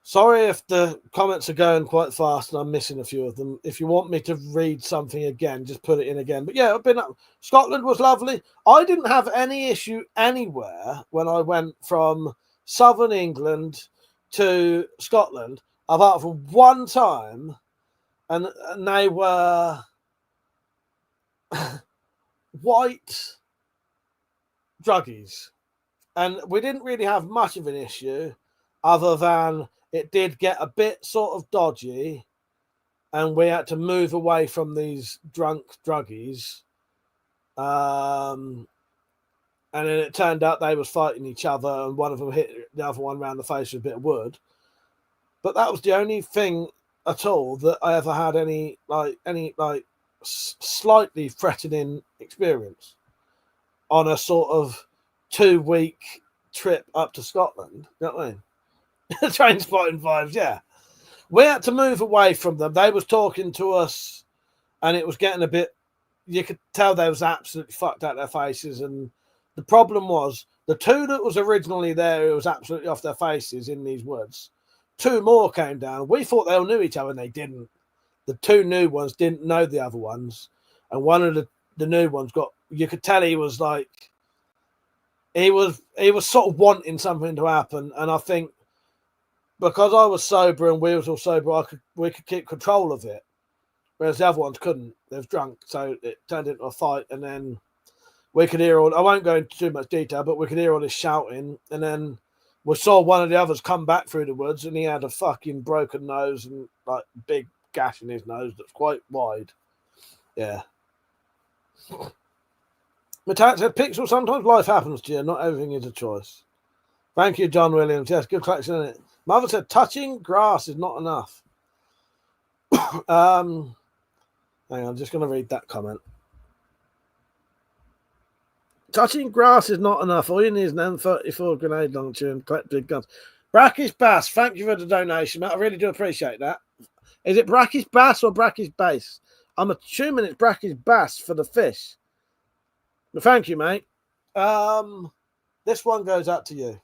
Sorry if the comments are going quite fast and I'm missing a few of them. If you want me to read something again, just put it in again. But yeah, I've been up. Scotland was lovely. I didn't have any issue anywhere when I went from southern England to Scotland, apart from one time, and they were white druggies. And we didn't really have much of an issue other than it did get a bit sort of dodgy, and we had to move away from these drunk druggies. And then it turned out they was fighting each other, and one of them hit the other one around the face with a bit of wood. But that was the only thing at all that I ever had any slightly threatening experience on a sort of 2-week trip up to Scotland. You know what I mean? Train spotting vibes, yeah. We had to move away from them. They was talking to us, and it was getting a bit. You could tell they was absolutely fucked out their faces, and the problem was the two that was originally there, it was absolutely off their faces in these woods. 2 more came down. We thought they all knew each other, and they didn't. The 2 new ones didn't know the other ones, and one of the new ones got. You could tell he was like, he was sort of wanting something to happen, and I think because I was sober and we was all sober, we could keep control of it, whereas the other ones couldn't. They was drunk, so it turned into a fight, and then we could hear all. I won't go into too much detail, but we could hear all this shouting, and then we saw one of the others come back through the woods, and he had a fucking broken nose and like big gash in his nose that's quite wide. Yeah. Metallic said, Pixel, sometimes life happens to you. Not everything is a choice. Thank you, John Williams. Yes, good collection, isn't it? Mother said, touching grass is not enough. Hang on, I'm just going to read that comment. Touching grass is not enough. All you need is an M34 grenade launcher and collect big guns. Brackish Bass, thank you for the donation, mate. I really do appreciate that. Is it Brackish Bass or Brackish Bass? I'm assuming it's Brackish Bass for the fish. But thank you, mate. This one goes out to you.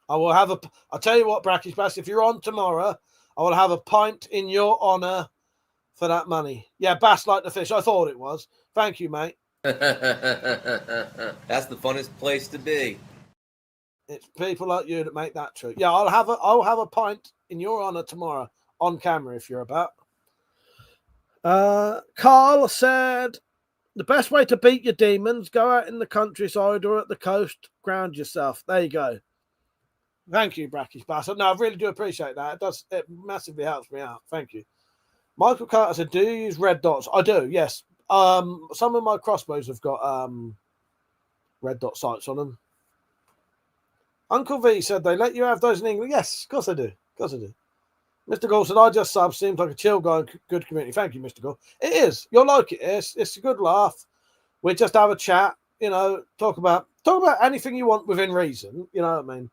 I'll tell you what, Brackish Bass, if you're on tomorrow, I will have a pint in your honour for that money. Yeah, Bass like the fish. I thought it was. Thank you, mate. That's the funnest place to be. It's people like you that make that true. Yeah, I'll have a pint in your honour tomorrow on camera if you're about. Carl said, the best way to beat your demons, go out in the countryside or at the coast, ground yourself. There you go. Thank you, Brackish Bass. No, I really do appreciate that. It massively helps me out. Thank you. Michael Carter said, do you use red dots? I do, yes. Some of my crossbows have got red dot sights on them. Uncle V said they let you have those in England. Yes, of course I do. Of course I do. Mr. Gore said, I just sub. Seems like a chill guy and good community. Thank you, Mr. Gore. It is. You'll like it. It's a good laugh. We just have a chat, you know, talk about anything you want within reason. You know what I mean?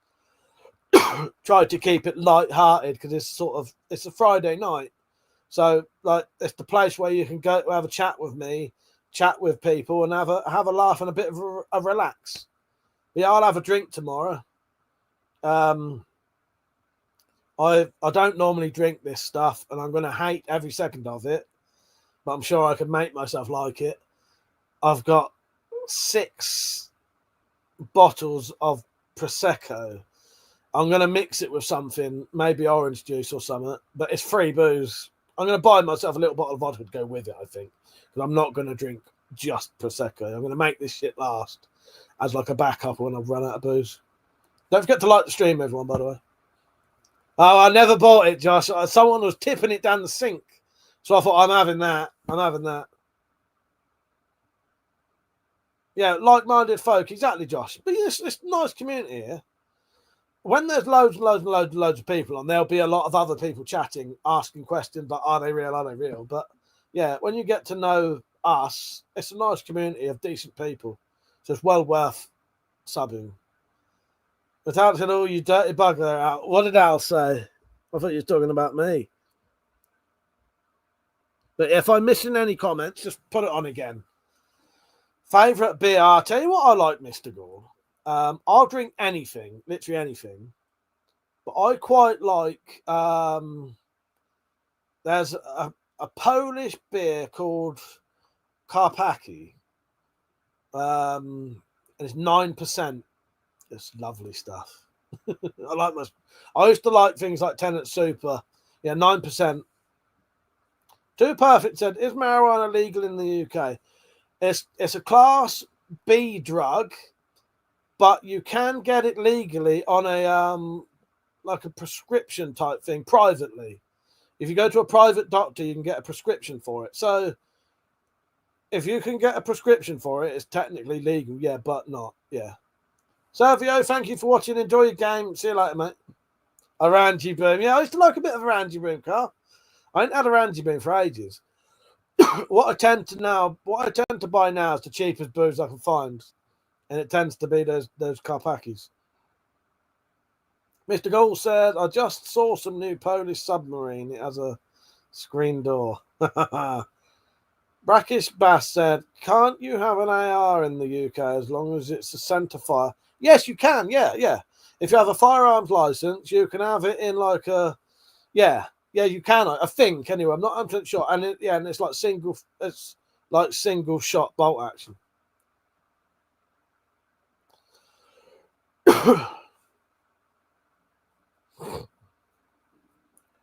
Try to keep it light-hearted because it's a Friday night. So, like, it's the place where you can go to have a chat with me, chat with people, and have a laugh and a bit of a relax. But yeah, I'll have a drink tomorrow. I don't normally drink this stuff, and I'm going to hate every second of it, but I'm sure I can make myself like it. I've got 6 bottles of Prosecco. I'm going to mix it with something, maybe orange juice or something, but it's free booze. I'm going to buy myself a little bottle of vodka to go with it, I think, because I'm not going to drink just Prosecco. I'm going to make this shit last as like a backup when I've run out of booze. Don't forget to like the stream, everyone, by the way. Oh, I never bought it, Josh. Someone was tipping it down the sink. So I thought, I'm having that. Yeah, like-minded folk. Exactly, Josh. But it's a nice community here. When there's loads of people on, there'll be a lot of other people chatting, asking questions like, are they real? Are they real? But yeah, when you get to know us, it's a nice community of decent people. So it's well worth subbing. But Al said, oh, you dirty bugger. Al. What did Al say? I thought you were talking about me. But if I'm missing any comments, just put it on again. Favourite beer? I'll tell you what I like, Mr. Gore. I'll drink anything, literally anything. But I quite like, there's a Polish beer called Karpacki. And it's 9%. It's lovely stuff. I used to like things like Tenant Super. Yeah, 9%. Too Perfect said, is marijuana legal in the UK? It's a class B drug, but you can get it legally on a like a prescription type thing privately. If you go to a private doctor, you can get a prescription for it. So if you can get a prescription for it, it's technically legal, yeah, but not, yeah. Servio, thank you for watching. Enjoy your game. See you later, mate. A Rangy Boom. Yeah, I used to like a bit of a Rangy Boom, Carl. I ain't had a Rangy Boom for ages. What I tend to buy now is the cheapest booze I can find. And it tends to be those Karpakis. Mr. Gold said, I just saw some new Polish submarine. It has a screen door. Brackish Bass said, can't you have an AR in the UK as long as it's a centerfire? Yes, you can. Yeah. If you have a firearms license, you can have it in like a, yeah, you can. I think anyway. I'm not 100% sure. And and it's like single shot bolt action.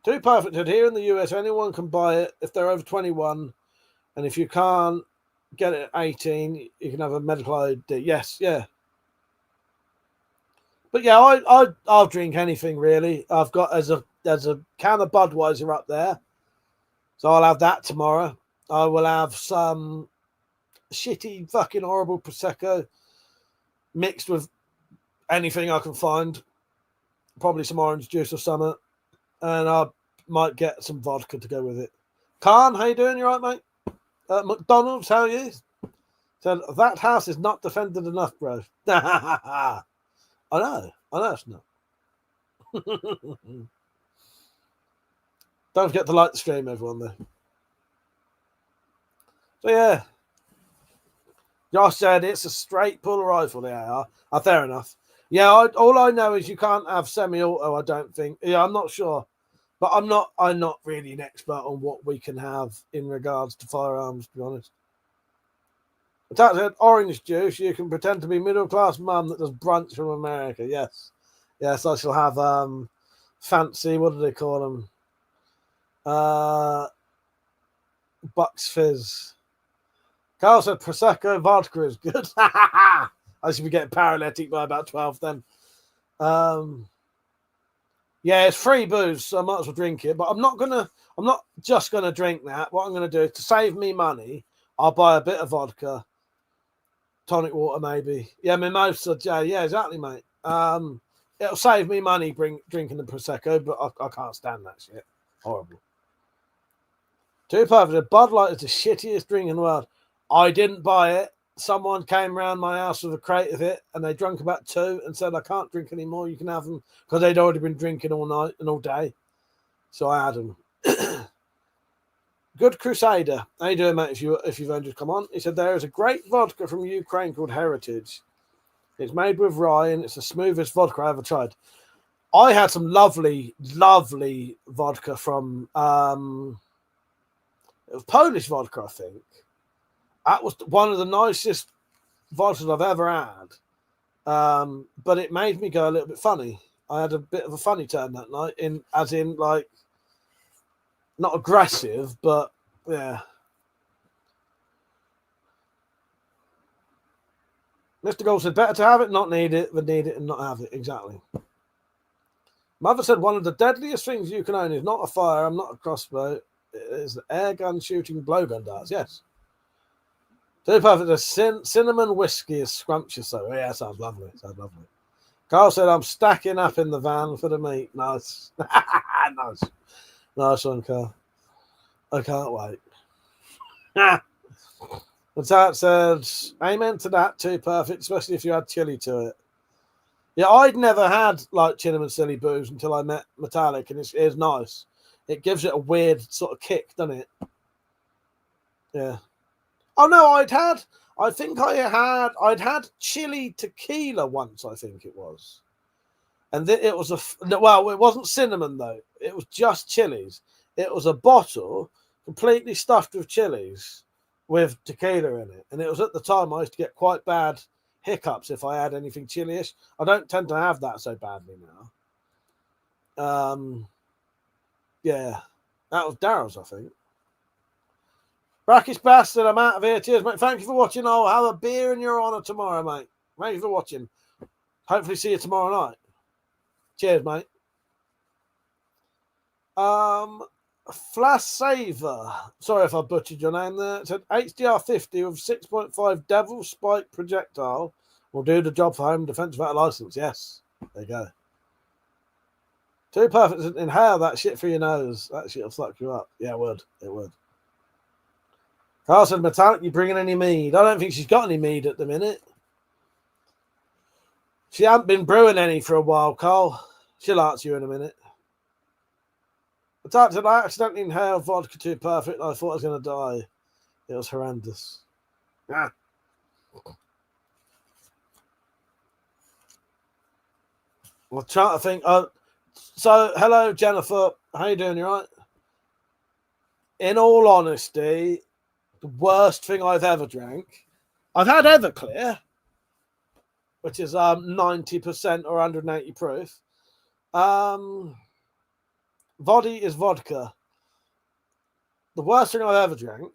Too perfect. Here in the US, anyone can buy it if they're over 21. And if you can't get it at 18, you can have a medical ID. Yes, yeah. But yeah, I'll drink anything really. I've got there's a can of Budweiser up there, so I'll have that tomorrow. I will have some shitty fucking horrible prosecco mixed with anything I can find, probably some orange juice or something, and I might get some vodka to go with it. Khan, how you doing? You right, mate? McDonald's, how are you? So that house is not defended enough, bro. I know it's not. Don't forget to like the stream, everyone, though. So, yeah. Josh said it's a straight pull rifle, the AR. Oh, fair enough. Yeah, all I know is you can't have semi-auto, I don't think. Yeah, I'm not sure. But I'm not really an expert on what we can have in regards to firearms, to be honest. That said, orange juice, you can pretend to be middle-class mum that does brunch from America. Yes, I shall have fancy, what do they call them? Bucks Fizz. Carl said Prosecco vodka is good. I should be getting paralytic by about 12 then. Yeah, it's free booze, so I might as well drink it. But I'm not just gonna drink that. What I'm gonna do is to save me money, I'll buy a bit of vodka. Tonic water, maybe. Yeah, mimosa. Yeah, exactly, mate. It'll save me money drinking the Prosecco, but I can't stand that shit. Horrible. Too perfect. Bud Light is the shittiest drink in the world. I didn't buy it. Someone came round my house with a crate of it, and they drank about 2 and said, I can't drink anymore. You can have them, because they'd already been drinking all night and all day. So I had them. Good Crusader. How you doing, mate, if you've only just come on? He said, there is a great vodka from Ukraine called Heritage. It's made with rye, and it's the smoothest vodka I ever tried. I had some lovely, lovely vodka from, it was Polish vodka, I think. That was one of the nicest vodkas I've ever had. But it made me go a little bit funny. I had a bit of a funny turn that night, as in, like, not aggressive, but yeah. Mr. Gold said, better to have it, not need it, than need it and not have it. Exactly. Mother said, one of the deadliest things you can own is not a firearm, not a crossbow. It is the air gun shooting blowgun darts. Yes. Too perfect. The cinnamon whiskey is scrumptious. So, yeah, sounds lovely. Carl said, I'm stacking up in the van for the meat. Nice. Nice. Nice one, Carl. I can't wait. The tat said, amen to that, too perfect, especially if you add chili to it. Yeah, I'd never had like cinnamon silly booze until I met Metallic, and it's nice. It gives it a weird sort of kick, doesn't it? Yeah. Oh no, I'd had chili tequila once, I think it was. And it was it wasn't cinnamon though. It was just chilies. It was a bottle completely stuffed with chilies with tequila in it. And it was at the time I used to get quite bad hiccups if I had anything chili-ish. I don't tend to have that so badly now. Yeah. That was Daryl's, I think. Brackish Bastard, I'm out of here. Cheers, mate. Thank you for watching. I'll have a beer in your honour tomorrow, mate. Thank you for watching. Hopefully see you tomorrow night. Cheers, mate. Flash Saver. Sorry if I butchered your name there. It said HDR 50 with 6.5 Devil Spike projectile will do the job for home defense without a license. Yes. There you go. Too perfect. Inhale that shit through your nose. That shit will fuck you up. Yeah, it would. It would. Carl said, Metallic, you bringing any mead? I don't think she's got any mead at the minute. She hasn't been brewing any for a while, Carl. She'll answer you in a minute. Metallic said, I accidentally inhaled vodka too perfect. I thought I was going to die. It was horrendous. Ah. I'm trying to think. So, hello, Jennifer. How you doing? You right? In all honesty, the worst thing I've ever drank. I've had Everclear, which is 90% or 180 proof. Voddy is vodka. The worst thing I've ever drank.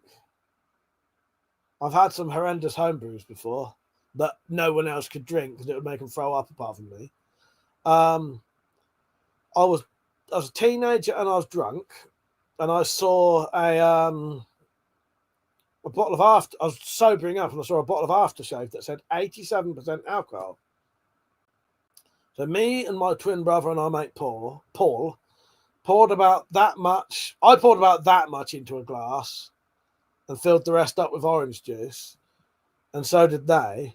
I've had some horrendous homebrews before that no one else could drink because it would make them throw up apart from me. I was a teenager and I was drunk, and I saw a bottle of after. I was sobering up and I saw a bottle of aftershave that said 87% alcohol. So me and my twin brother and our mate Paul poured about that much. I poured about that much into a glass and filled the rest up with orange juice, and so did they.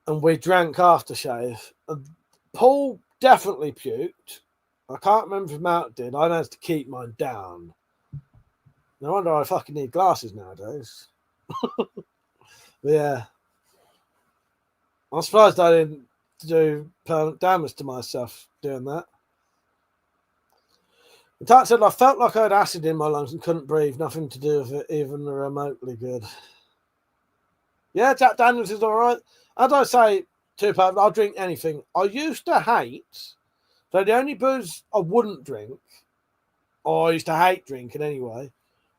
And we drank aftershave. And Paul definitely puked. I can't remember if Mount did. I managed to keep mine down. No wonder I fucking need glasses nowadays. But yeah. I'm surprised I didn't do permanent damage to myself doing that. The Tat said, I felt like I had acid in my lungs and couldn't breathe. Nothing to do with it, even remotely good. Yeah, Jack Daniels is all right. As I say, I'll drink anything. I used to hate, so the only booze I wouldn't drink, or I used to hate drinking anyway,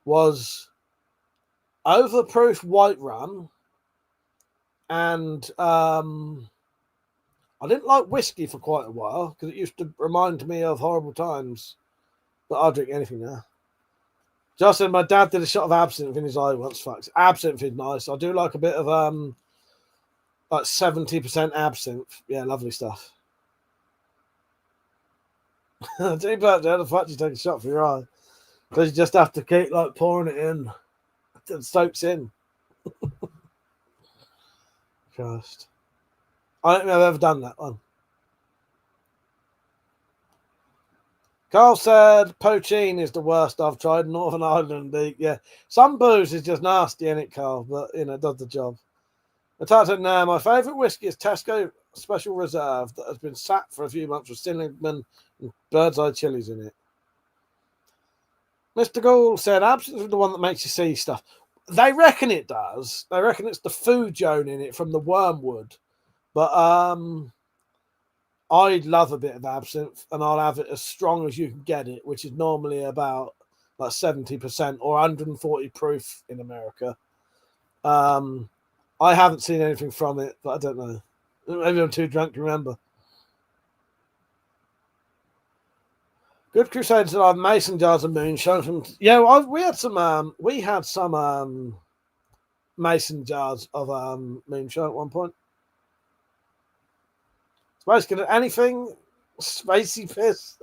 was overproof white rum, and I didn't like whiskey for quite a while because it used to remind me of horrible times. But I'll drink anything now. Justin, my dad did a shot of absinthe in his eye once. Fucks. Absinthe is nice. I do like a bit of like 70% absinthe. Yeah, lovely stuff. Too bad, Dad. The fact you take a shot for your eye. Because you just have to keep like pouring it in. It soaks in. Christ. I don't think I've ever done that one. Carl said poachine is the worst I've tried. Northern Ireland. Yeah. Some booze is just nasty, in it, Carl? But, you know, it does the job. I said, no, my favourite whiskey is Tesco Special Reserve that has been sat for a few months with cinnamon and bird's eye chilies in it. Mr. Gould said, absinthe is the one that makes you see stuff. They reckon it does. They reckon it's the food zone in it from the wormwood. But I love a bit of absinthe, and I'll have it as strong as you can get it, which is normally about like 70% or 140 proof in America. I haven't seen anything from it, but I don't know. Maybe I'm too drunk to remember. Good Crusade said I have mason jars of moonshine from. Yeah, we had some mason jars of moonshine at one point. Basically, anything spacey piss.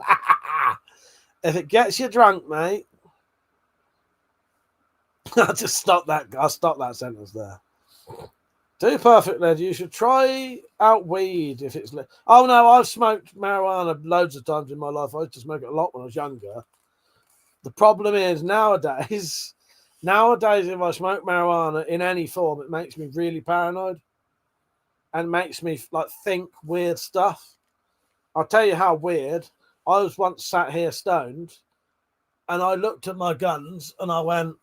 If it gets you drunk, mate. I'll stop that sentence there. Too perfect, lad. You should try out weed if it's. Oh no, I've smoked marijuana loads of times in my life. I used to smoke it a lot when I was younger. The problem is nowadays, if I smoke marijuana in any form, it makes me really paranoid. And makes me like think weird stuff. I'll tell you how weird. I was once sat here stoned, and I looked at my guns and I went,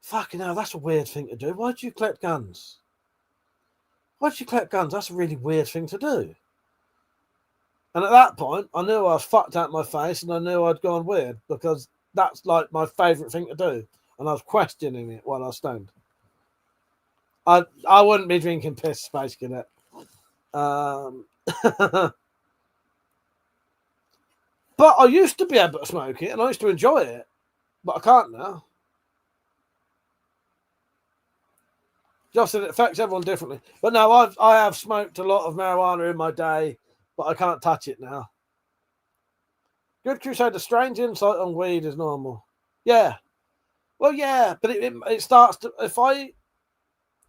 "Fucking hell, that's a weird thing to do. Why do you collect guns? Why do you collect guns? That's a really weird thing to do." And at that point, I knew I was fucked out my face, and I knew I'd gone weird because that's like my favourite thing to do, and I was questioning it while I was stoned. I wouldn't be drinking piss, Space Cadet. But I used to be able to smoke it and I used to enjoy it, but I can't now. Just that it affects everyone differently. But no, I have smoked a lot of marijuana in my day, but I can't touch it now. Good Crusader, strange insight on weed is normal. Yeah. Well, yeah, but it starts to,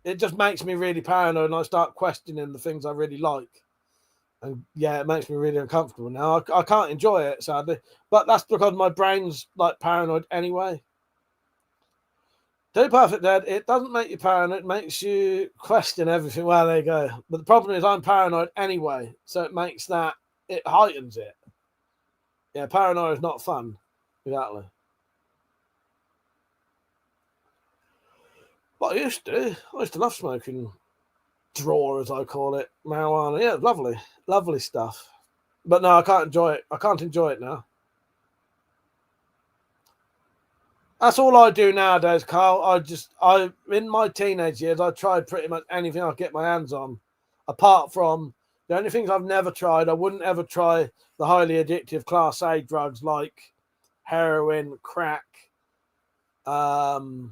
it just makes me really paranoid and I start questioning the things I really like. And yeah, it makes me really uncomfortable now. I can't enjoy it, sadly. But that's because my brain's like paranoid anyway. Do Perfect Dead, it doesn't make you paranoid, it makes you question everything. Well, there you go. But the problem is I'm paranoid anyway. So it makes that, it heightens it. Yeah, paranoia is not fun. Exactly. But I used to love smoking draw, as I call it, marijuana. Yeah, lovely, lovely stuff. But no, I can't enjoy it. I can't enjoy it now. That's all I do nowadays, Carl. In my teenage years, I tried pretty much anything I could get my hands on. Apart from the only things I've never tried, I wouldn't ever try the highly addictive Class A drugs like heroin, crack. What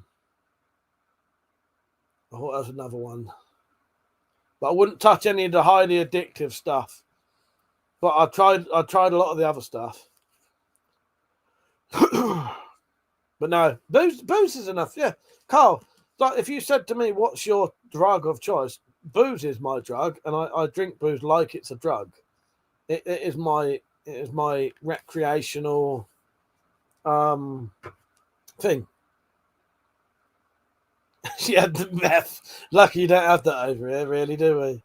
was another one? But I wouldn't touch any of the highly addictive stuff. But I tried a lot of the other stuff. But no, booze is enough. Yeah, Carl. Like if you said to me, "What's your drug of choice?" Booze is my drug, and I drink booze like it's a drug. It is my recreational thing. She had the meth. Lucky you don't have that over here, really, do we?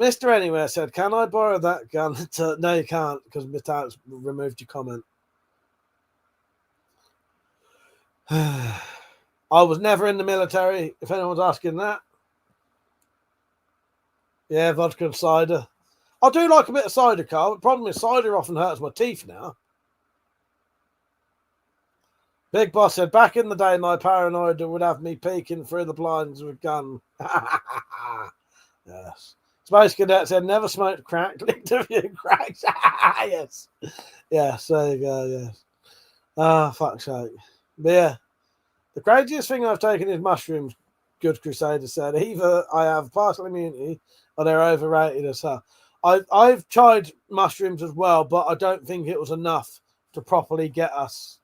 Mr. Anywhere said, "Can I borrow that gun?" No, you can't because Mr. Alex removed your comment. I was never in the military, if anyone's asking that. Yeah, vodka and cider. I do like a bit of cider, Carl. The problem is cider often hurts my teeth now. Big Boss said, back in the day, my paranoia would have me peeking through the blinds with a gun. Yes. Space Cadet said, never smoked crack. Licked a few cracks. Yes. Yes, there you go, yes. Ah, fuck's sake. But yeah. The craziest thing I've taken is mushrooms, Good Crusader said. Either I have partial immunity or they're overrated as hell. I've tried mushrooms as well, but I don't think it was enough to properly get us,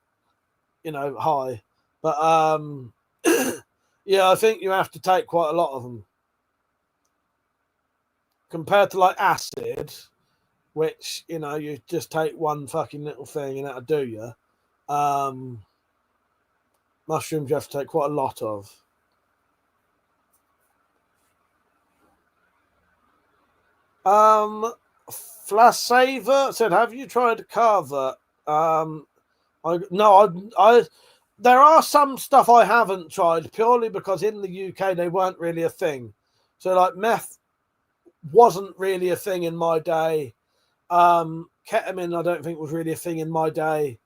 high. But yeah, I think you have to take quite a lot of them. Compared to like acid, which, you just take one fucking little thing and that'll do you. Mushrooms you have to take quite a lot of. Flassaver said, have you tried Carver? There are some stuff I haven't tried purely because in the UK they weren't really a thing. So like meth wasn't really a thing in my day. Ketamine I don't think was really a thing in my day.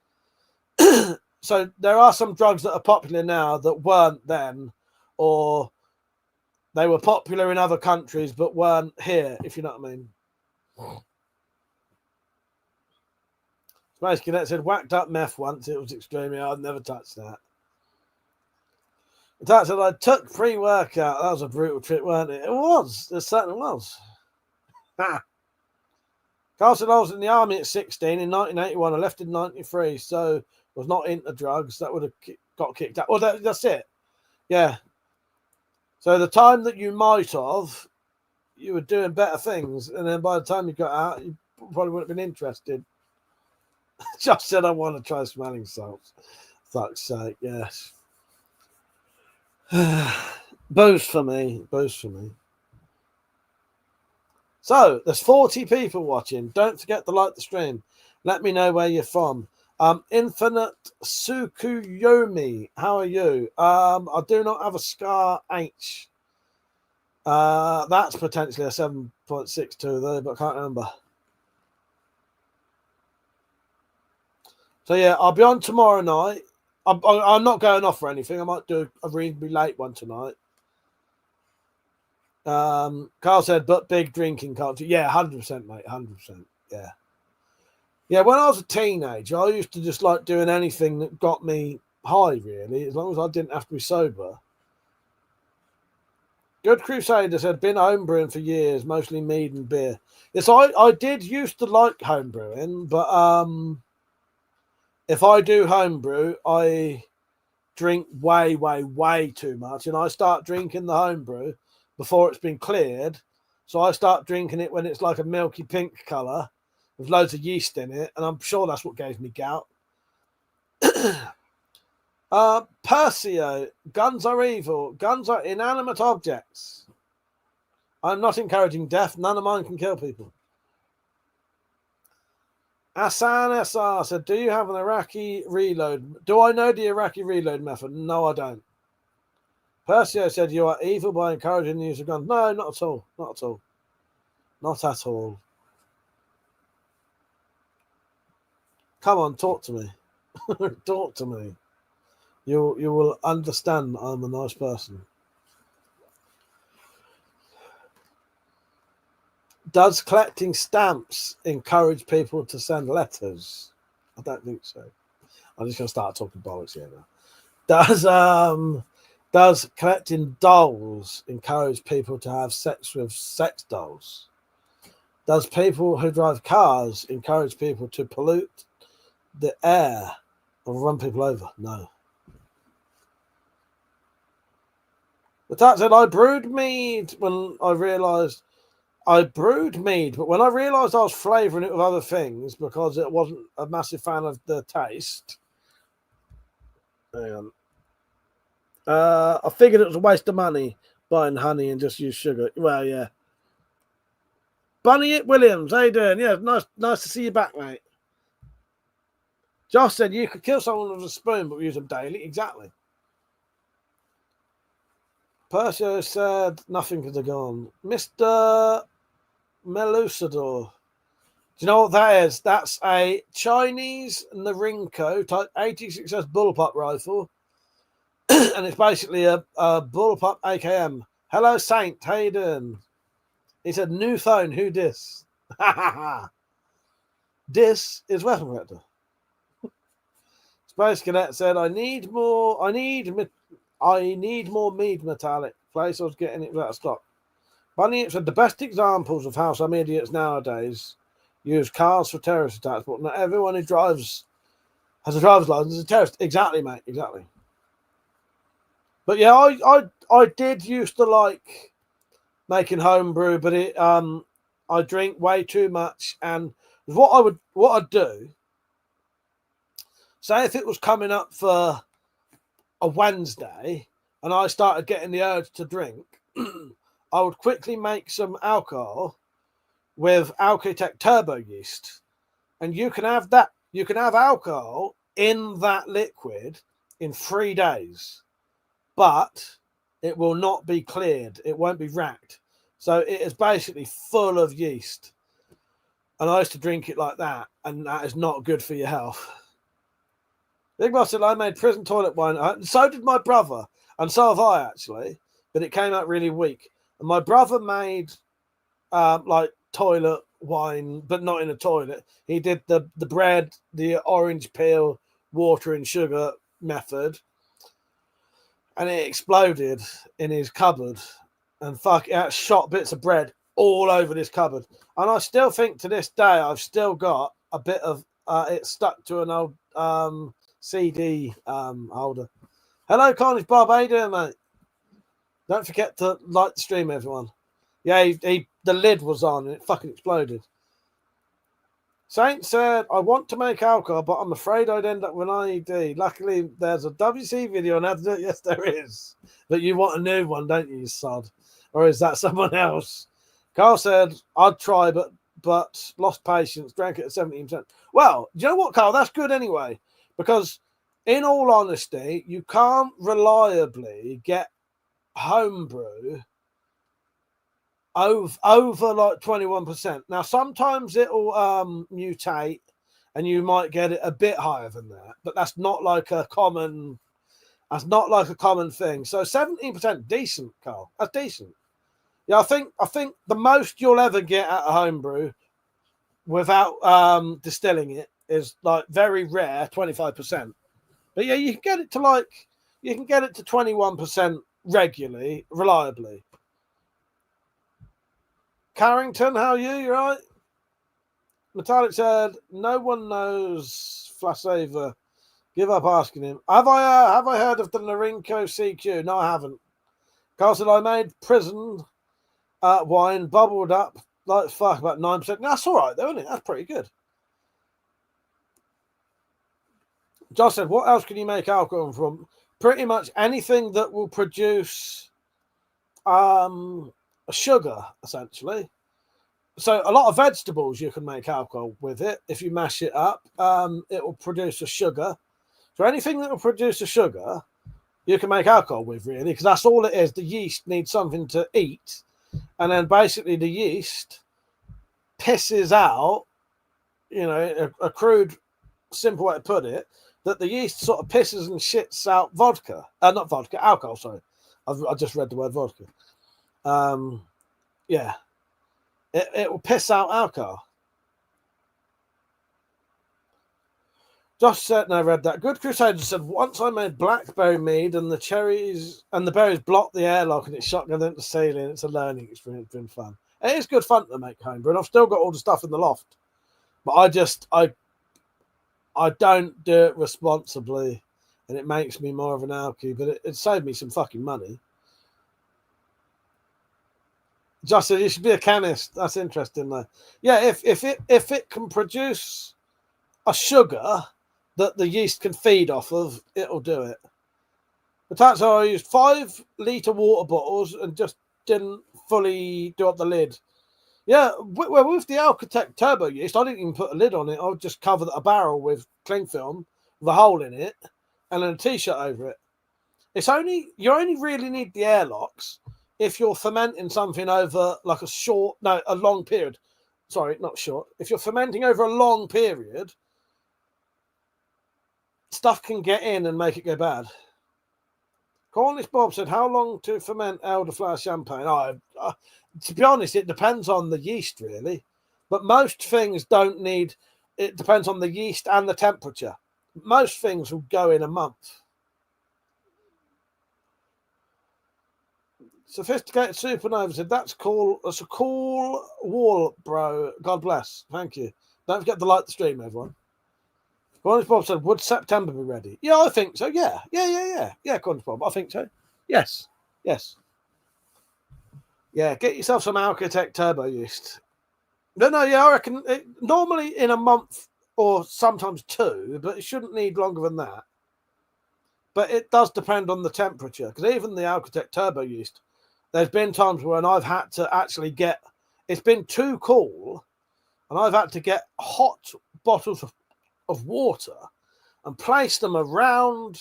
So there are some drugs that are popular now that weren't then, or they were popular in other countries but weren't here, if you know what I mean. Space Cadet said, whacked up meth once. It was extremely hard. Never touched that. That said, I took pre-workout. That was a brutal trip, weren't it? It was. It certainly was. Carl said, I was in the army at 16 in 1981. I left in 93, so was not into drugs. That would have got kicked out. Well, that's it. Yeah. So the time that you might have, you were doing better things. And then by the time you got out, you probably wouldn't have been interested. Just said, I want to try smelling salts. Fuck's sake, yes. Boost for me. Boost for me. So, there's 40 people watching. Don't forget to like the stream. Let me know where you're from. Infinite Sukuyomi, how are you? I do not have a Scar H. That's potentially a 7.62 though, but I can't remember. So yeah, I'll be on tomorrow night. I'm not going off for anything. I might do a reasonably late one tonight. Carl said, but big drinking culture. Yeah, 100%, mate. 100%. Yeah. Yeah, when I was a teenager, I used to just like doing anything that got me high, really, as long as I didn't have to be sober. Good Crusader said, been homebrewing for years, mostly mead and beer. Yes, I did used to like homebrewing, but if I do homebrew, I drink way, way, way too much, and I start drinking the homebrew before it's been cleared. So I start drinking it when it's like a milky pink colour with loads of yeast in it, and I'm sure that's what gave me gout. Persio, guns are evil. Guns are inanimate objects. I'm not encouraging death. None of mine can kill people. Asan SR said, do you have an Iraqi reload? Do I know the Iraqi reload method? No, I don't. Persio said, you are evil by encouraging the use of guns. No, not at all. Not at all. Not at all. Come on, talk to me. Talk to me. You will understand I'm a nice person. Does collecting stamps encourage people to send letters? I don't think so. I'm just going to start talking bollocks here now. Does collecting dolls encourage people to have sex with sex dolls? Does people who drive cars encourage people to pollute the air or run people over? No. But that said, I brewed mead when I realised I was flavouring it with other things because it wasn't a massive fan of the taste. Hang on. I figured it was a waste of money buying honey and just use sugar. Well, yeah. Bunny Williams, how you doing? Yeah, nice to see you back, mate. Josh said you could kill someone with a spoon, but we use them daily. Exactly. Persio said nothing could have gone. Mr. Melusador. Do you know what that is? That's a Chinese Narinko type 86S Bullpup rifle. And it's basically a Bullpup AKM. Hello, Saint. How you doing? He said, new phone. Who dis? Dis is WeaponCollector. Space Cadet said, I need more mead metallic. Place I was getting it out of stock. Bunny said the best examples of how some idiots nowadays use cars for terrorist attacks, but not everyone who has a driver's license is a terrorist. Exactly, mate. Exactly. But yeah, I did used to like making homebrew, but I drink way too much, and what I'd do. Say if it was coming up for a Wednesday and I started getting the urge to drink, I would quickly make some alcohol with Alkitech turbo yeast. And you can have that. You can have alcohol in that liquid in 3 days, but it will not be cleared. It won't be racked. So it is basically full of yeast. And I used to drink it like that, and that is not good for your health. Big Boss said, I made prison toilet wine. So did my brother. And so have I, actually. But it came out really weak. And my brother made like toilet wine, but not in a toilet. He did the bread, the orange peel, water and sugar method. And it exploded in his cupboard. And it shot bits of bread all over this cupboard. And I still think to this day, I've still got a bit of it stuck to an old CD holder. Hello, Carnage Bob. How you doing, mate? Don't forget to like the stream, everyone. Yeah, the lid was on and it fucking exploded. Saint said, I want to make alcohol, but I'm afraid I'd end up with an IED. Luckily, there's a WC video on how to do it. Yes, there is. But you want a new one, don't you, sod? Or is that someone else? Carl said, I'd try, but lost patience, drank it at 17%. Well, do you know what, Carl? That's good anyway. Because, in all honesty, you can't reliably get homebrew over like 21%. Now, sometimes it'll mutate, and you might get it a bit higher than that. But that's not like a common. That's not like a common thing. So 17%, decent, Carl. That's decent. Yeah, I think the most you'll ever get at a homebrew without distilling it is like very rare, 25%. But yeah, you can get it to 21% regularly, reliably. Carrington, how are you? You right? Metallic said, no one knows Flassaver. Give up asking him. Have I heard of the Narinko CQ? No, I haven't. Carl said, I made prison wine, bubbled up like fuck, about 9%. That's all right, though, isn't it? That's pretty good. Josh said, what else can you make alcohol from? Pretty much anything that will produce sugar, essentially. So a lot of vegetables you can make alcohol with it. If you mash it up, it will produce a sugar. So anything that will produce a sugar, you can make alcohol with, really, because that's all it is. The yeast needs something to eat, and then basically the yeast pisses out, a crude, simple way to put it, that the yeast sort of pisses and shits out vodka. Not vodka, alcohol, sorry. I just read the word vodka. Yeah. It will piss out alcohol. Josh said, no, I read that. Good Crusader said, once I made blackberry mead and the berries blocked the airlock and it shotgunned into ceiling. It's a learning experience. It's been fun. It is good fun to make homebrew, and I've still got all the stuff in the loft. But I don't do it responsibly, and it makes me more of an alky, but it saved me some fucking money. Josh said, you should be a chemist. That's interesting, though. Yeah, if it can produce a sugar that the yeast can feed off of, it'll do it. But that's how I used 5-litre water bottles and just didn't fully do up the lid. Yeah, well, with the Alcatech turbo yeast, I didn't even put a lid on it. I would just cover a barrel with cling film with a hole in it and then a t-shirt over it. You only really need the airlocks if you're fermenting something over like a long period. Sorry, not short. If you're fermenting over a long period, stuff can get in and make it go bad. Cornish Bob said, how long to ferment elderflower champagne? To be honest, it depends on the yeast, really. But most things don't need... It depends on the yeast and the temperature. Most things will go in a month. Sophisticated Supernova said, that's cool. That's a cool wall, bro. God bless. Thank you. Don't forget to like the stream, everyone. Cornish Bob said, would September be ready? Yeah, I think so. Yeah, Cornish Bob. I think so. Yes. Yeah, get yourself some Alcatech turbo yeast. No, I reckon normally in a month or sometimes 2, but it shouldn't need longer than that. But it does depend on the temperature, because even the Alcatech turbo yeast, there's been times when I've had to actually it's been too cool, and I've had to get hot bottles of water and place them around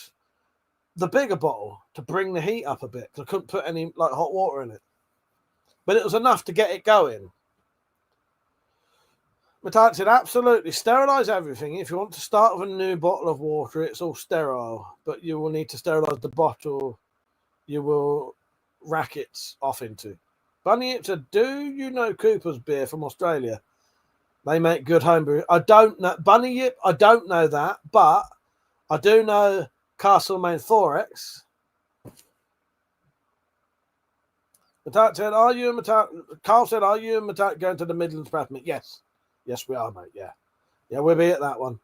the bigger bottle to bring the heat up a bit, because I couldn't put any hot water in it. But it was enough to get it going. Metallic said, absolutely, sterilise everything. If you want to start with a new bottle of water, it's all sterile, but you will need to sterilise the bottle you will rack it off into. Bunny said, do you know Cooper's beer from Australia? They make good homebrew. I don't know. Bunny Yip, I don't know that, but I do know Castlemaine Thorax. Metallic said, Carl said, are you and Metallic going to the Midlands press meet? Yes. Yes, we are, mate. Yeah, we'll be at that one.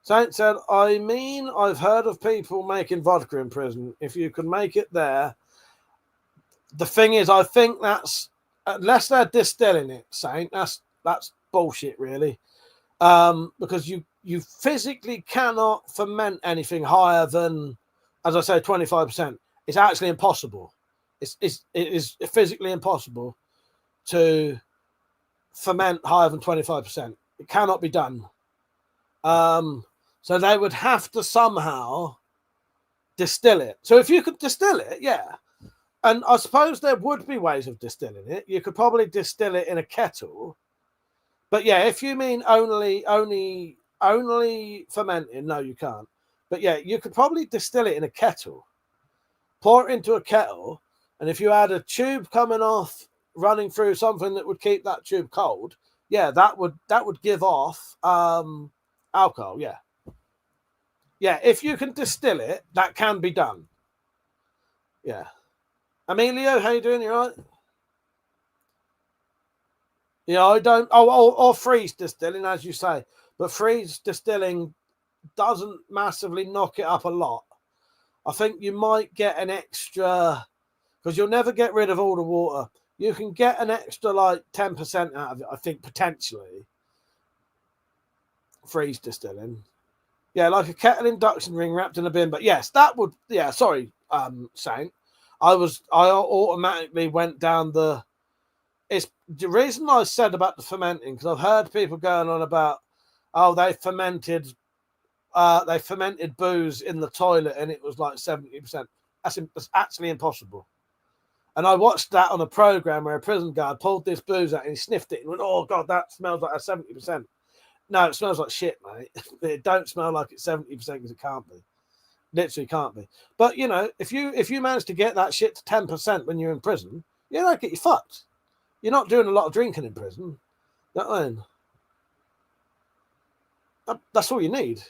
Saint said, I've heard of people making vodka in prison. If you can make it there. The thing is, I think that's, unless they're distilling it, Saint, that's bullshit, really. Because you physically cannot ferment anything higher than, as I say, 25%. It's actually impossible. It is physically impossible to ferment higher than 25%. It cannot be done. So they would have to somehow distill it. So if you could distill it, yeah. And I suppose there would be ways of distilling it. You could probably distill it in a kettle. But yeah, if you mean only fermenting, no, you can't. But yeah, you could probably distill it in a kettle. Pour it into a kettle And if you had a tube coming off, running through something that would keep that tube cold, yeah, that would give off alcohol. Yeah. Yeah, if you can distill it, that can be done. Yeah. Emilio, how you doing? You all right? Yeah, I don't. Or freeze distilling, as you say. But freeze distilling doesn't massively knock it up a lot. I think you might get an extra, because you'll never get rid of all the water. You can get an extra like 10% out of it, I think, potentially. Freeze distilling. Yeah, like a kettle induction ring wrapped in a bin. But yes, that would, yeah, sorry, Saint. I automatically went down it's the reason I said about the fermenting, because I've heard people going on about, oh, they fermented booze in the toilet and it was like 70%. That's actually impossible. And I watched that on a program where a prison guard pulled this booze out and he sniffed it and went, oh God, that smells like a 70%. No, it smells like shit, mate. It don't smell like it's 70% because it can't be. Literally can't be. But you know, if you manage to get that shit to 10% when you're in prison, you don't get you fucked. You're not doing a lot of drinking in prison. You know what I mean? That's all you need.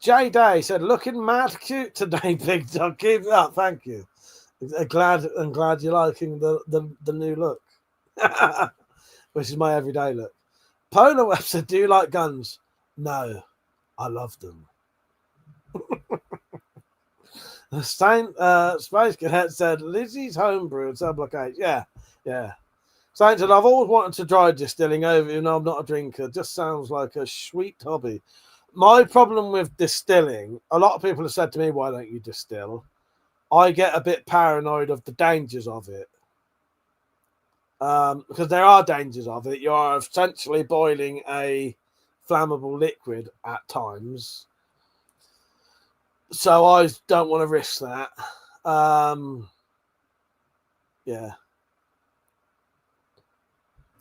J Day said, looking mad cute today, big dog. Keep it up, thank you. I'm glad you're liking the new look. Which is my everyday look. Polar Web said, do you like guns? No, I love them. Space Cadet said, Lizzie's homebrew and sublocate. Yeah. Saint said, I've always wanted to try distilling over, even though I'm not a drinker. Just sounds like a sweet hobby. My problem with distilling, a lot of people have said to me, why don't you distill? I get a bit paranoid of the dangers of it. Because there are dangers of it. You are essentially boiling a flammable liquid at times. So I don't want to risk that. Yeah.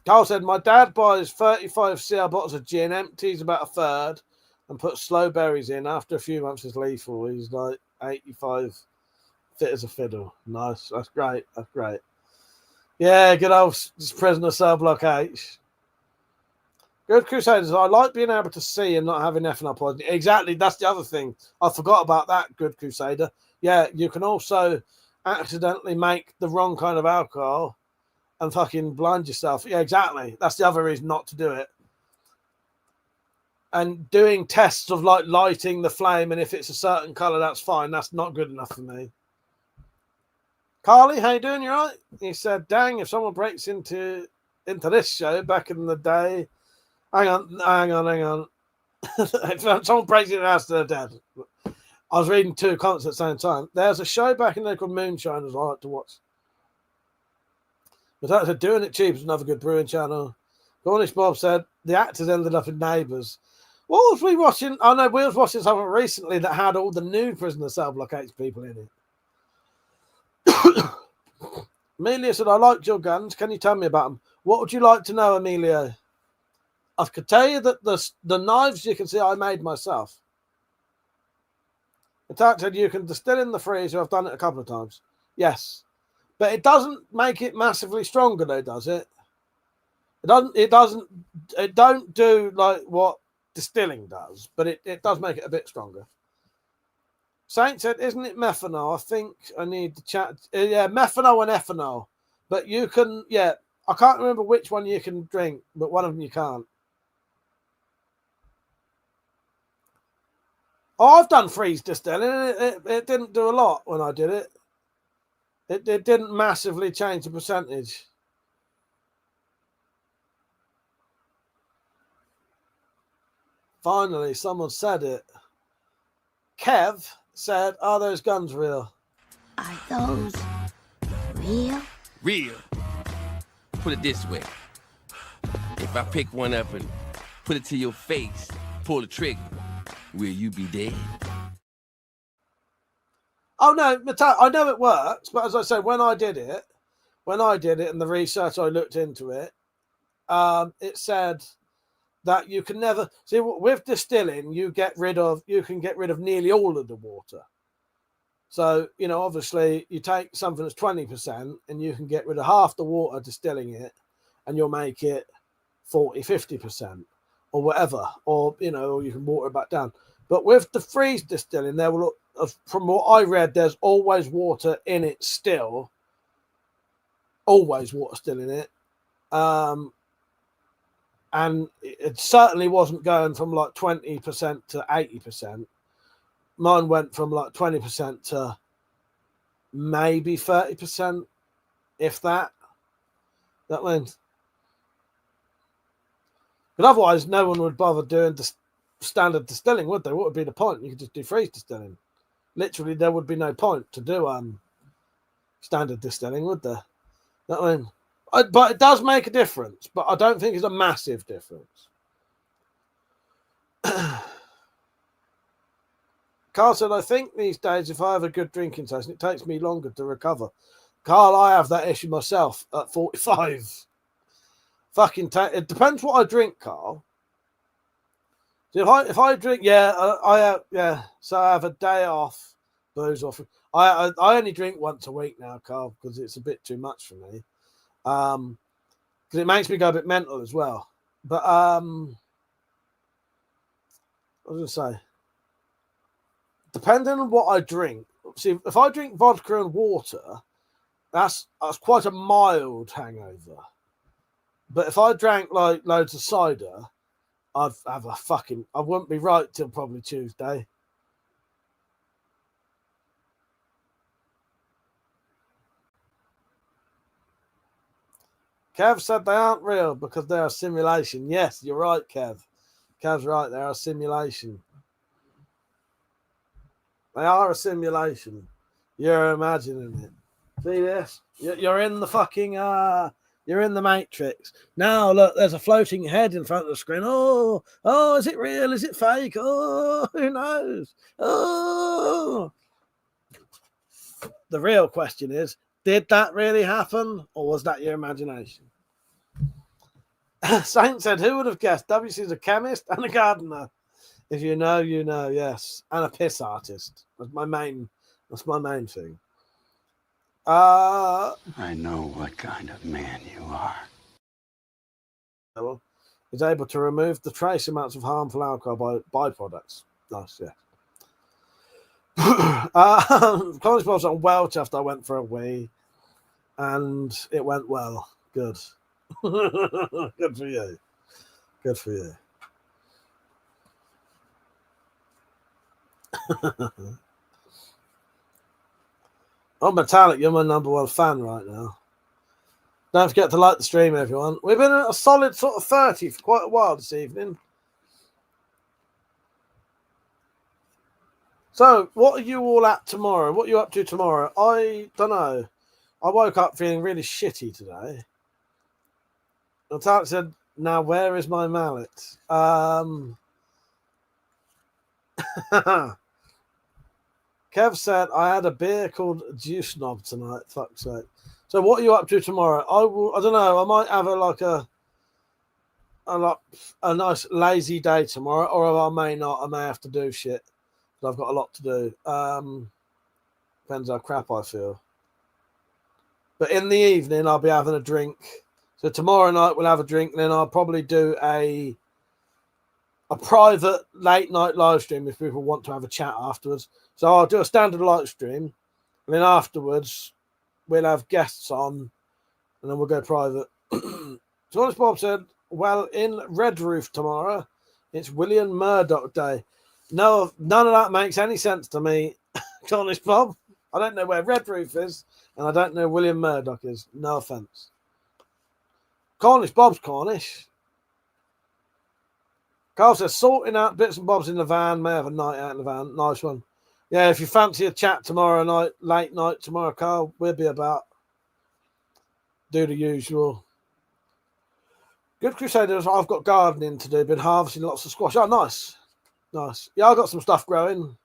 Carl said, my dad buys 35 CL bottles of gin, empties about a third, and puts slow berries in. After a few months, it's lethal. He's like 85, fit as a fiddle. Nice. That's great. Yeah, good old prisoner cell block H. Good Crusaders. I like being able to see and not having ethanol poisoning. Exactly. That's the other thing. I forgot about that, Good Crusader. Yeah, you can also accidentally make the wrong kind of alcohol and fucking blind yourself. Yeah, exactly. That's the other reason not to do it. And doing tests of like lighting the flame, and if it's a certain color, that's fine. That's not good enough for me. Carly, how you doing? You right? He said, dang, if someone breaks into this show back in the day. Hang on. If someone breaks into the house, they're dead. I was reading two comments at the same time. There's a show back in there called Moonshiners I like to watch. But that said, Doing It Cheap is another good brewing channel. Cornish Bob said, the actors ended up in Neighbours. What was we watching? Oh no, we was watching something recently that had all the new prisoner cell block H people in it. Amelia said, I liked your guns. Can you tell me about them? What would you like to know, Amelia? I could tell you that the knives you can see I made myself. In fact, you can distill in the freezer. I've done it a couple of times. Yes. But it doesn't make it massively stronger though, does it? It don't do like what distilling does, but it does make it a bit stronger. Saint said, isn't it methanol? I think I need to chat. Yeah, methanol and ethanol. But you can, yeah, I can't remember which one you can drink, but one of them you can't. Oh, I've done freeze distilling. It didn't do a lot when I did it. It didn't massively change the percentage. Finally, someone said it. Kev said, are those guns real? Are those real? Real. Put it this way. If I pick one up and put it to your face, pull the trigger, will you be dead? Oh no, I know it works, but as I said, when I did it and the research I looked into it, it said that you can never see with distilling, you can get rid of nearly all of the water. So, you know, obviously you take something that's 20% and you can get rid of half the water distilling it and you'll make it 40, 50% or whatever. Or, you know, or you can water it back down. But with the freeze distilling, there will, from what I read, there's always water in it still. Always water still in it. And it certainly wasn't going from like 20% to 80%. Mine went from like 20% to maybe 30%, if that. That means. But otherwise, no one would bother doing the standard distilling, would they? What would be the point? You could just do freeze distilling. Literally, there would be no point to do standard distilling, would there? That mean. But it does make a difference, but I don't think it's a massive difference. Carl said, I think these days, if I have a good drinking session, it takes me longer to recover. Carl, I have that issue myself at 45. It depends what I drink, Carl. So if I drink, so I have a day off, booze off. I only drink once a week now, Carl, because it's a bit too much for me. Because it makes me go a bit mental as well. But what was I going to say? Depending on what I drink, see, if I drink vodka and water, that's quite a mild hangover. But if I drank like loads of cider, I wouldn't be right till probably Tuesday. Kev said they aren't real because they're a simulation. Yes, you're right, Kev. Kev's right, they're a simulation. They are a simulation. You're imagining it. See this? You're in the fucking, you're in the Matrix. Now, look, there's a floating head in front of the screen. Oh, is it real? Is it fake? Oh, who knows? Oh. The real question is, did that really happen, or was that your imagination? Saint said, who would have guessed? WC's a chemist and a gardener. If you know, you know, yes. And a piss artist. That's my main thing. I know what kind of man you are. Is able to remove the trace amounts of harmful alcohol byproducts. Nice, yeah. College Bob's on well chuffed. I went for a wee and it went well. Good. Good for you. Good for you. Oh, Metallic, you're my number one fan right now. Don't forget to like the stream, everyone. We've been at a solid sort of 30 for quite a while this evening. So, what are you all at tomorrow? What are you up to tomorrow? I don't know. I woke up feeling really shitty today. Metallic said, now where is my mallet? Kev said, I had a beer called Juice Knob tonight. Fuck's sake. So what are you up to tomorrow? I don't know. I might have a nice lazy day tomorrow, or I may not. I may have to do shit. But I've got a lot to do. Depends how crap I feel. But in the evening, I'll be having a drink. So tomorrow night we'll have a drink, and then I'll probably do a private late night live stream if people want to have a chat afterwards. So I'll do a standard live stream, and then afterwards we'll have guests on, and then we'll go private. So as Bob said, well, in Red Roof tomorrow, it's William Murdoch Day. No, none of that makes any sense to me, honest Bob. I don't know where Red Roof is, and I don't know where William Murdoch is. No offense. Cornish Bob's Cornish. Carl says, sorting out bits and bobs in the van. May have a night out in the van. Nice one. Yeah, if you fancy a chat tomorrow night, late night tomorrow, Carl, we'll be about. Do the usual. Good Crusaders, I've got gardening to do. Been harvesting lots of squash. Oh, nice. Nice. Yeah, I've got some stuff growing.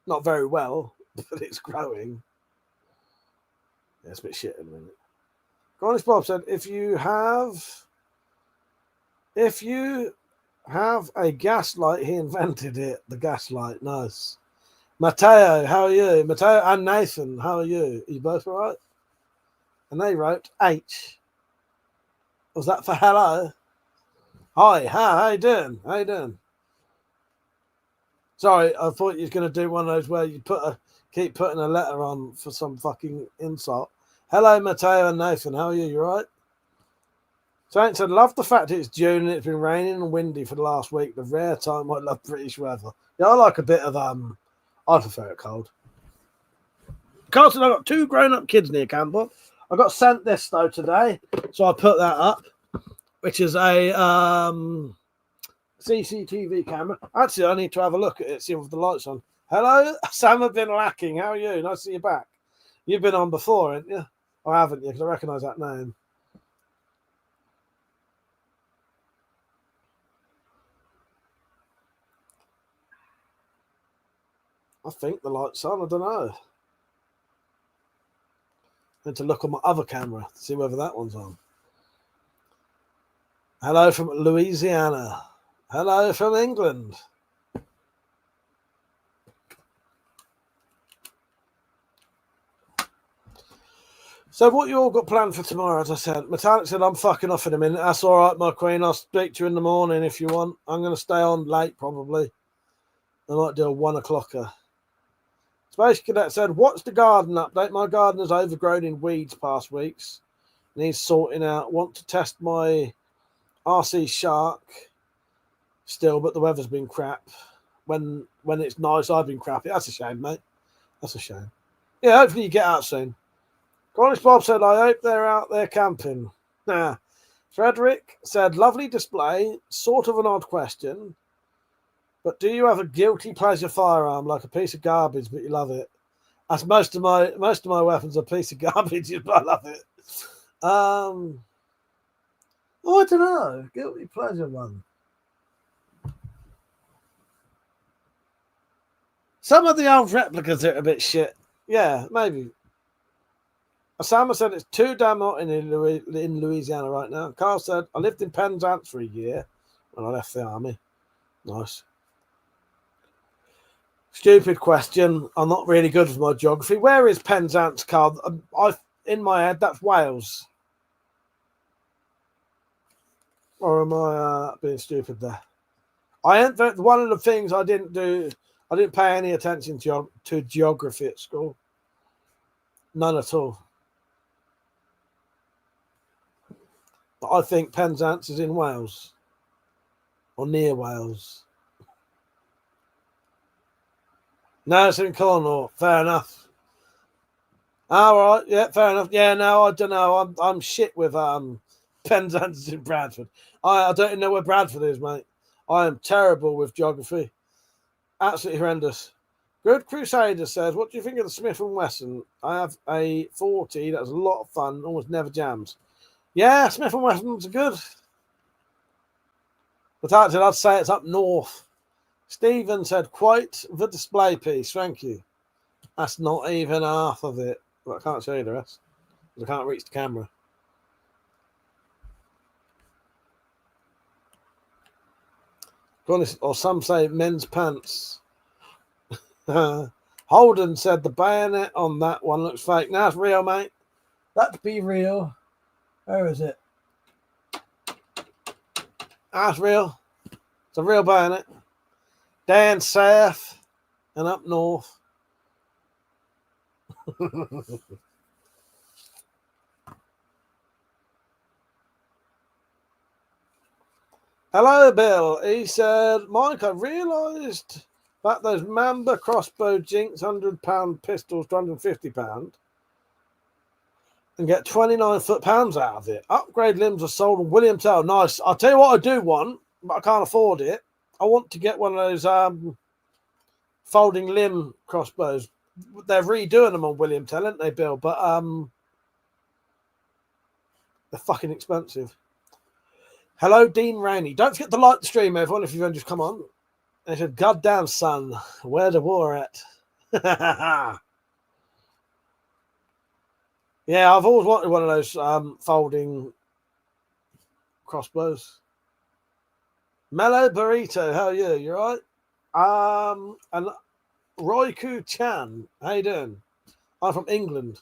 Not very well, but it's growing. Yeah, it's a bit shit in a minute. Cornish Bob said, if you have a gas light, he invented it. The gas light, nice. Mateo, how are you? Mateo and Nathan, how are you? Are you both all right? And they wrote H. Was that for hello? Hi, how you doing? How you doing? Sorry, I thought you was going to do one of those where you keep putting a letter on for some fucking insult. Hello, Mateo and Nathan. How are you? You all right? Saint said, love the fact it's June and it's been raining and windy for the last week. The rare time I love British weather. Yeah, I like a bit of I prefer it cold. Carlton, I've got 2 grown-up kids near Campbell. I got sent this though today, so I put that up, which is a CCTV camera. Actually, I need to have a look at it, see if the lights on. Hello, Sam have been lacking. How are you? Nice to see you back. You've been on before, haven't you? Or haven't you? Because I recognise that name. I think the light's on. I don't know. I need to look on my other camera to see whether that one's on. Hello from Louisiana. Hello from England. So what you all got planned for tomorrow, as I said? Metallic said, I'm fucking off in a minute. That's all right, my queen. I'll speak to you in the morning if you want. I'm going to stay on late, probably. I might do a 1 o'clocker. Space Cadet said, what's the garden update? My garden is overgrown in weeds past weeks. Needs sorting out. Want to test my RC Shark still, but the weather's been crap. When it's nice, I've been crappy. That's a shame, mate. That's a shame. Yeah, hopefully you get out soon. Cornish Bob said, I hope they're out there camping. Nah. Frederick said, lovely display. Sort of an odd question. But do you have a guilty pleasure firearm, like a piece of garbage, but you love it? That's most of my weapons are a piece of garbage, but I love it. Oh, I don't know. Guilty pleasure one. Some of the old replicas are a bit shit. Yeah, maybe. Osama said it's too damn hot in Louisiana right now. Carl said, I lived in Penzance for a year when I left the army. Nice. Stupid question. I'm not really good with my geography. Where is Penzance, Carl? In my head, that's Wales. Or am I being stupid there? One of the things I didn't do, I didn't pay any attention to geography at school. None at all. But I think Penzance is in Wales. Or near Wales. No, it's in Cornwall. Fair enough. All right. Yeah, fair enough. Yeah, no, I don't know. I'm shit with Penzance in Bradford. I don't even know where Bradford is, mate. I am terrible with geography. Absolutely horrendous. Good Crusader says, what do you think of the Smith & Wesson? I have a 40 that's a lot of fun, almost never jams. Yeah, Smith & Wessons are good. But I'd say it's up north. Stephen said, quite the display piece. Thank you. That's not even half of it. But I can't show you the rest. I can't reach the camera. Or some say men's pants. Holden said the bayonet on that one looks fake. Now it's real, mate. That'd be real. Where is it? That's real. It's a real bayonet. Down south and up north. Hello, Bill. He said, Mike, I realised that those Mamba crossbow jinx £100 pistols, £250, and get 29 foot-pounds out of it. Upgrade limbs are sold on William Tell. Nice. I'll tell you what I do want, but I can't afford it. I want to get one of those folding limb crossbows. They're redoing them on William Tell, aren't they, Bill? But they're fucking expensive. Hello, Dean Rainey. Don't forget to like the stream, everyone, if you've only just come on. And he said, God damn, son, where the war at? Yeah, I've always wanted one of those folding crossbows. Mellow Burrito, how are you? You all right? And Roiku Chan. How you doing? I'm from England.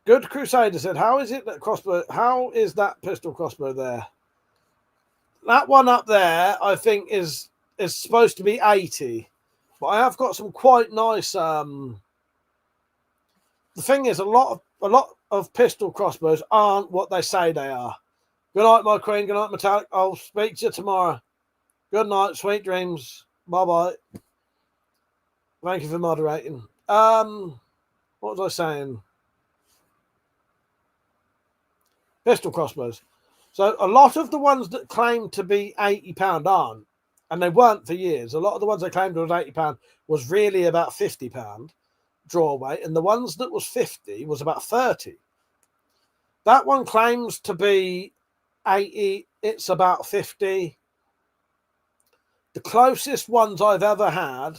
Good Crusader said, how is it that crossbow? How is that pistol crossbow there? That one up there, I think, is supposed to be 80. But I have got some quite nice. The thing is, a lot of pistol crossbows aren't what they say they are. Good night, my queen. Good night, Metallic. I'll speak to you tomorrow. Good night. Sweet dreams. Bye bye. Thank you for moderating. What was I saying? Pistol crossbows. So a lot of the ones that claim to be £80 aren't, and they weren't for years. A lot of the ones they claimed was £80 was really about £50 draw weight, and the ones that was 50 was about 30. That one claims to be 80. It's about 50. The closest ones I've ever had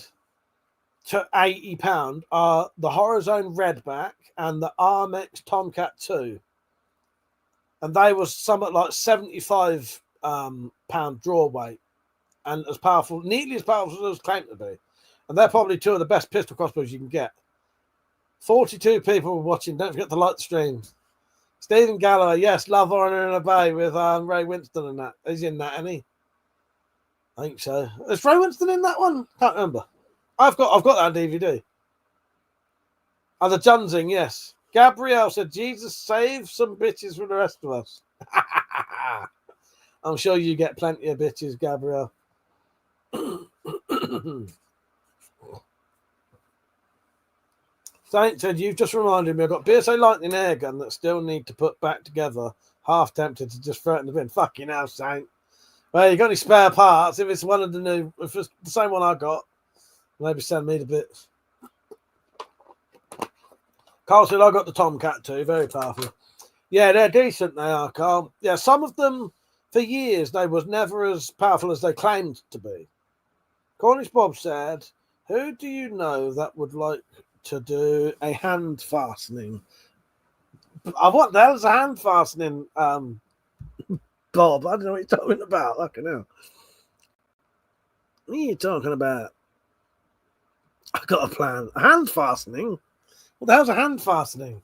to £80 are the Horizon Redback and the Armex Tomcat 2. And they was somewhat like 75 pound draw weight and as powerful, nearly as powerful as claimed to be. And they're probably two of the best pistol crossbows you can get. 42 people watching. Don't forget to like the stream. Stephen Galloway, yes, Love, Honor and Obey with Ray Winston and that. He's in that, isn't he? I think so. Is Ray Winston in that one? Can't remember. I've got that on DVD. Oh, the Junzing, yes. Gabrielle said, Jesus, save some bitches for the rest of us. I'm sure you get plenty of bitches, Gabrielle. Saint said, you've just reminded me, I've got BSA Lightning air gun that still need to put back together. Half tempted to just throw it in the bin. Fucking hell, Saint. Well, you got any spare parts? If it's one of the new, if it's the same one I got, maybe send me the bits. Carl said, I got the Tomcat too. Very powerful. Yeah, they're decent, they are, Carl. Yeah, some of them, for years, they was never as powerful as they claimed to be. Cornish Bob said, who do you know that would like to do a hand fastening? What the hell is a hand fastening, Bob? I don't know what you're talking about. Fucking hell. What are you talking about? I've got a plan. A hand fastening? What the hell's a hand fastening?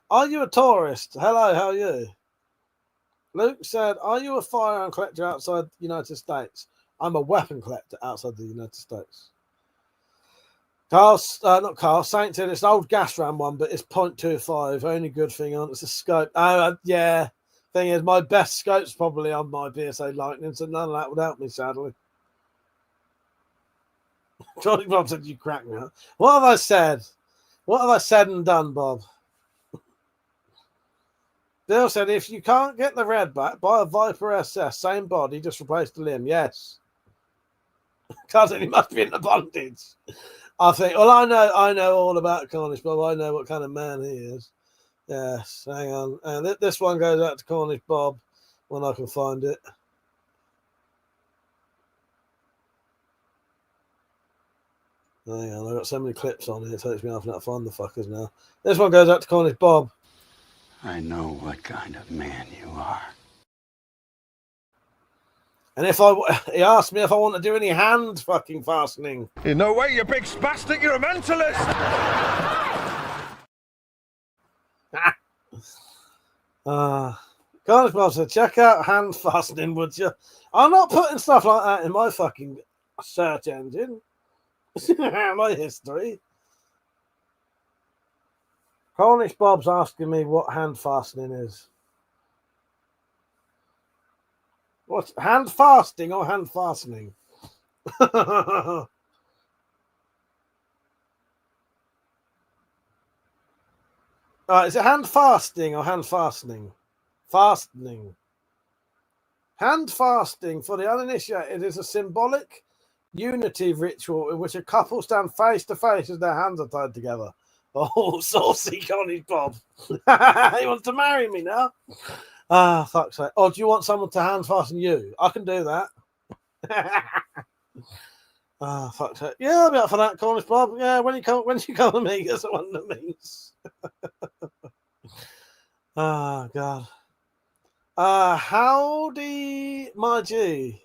Are you a tourist? Hello, how are you? Luke said, are you a firearm collector outside the United States? I'm a weapon collector outside the United States. Not Carl, Saint said it's an old gas ram one, but it's .25. Only good thing on it's a scope. Yeah. Thing is, my best scope's probably on my BSA Lightning, so none of that would help me, sadly. Johnny Bob said, you crack me up. What have I said? What have I said and done, Bob? Bill said, if you can't get the red back, buy a Viper SS. Same body, just replace the limb. Yes. Cousin, he must be in the bondage. I think, well, I know all about Cornish Bob. I know what kind of man he is. Yes, hang on. And this one goes out to Cornish Bob when I can find it. Hang on, I've got so many clips on here, it takes me half an hour to find the fuckers now. This one goes out to Cornish Bob. I know what kind of man you are. And he asked me if I want to do any hand fucking fastening. In no way, you big spastic, you're a mentalist! Cornish Bob said, check out hand fastening, would you? I'm not putting stuff like that in my fucking search engine. My history. Cornish Bob's asking me what hand fastening is. What's hand fasting or hand fastening? Is it hand fasting or hand fastening? Fastening. Hand fasting for the uninitiated is a symbolic unity ritual in which a couple stand face to face as their hands are tied together. Oh, saucy Connie Bob. He wants to marry me now. Ah, fuck's sake. Oh, do you want someone to hand fasten you? I can do that. Ah, fuck's sake. Yeah, I'll be up for that, Cornish Bob. Yeah, when you come to me, get someone that means. Oh, God. Howdy, my G.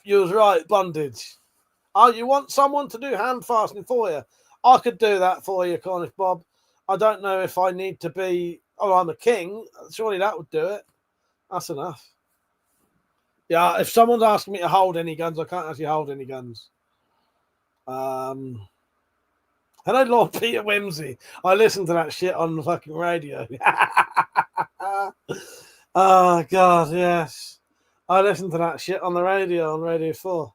You was right, bondage. Oh, you want someone to do hand fastening for you? I could do that for you, Cornish Bob. I don't know if I need to be. Oh, I'm a king. Surely that would do it. That's enough. Yeah, if someone's asking me to hold any guns, I can't actually hold any guns. Hello, Lord Peter Whimsy. I listened to that shit on the fucking radio. Oh, God, yes. I listened to that shit on the radio, on Radio 4.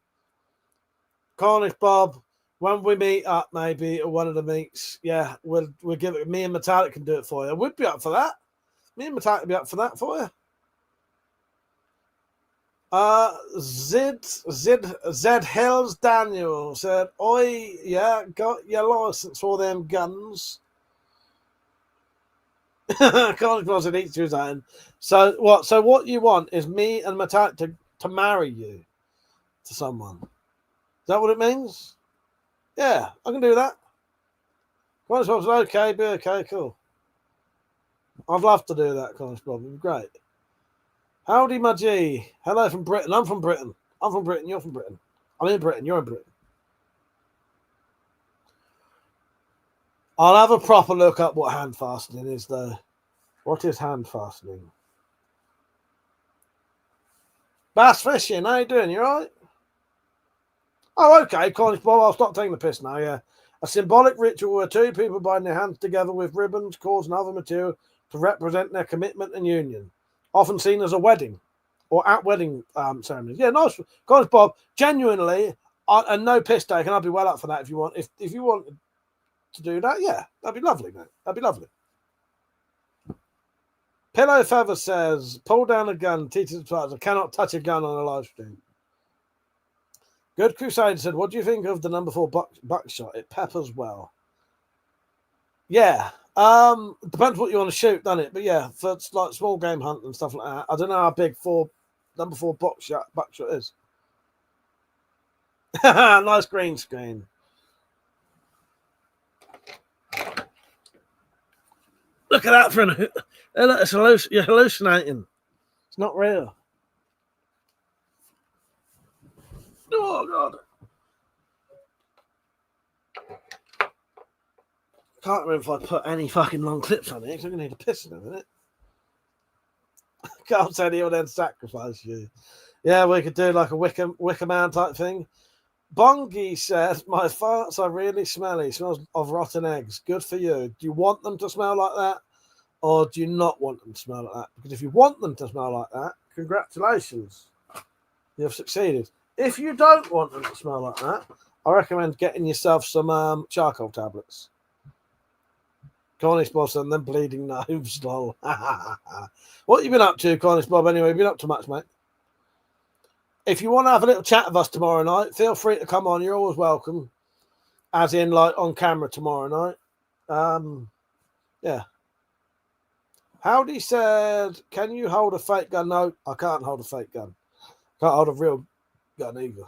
Cornish Bob, when we meet up, maybe at one of the meets, yeah, we'll give it. Me and Metallic can do it for you. We'd be up for that. Me and Metallic would be up for that for you. Zed Hells Daniel said, "Oi, yeah, got your license for them guns." Cornish Bob said, "Each to his own." So what? So what you want is me and Metallic to marry you to someone. Is that what it means? Yeah, I can do that. Cornish Bob said, "Okay, be okay, cool." I'd love to do that, Cornish Bob. It'd be great. Howdy, my G. Hello from Britain. I'm from Britain. I'm from Britain. You're from Britain. I'm in Britain. You're in Britain. I'll have a proper look up what hand fastening is, though. What is hand fastening? Bass fishing. How you doing? You all right? Oh, okay. Cornish Bob, I'll stop taking the piss now, yeah. A symbolic ritual where two people bind their hands together with ribbons, cords, and other material to represent their commitment and union. Often seen as a wedding or at wedding ceremonies. Yeah, nice. Cornish Bob, genuinely, and no piss taken. I'll be well up for that if you want. If you want to do that, yeah, that'd be lovely, mate. That'd be lovely. Pillow Feather says, "Pull down a gun, teaches the players. I cannot touch a gun on a live stream." Good Crusade said, "What do you think of the number 4 buckshot? It peppers well." Yeah. Depends what you want to shoot, doesn't it? But yeah, for like small game hunt and stuff like that. I don't know how big number 4 buckshot is. Nice green screen. Look at that for you're hallucinating. It's not real. Oh God. Can't remember if I put any fucking long clips on it because I'm going to need a piss in a minute. Carl said he'll then sacrifice you. Yeah, we could do like a Wicker Man type thing. Bongi says, "My farts are really smelly. Smells of rotten eggs. Good for you. Do you want them to smell like that? Or do you not want them to smell like that? Because if you want them to smell like that, congratulations. You have succeeded. If you don't want them to smell like that, I recommend getting yourself some charcoal tablets." Cornish Bob and then bleeding nose, lol. What you been up to, Cornish Bob, anyway? Been up to much, mate? If you want to have a little chat with us tomorrow night, feel free to come on. You're always welcome. As in, like, on camera tomorrow night. Yeah. Howdy said, "Can you hold a fake gun?" No, I can't hold a fake gun. Can't hold a real gun either.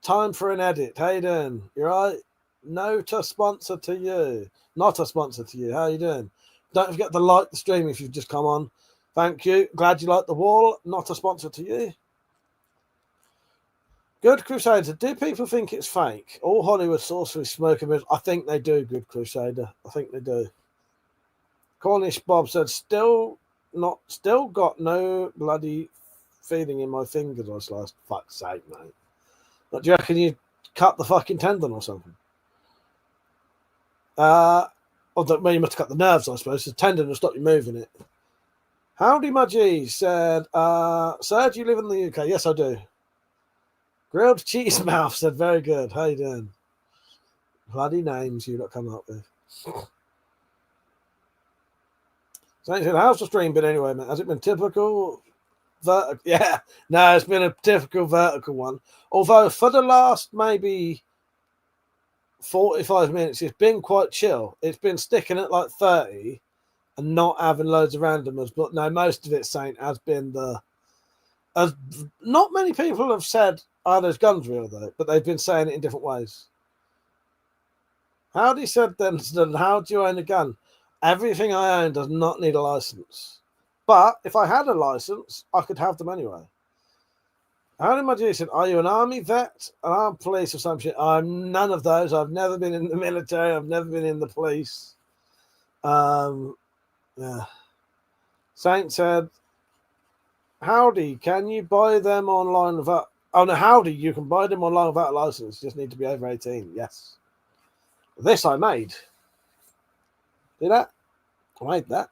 Time for an edit. How you doing? You right? Not a sponsor to you. Not a sponsor to you. How you doing? Don't forget to like the stream if you've just come on. Thank you. Glad you like the wall. Not a sponsor to you. Good Crusader. Do people think it's fake? All Hollywood sorcery, smoke and mirrors. I think they do, Good Crusader. I think they do. Cornish Bob said, still got no bloody feeling in my fingers. I was like, fuck's sake, mate. What, do you reckon you cut the fucking tendon or something? Well, you must cut the nerves, I suppose. The tendon will stop you moving it. Howdy, my G said, "Sir, do you live in the UK?" Yes, I do. Grilled Cheese Mouth said, "Very good. How you doing?" Bloody names you not come up with. So he said, "How's the stream been anyway, man? Has it been typical?" Yeah, no, it's been a typical vertical one. Although for the last maybe 45 minutes, it's been quite chill. It's been sticking at like 30 and not having loads of randomers. But no, most of it, Saint, has been as not many people have said, "Oh, those guns real though," but they've been saying it in different ways. Howdy said then, "How do you own a gun?" Everything I own does not need a license. But if I had a license, I could have them anyway. Howdy, my G said, are you an army vet, an armed police or some shit? I'm none of those. I've never been in the military. I've never been in the police. Yeah. Saint said, howdy, can you buy them online without... Oh, no, howdy, you can buy them online without a license. You just need to be over 18. Yes. This I made. See that? I made that.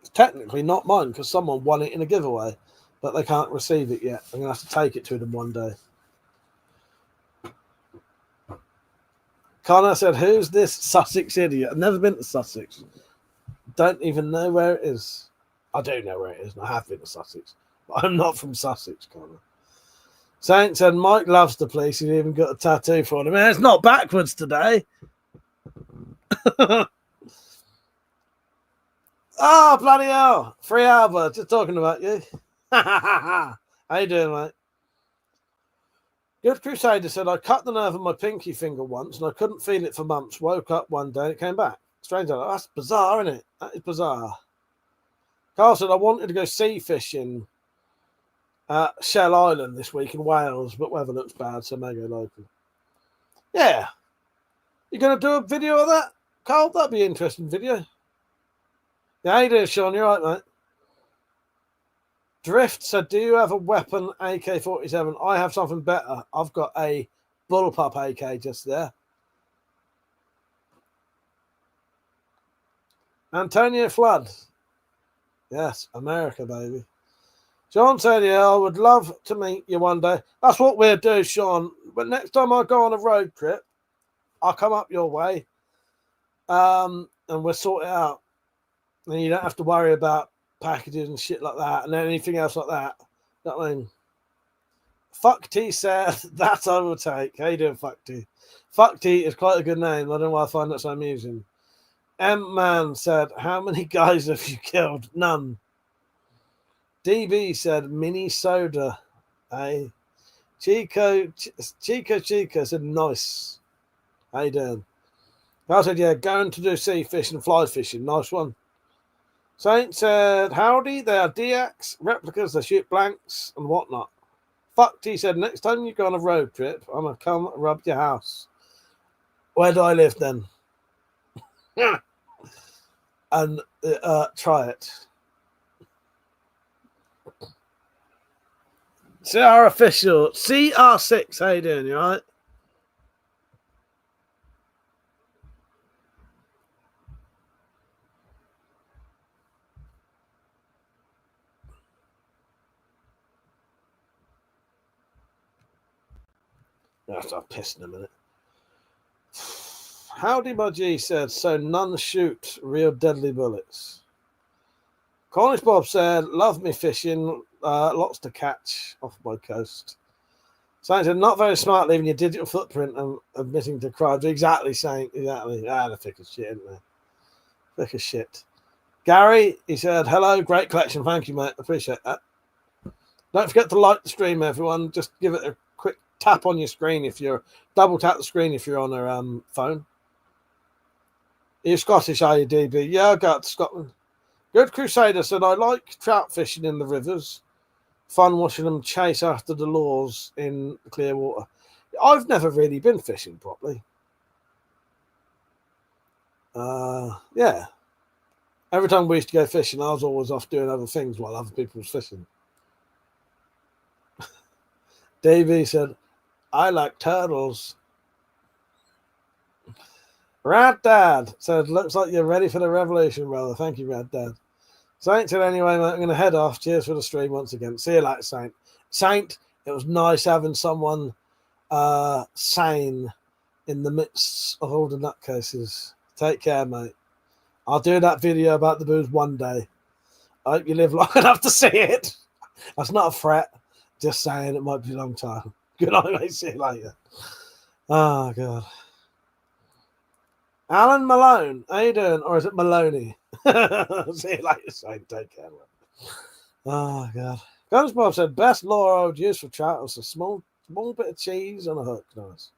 It's technically not mine because someone won it in a giveaway, but they can't receive it yet. I'm going to have to take it to them one day. Connor said, who's this Sussex idiot? I've never been to Sussex. Don't even know where it is. I do know where it is, and I have been to Sussex. But I'm not from Sussex, Connor. Saint said, Mike loves the police. He's even got a tattoo for him. Man, it's not backwards today. Oh, bloody hell. Free Albert, just talking about you. How you doing, mate? Good Crusader said, I cut the nerve of my pinky finger once and I couldn't feel it for months. Woke up one day and it came back. Strange. That's bizarre, isn't it? That is bizarre. Carl said, I wanted to go sea fishing at Shell Island this week in Wales, but weather looks bad, so maybe local. Yeah. You going to do a video of that, Carl? That'd be an interesting video. Yeah, how you doing, Sean? You're right, mate. Drift said, do you have a weapon AK-47? I have something better. I've got a Bullpup AK just there. Antonio Flood. Yes, America, baby. Sean said, yeah, I would love to meet you one day. That's what we'll do, Sean. But next time I go on a road trip, I'll come up your way and we'll sort it out. And you don't have to worry about packages and shit like that and anything else like that. You know what I mean? Fuck T said, that I will take. How you doing, Fuck T? Fuck T is quite a good name. I don't know why I find that so amusing. M-Man said, how many guys have you killed? None. DB said, mini soda. Hey. Chico said, nice. How you doing? I said, yeah, going to do sea fishing and fly fishing. Nice one. Saint said, howdy, they are DX replicas, they shoot blanks and whatnot. Fuck T said, next time you go on a road trip, I'm going to come rub your house. Where do I live then? And try it. CR official, CR6, how you doing, you alright? I'll start pissing in a minute. Howdy, my G said, so none shoot real deadly bullets. Cornish Bob said, love me fishing, lots to catch off my coast. Saint said, not very smart leaving your digital footprint and admitting to crimes. Exactly, Saint, exactly. The thick as shit, isn't they? Thick as shit. Gary, he said, hello, great collection. Thank you, mate. Appreciate that. Don't forget to like the stream, everyone. Just give it a quick tap on your screen if you're double tap the screen if you're on a phone. Are you Scottish, are you, DB? Yeah, I got to Scotland. Good Crusader said, I like trout fishing in the rivers. Fun watching them chase after the lures in the clear water. I've never really been fishing properly. Yeah. Every time we used to go fishing, I was always off doing other things while other people was fishing. Davey said, I like turtles. Rad Dad said, looks like you're ready for the revolution, brother. Thank you, Rad Dad. Saint said, anyway, mate, I'm going to head off. Cheers for the stream once again. See you later, Saint. Saint, it was nice having someone sane in the midst of all the nutcases. Take care, mate. I'll do that video about the booze one day. I hope you live long enough to see it. That's not a threat. Just saying it might be a long time. Good night, mate. See you later. Oh, God. Alan Malone, how you doing? Or is it Maloney? See you later, Saint. Take care, man. Oh, God. Guns Bob said, best lure I would use for trout was a small bit of cheese on a hook. Nice.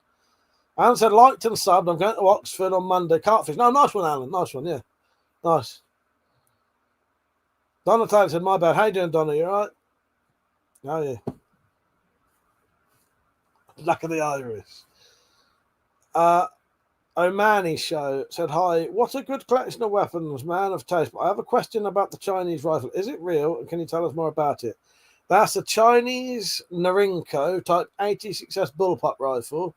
Alan said, liked and subbed. I'm going to Oxford on Monday. Can't fish. No, nice one, Alan. Nice one, yeah. Nice. Donna Taylor said, my bad. How you doing, Donna? You all right? How are you? Luck of the Irish. Omani Show said, hi, what a good collection of weapons, man of taste. But I have a question about the Chinese rifle. Is it real? And can you tell us more about it? That's a Chinese Norinco type 86S Bullpup rifle.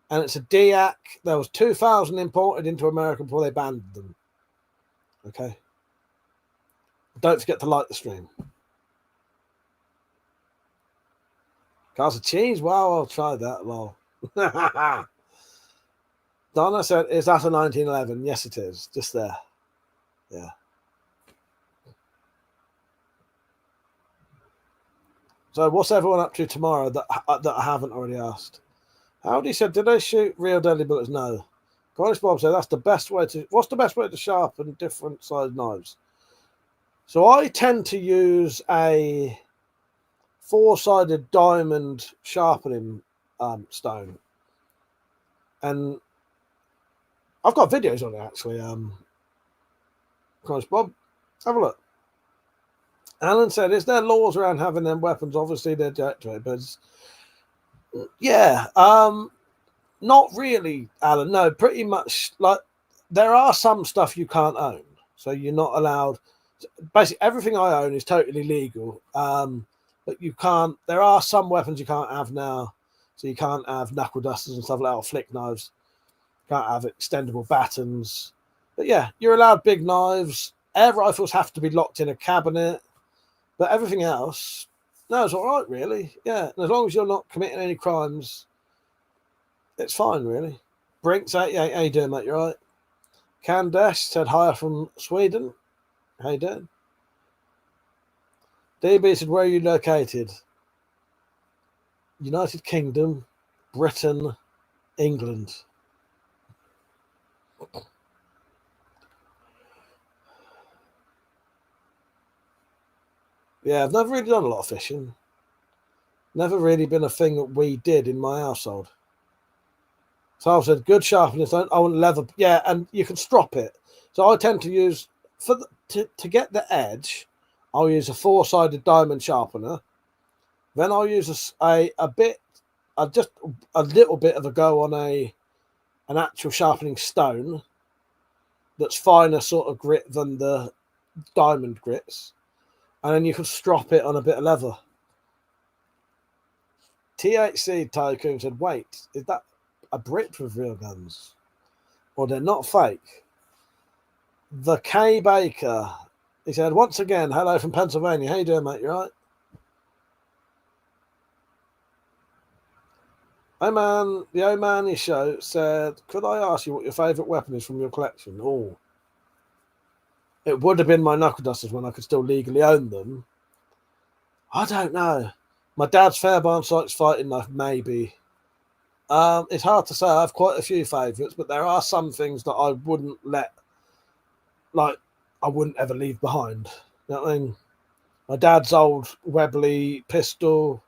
And it's a DIAC. There was 2,000 imported into America before they banned them. Okay. Don't forget to like the stream. Cars of cheese? Wow, I'll try that. Lol. Donna said, is that a 1911? Yes, it is. Just there. Yeah. So what's everyone up to tomorrow that I haven't already asked? Howdy said, did they shoot real deadly bullets? No. Cornish Bob said, that's the best way to... What's the best way to sharpen different sized knives? So I tend to use a 4-sided diamond sharpening stone. And I've got videos on it, actually. Cornish Bob, have a look. Alan said, is there laws around having them weapons? Obviously, they're deactivated, but yeah, not really, Alan. No, pretty much. Like, there are some stuff you can't own, so you're not allowed. Basically, everything I own is totally legal, but you can't. There are some weapons you can't have now, so you can't have knuckle dusters and stuff like that, or flick knives. You can't have extendable batons, but yeah, you're allowed big knives. Air rifles have to be locked in a cabinet. But everything else, no, it's all right, really. Yeah, and as long as you're not committing any crimes, it's fine, really. Brinks, how you doing, mate? You all right? Candace said hi from Sweden. How you doing? DB said, where are you located? United Kingdom, Britain, England. Yeah, I've never really done a lot of fishing. Never really been a thing that we did in my household. So I said, good sharpness. I want leather. Yeah, and you can strop it. So I tend to use, to get the edge, I'll use a 4-sided diamond sharpener. Then I'll use just a little bit of a go on an actual sharpening stone that's finer sort of grit than the diamond grits. And then you can strop it on a bit of leather. THC Tycoon said, wait, is that a Brit with real guns? Or they're not fake? The K Baker, he said, once again, hello from Pennsylvania. How you doing, mate? You all right? Hey, man, the Omani Show said, could I ask you what your favourite weapon is from your collection? Oh. It would have been my knuckle dusters when I could still legally own them. I don't know. My dad's Fairbairn Sykes fighting knife, maybe. It's hard to say. I have quite a few favourites, but there are some things that I wouldn't I wouldn't ever leave behind. You know what I mean? My dad's old Webley pistol,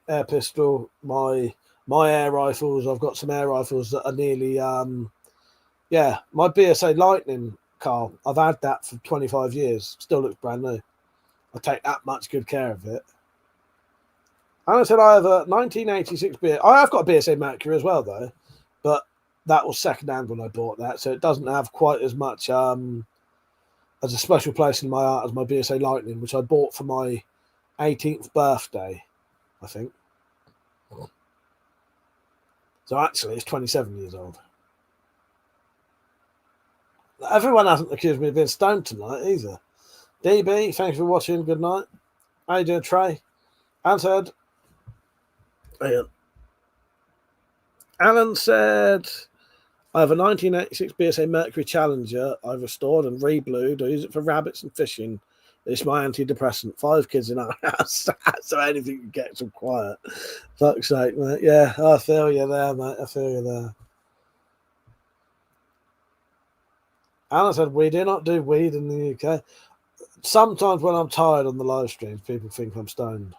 air pistol, my air rifles. I've got some air rifles that are nearly, my BSA Lightning, Carl. I've had that for 25 years. Still looks brand new. I take that much good care of it. And I said I have a 1986 I have got a BSA Mercury as well, though, but that was second-hand when I bought that, so it doesn't have quite as much as a special place in my heart as my BSA Lightning, which I bought for my 18th birthday, I think. So actually, it's 27 years old. Everyone hasn't accused me of being stoned tonight either. DB, thanks for watching. Good night. How you doing, Trey? Answered. Alan said, I have a 1986 BSA Mercury Challenger I've restored and reblued. I use it for rabbits and fishing. It's my antidepressant. 5 kids in our house, so anything to get some quiet. Fuck's sake, mate. Yeah, I feel you there, mate. I feel you there. Alan said, we do not do weed in the UK. Sometimes when I'm tired on the live streams, people think I'm stoned.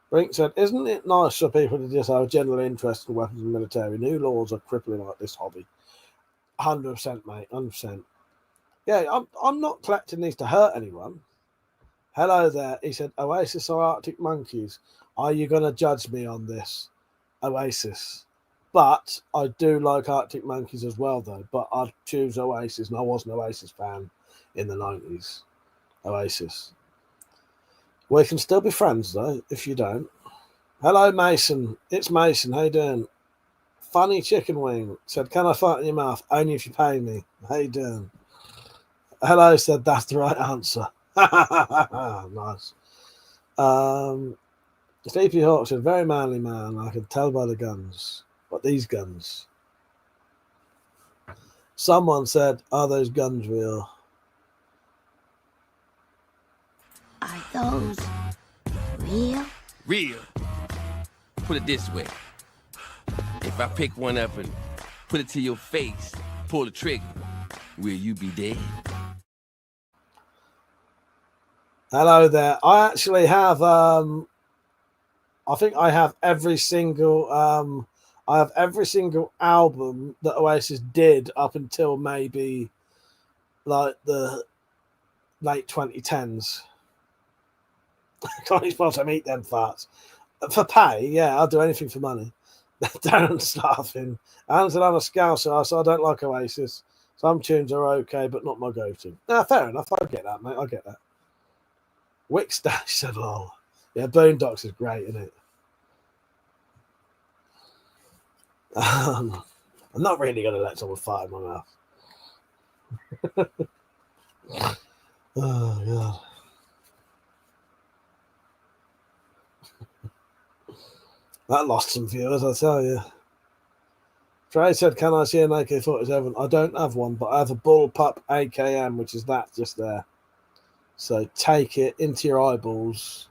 Brink said, isn't it nice for people to just have a general interest in weapons and military? New laws are crippling like this hobby. 100%, mate. 100%. Yeah, I'm not collecting these to hurt anyone. Hello there. He said, Oasis or Arctic Monkeys? Are you going to judge me on this? Oasis. But I do like Arctic Monkeys as well, though. But I'd choose Oasis, and I was an Oasis fan in the 90s. Oasis. We can still be friends, though, if you don't. Hello, Mason. It's Mason. How you doing? Funny Chicken Wing said, can I fart in your mouth? Only if you pay me. How you doing? Hello said, that's the right answer. Nice. Sleepy Hawk said, very manly man. I can tell by the guns. But these guns. Someone said, are those guns real? Are those real? Real. Put it this way. If I pick one up and put it to your face, pull the trigger, will you be dead? Hello there. I actually have I think I have every single album that Oasis did up until maybe like the late 2010s. Can't you suppose I eat them farts? For pay, yeah, I'll do anything for money. Darren's laughing. Alan said I'm a scouser, so I don't like Oasis. Some tunes are okay, but not my go-to. Nah, fair enough. I get that, mate. I get that. Wickstash said, lol. Yeah, Boondocks is great, isn't it? I'm not really going to let someone fart in my mouth. Oh, God. That lost some viewers, I tell you. Trey said, can I see an AK-47? I don't have one, but I have a Bullpup AKM, which is that just there. So take it into your eyeballs.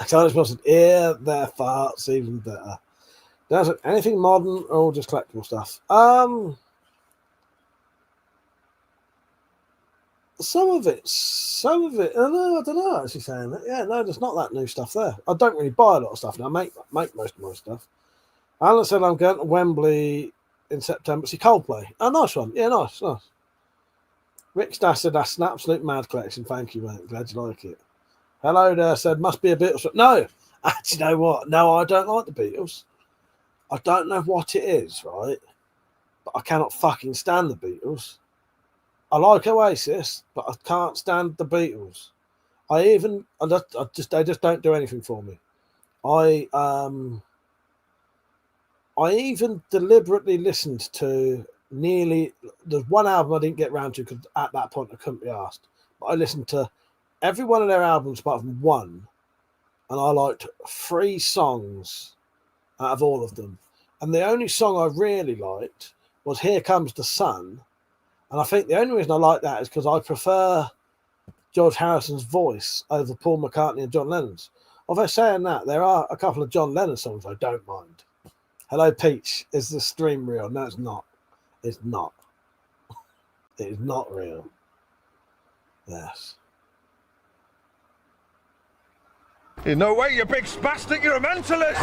Carlos said, ear their farts, even better. Does it anything modern or just collectible stuff? Some of it. I don't know. Actually, saying that, yeah, no, there's not that new stuff there. I don't really buy a lot of stuff now. I make most of my stuff. Alan said I'm going to Wembley in September. See Coldplay. Oh, nice one. Yeah, nice. Rick Stash said that's an absolute mad collection. Thank you, mate. Glad you like it. Hello there. Said must be a Beatles. No, actually, you know what? No, I don't like the Beatles. I don't know what it is, right? But I cannot fucking stand the Beatles. I like Oasis, but I can't stand the Beatles. They just don't do anything for me. I even deliberately listened to there's one album I didn't get around to because at that point I couldn't be asked. But I listened to every one of their albums apart from one, and I liked 3 songs out of all of them. And the only song I really liked was Here Comes the Sun. And I think the only reason I like that is because I prefer George Harrison's voice over Paul McCartney and John Lennon's. Although saying that, there are a couple of John Lennon songs I don't mind. Hello, Peach. Is the stream real? No, it's not. It's not. It is not real. Yes. No way, you big spastic, you're a mentalist!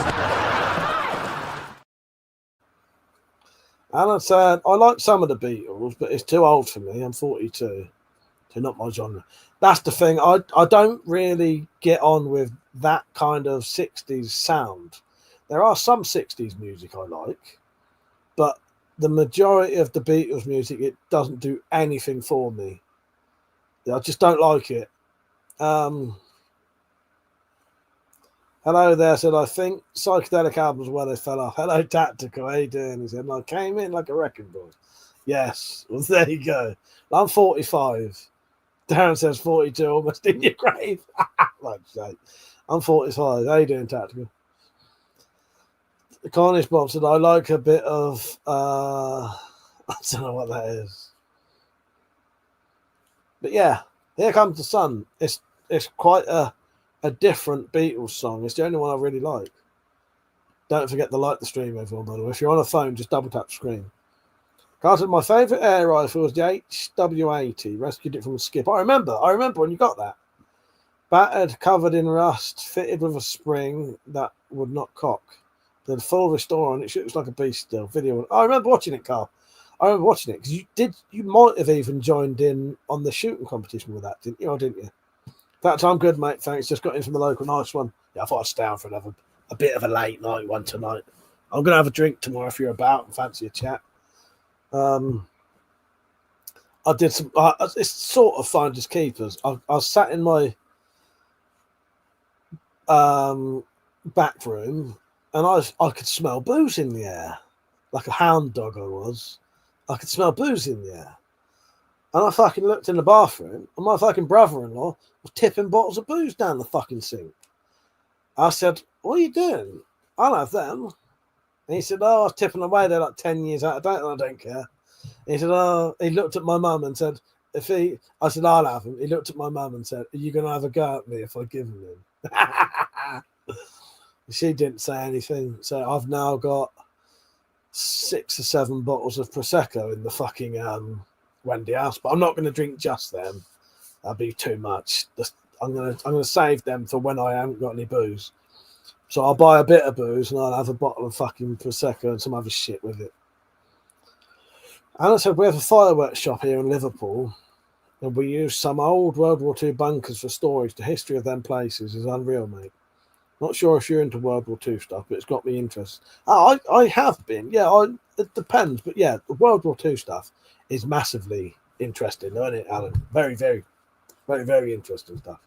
Alan said, I like some of the Beatles, but it's too old for me. I'm 42. So not my genre. That's the thing. I don't really get on with that kind of 60s sound. There are some 60s music I like, but the majority of the Beatles music, it doesn't do anything for me. I just don't like it. Hello there, said, I think psychedelic albums where they fell off. Hello, Tactical, how you doing? He said, I came in like a wrecking ball. Yes, well, there you go. I'm 45. Darren says 42, almost in your grave. Like say, I'm 45. How you doing, Tactical? The Cornish Bob said, I like a bit of, I don't know what that is. But yeah, Here Comes the Sun. It's quite a different Beatles song. It's the only one I really like. Don't forget to like the stream, everyone, by the way. If you're on a phone, just double tap the screen. Carter, my favourite air rifle was the HW80. Rescued it from a skip. I remember when you got that. Battered, covered in rust, fitted with a spring that would not cock. The full restore on it looks like a beast still. Video. I remember watching it, Carl. I remember watching it because you might have even joined in on the shooting competition with that, didn't you? Or didn't you? That time, good, mate. Thanks. Just got in from the local. Nice one. Yeah, I thought I'd stay down for a bit of a late night one tonight. I'm going to have a drink tomorrow if you're about and fancy a chat. I did some. It's sort of finders keepers. I sat in my back room and I could smell booze in the air, like a hound dog I was. I could smell booze in the air, and I fucking looked in the bathroom, and my fucking brother-in-law was tipping bottles of booze down the fucking sink. I said, "What are you doing? I'll have them." And he said, "Oh, I was tipping away. They're like 10 years out of date, and I don't care." He said, "Oh," he looked at my mum and said, I said, "I'll have him." He looked at my mum and said, "Are you going to have a go at me if I give him him?" She didn't say anything. So I've now got 6 or 7 bottles of Prosecco in the fucking Wendy house, but I'm not going to drink just them. That'd be too much. I'm gonna save them for when I haven't got any booze. So I'll buy a bit of booze and I'll have a bottle of fucking Prosecco and some other shit with it. And I said, we have a fireworks shop here in Liverpool, and we use some old World War II bunkers for storage. The history of them places is unreal, mate. Not sure if you're into World War II stuff, but it's got me interested. I have been. Yeah, it depends. But yeah, the World War II stuff is massively interesting, isn't it, Alan? Very, very, very, very interesting stuff.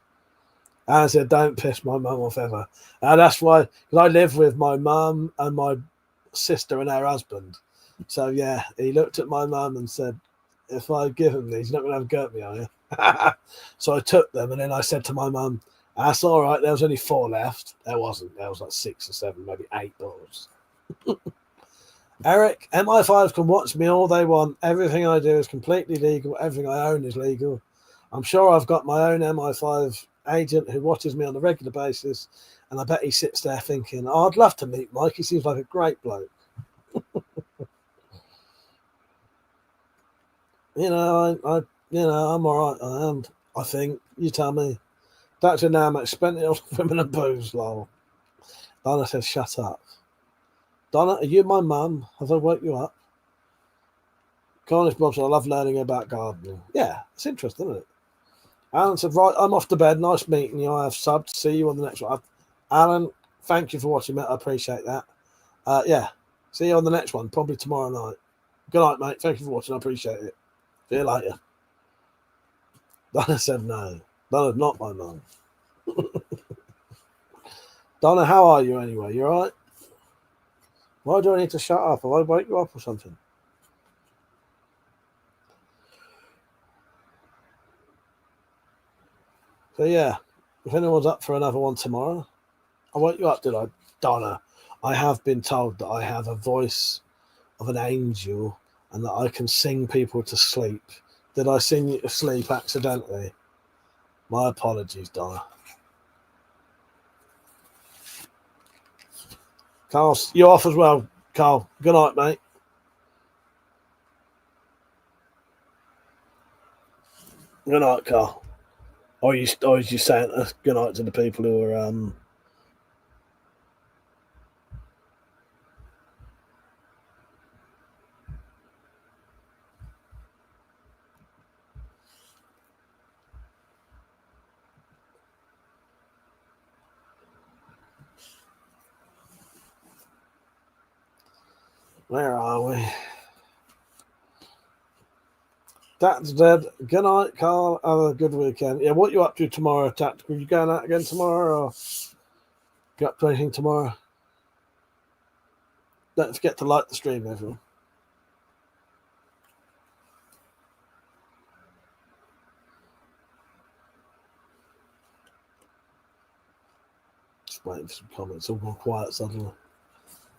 And I said, don't piss my mum off ever. And that's why, because I live with my mum and my sister and her husband. So yeah, he looked at my mum and said, if I give him these, you're not going to have a go at me, are you? So I took them, and then I said to my mum, that's all right, there was only 4 left. There wasn't. There was like 6 or 7, maybe 8 bottles. Eric, MI5s can watch me all they want. Everything I do is completely legal. Everything I own is legal. I'm sure I've got my own MI5 agent who watches me on a regular basis, and I bet he sits there thinking, oh, I'd love to meet Mike. He seems like a great bloke. I'm all right. I am. I think. You tell me. Dr. Namek spent it on women and booze, lol. Donna says, shut up. Donna, are you my mum? Have I woke you up? Cornish Bob said, I love learning about gardening. Yeah, it's interesting, isn't it? Alan said, right, I'm off to bed. Nice meeting you. I have subbed. See you on the next one. Alan, thank you for watching, mate. I appreciate that. Yeah, see you on the next one, probably tomorrow night. Good night, mate. Thank you for watching. I appreciate it. See you later. Donna said no. Donna's not my mum. Donna, how are you anyway? You all right? Why do I need to shut up? Have I wake you up or something? So yeah, if anyone's up for another one tomorrow, I woke you up, did I? Donna, I have been told that I have a voice of an angel and that I can sing people to sleep. Did I sing you to sleep accidentally? My apologies, Donna. Carl, you off as well, Carl. Good night, mate. Good night, Carl. Or is you saying good night to the people who are where are we? That's dead. Good night, Carl. Have a good weekend. Yeah, what you up to tomorrow, Tactical? You going out again tomorrow, or you up to anything tomorrow? Don't forget to like the stream, everyone. Just waiting for some comments. It's all gone quiet suddenly.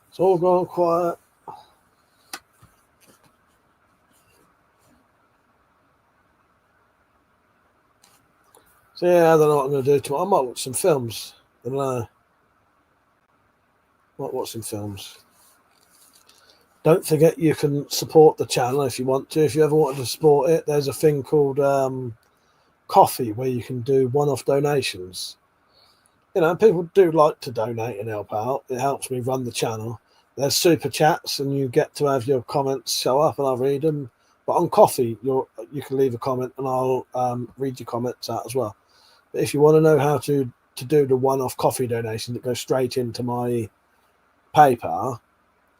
It's all gone quiet. So yeah, I don't know what I'm going to do tomorrow. I might watch some films. I don't know. Might watch some films. Don't forget you can support the channel if you want to. If you ever wanted to support it, there's a thing called Coffee where you can do one-off donations. You know, people do like to donate and help out. It helps me run the channel. there's super chats, and you get to have your comments show up, and I'll read them. But on Coffee, you can leave a comment, and I'll read your comments out as well. But if you want to know how to do the one-off coffee donation that goes straight into my PayPal,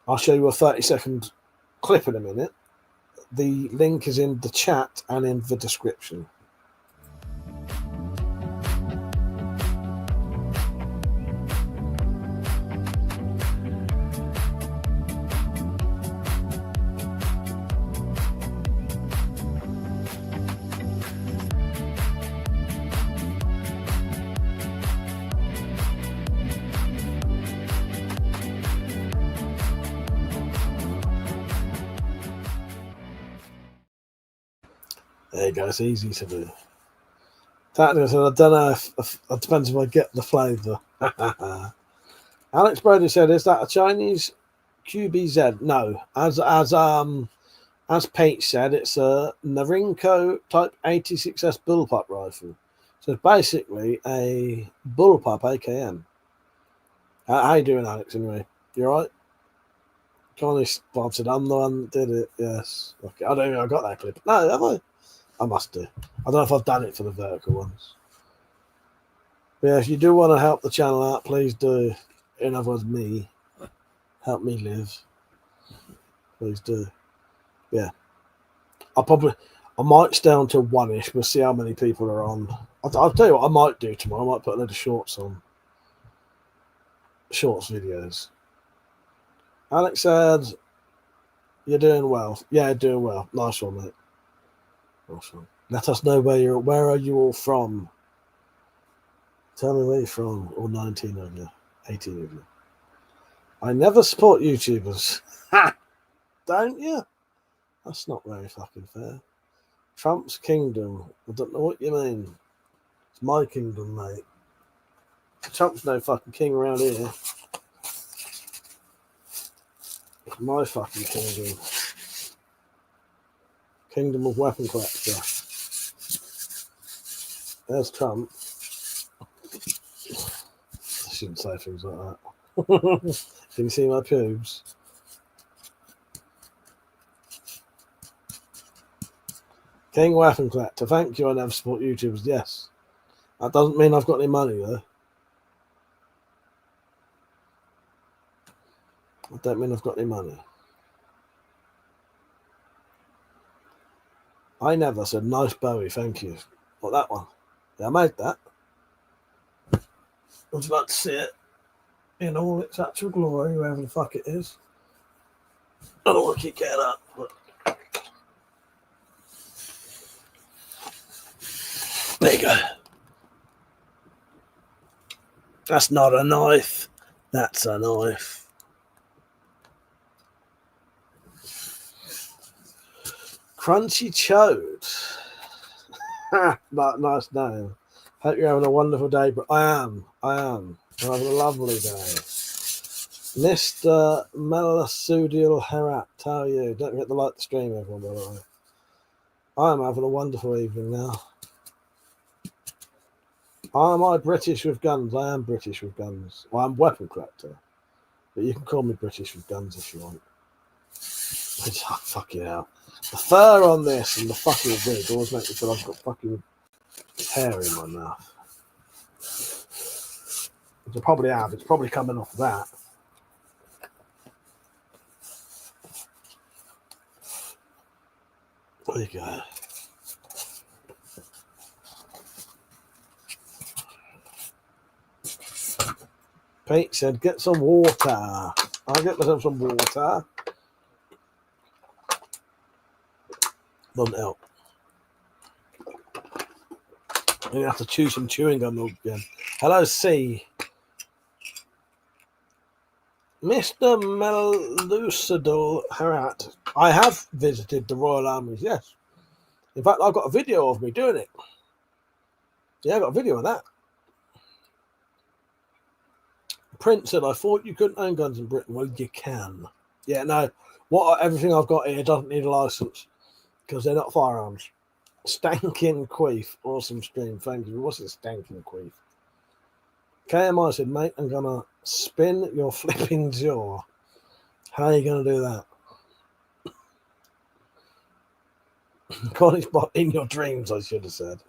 I'll show you a 30-second clip in a minute. The link is in the chat and in the description. There you go, it's easy to do. Technically, I don't know if it depends if I get the flavour. Alex Brody said, "Is that a Chinese QBZ?" No, as Pete said, it's a Narinko Type 86S Bullpup rifle. So it's basically a Bullpup AKM. How you doing, Alex? Anyway, you all right? Johnny Bob said, "I'm the one that did it." Yes. Okay. I don't think I got that clip. No, have I? I must do. I don't know if I've done it for the vertical ones. But yeah, if you do want to help the channel out, please do. In other words, me. Help me live. Please do. Yeah. I might stay on till 1-ish. We'll see how many people are on. I'll tell you what I might do tomorrow. I might put a load of shorts on. Shorts videos. Alex said, "You're doing well." Yeah, doing well. Nice one, mate. Awesome. Let us know where are you all from. Tell me where you're from. All 19 of you, 18 of you. I never support YouTubers. Ha! Don't you? That's not very fucking fair. Trump's kingdom. I don't know what you mean. It's my kingdom, mate. Trump's no fucking king around here. It's my fucking kingdom. Kingdom of WeaponCollector. There's Trump. I shouldn't say things like that. Can you see my pubes? King WeaponCollector. Thank you. I never support YouTubers. Yes. That doesn't mean I've got any money, though. I don't mean I've got any money. I never said nice Bowie, thank you. What, that one? Yeah, I made that. Would you like to see it in all its actual glory, wherever the fuck it is? I don't want to keep getting up, but there you go. That's not a knife. That's a knife. Crunchy Chode. Nice name. Hope you're having a wonderful day, but I am. I'm having a lovely day. Mr. Melasudial Herat, how are you? Don't forget to like the stream, everyone, by the way. I am having a wonderful evening now. Am I British with guns? I am British with guns. Well, I'm WeaponCollector. But you can call me British with guns if you want. Oh, fucking hell. The fur on this and the fucking wig always make me feel I've got fucking hair in my mouth. Which I probably have. It's probably coming off that. There you go. Pete said, "Get some water." I'll get myself some water. Doesn't help. You have to chew some chewing gum again. Hello, C. Mr. Melucidal Harat. I have visited the Royal Armies, yes. In fact, I've got a video of me doing it. Yeah, I got a video of that. Prince said, "I thought you couldn't own guns in Britain." Well, you can. Yeah, no. Everything I've got here doesn't need a license because they're not firearms. Stankin' Queef. Awesome stream. Thank you. What's it, Stankin' Queef? KMI said, "Mate, I'm going to spin your flipping jaw." How are you going to do that? Cornish Bob in your dreams, I should have said.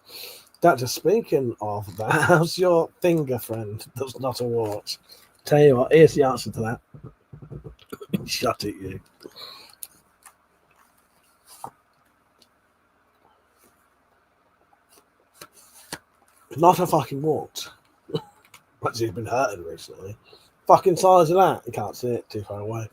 Doctor, speaking of that, how's your finger friend that's not a watch? Tell you what, here's the answer to that. Shut it, you. Not a fucking wart. Actually, he's been hurting recently. Fucking size of that. You can't see it too far away.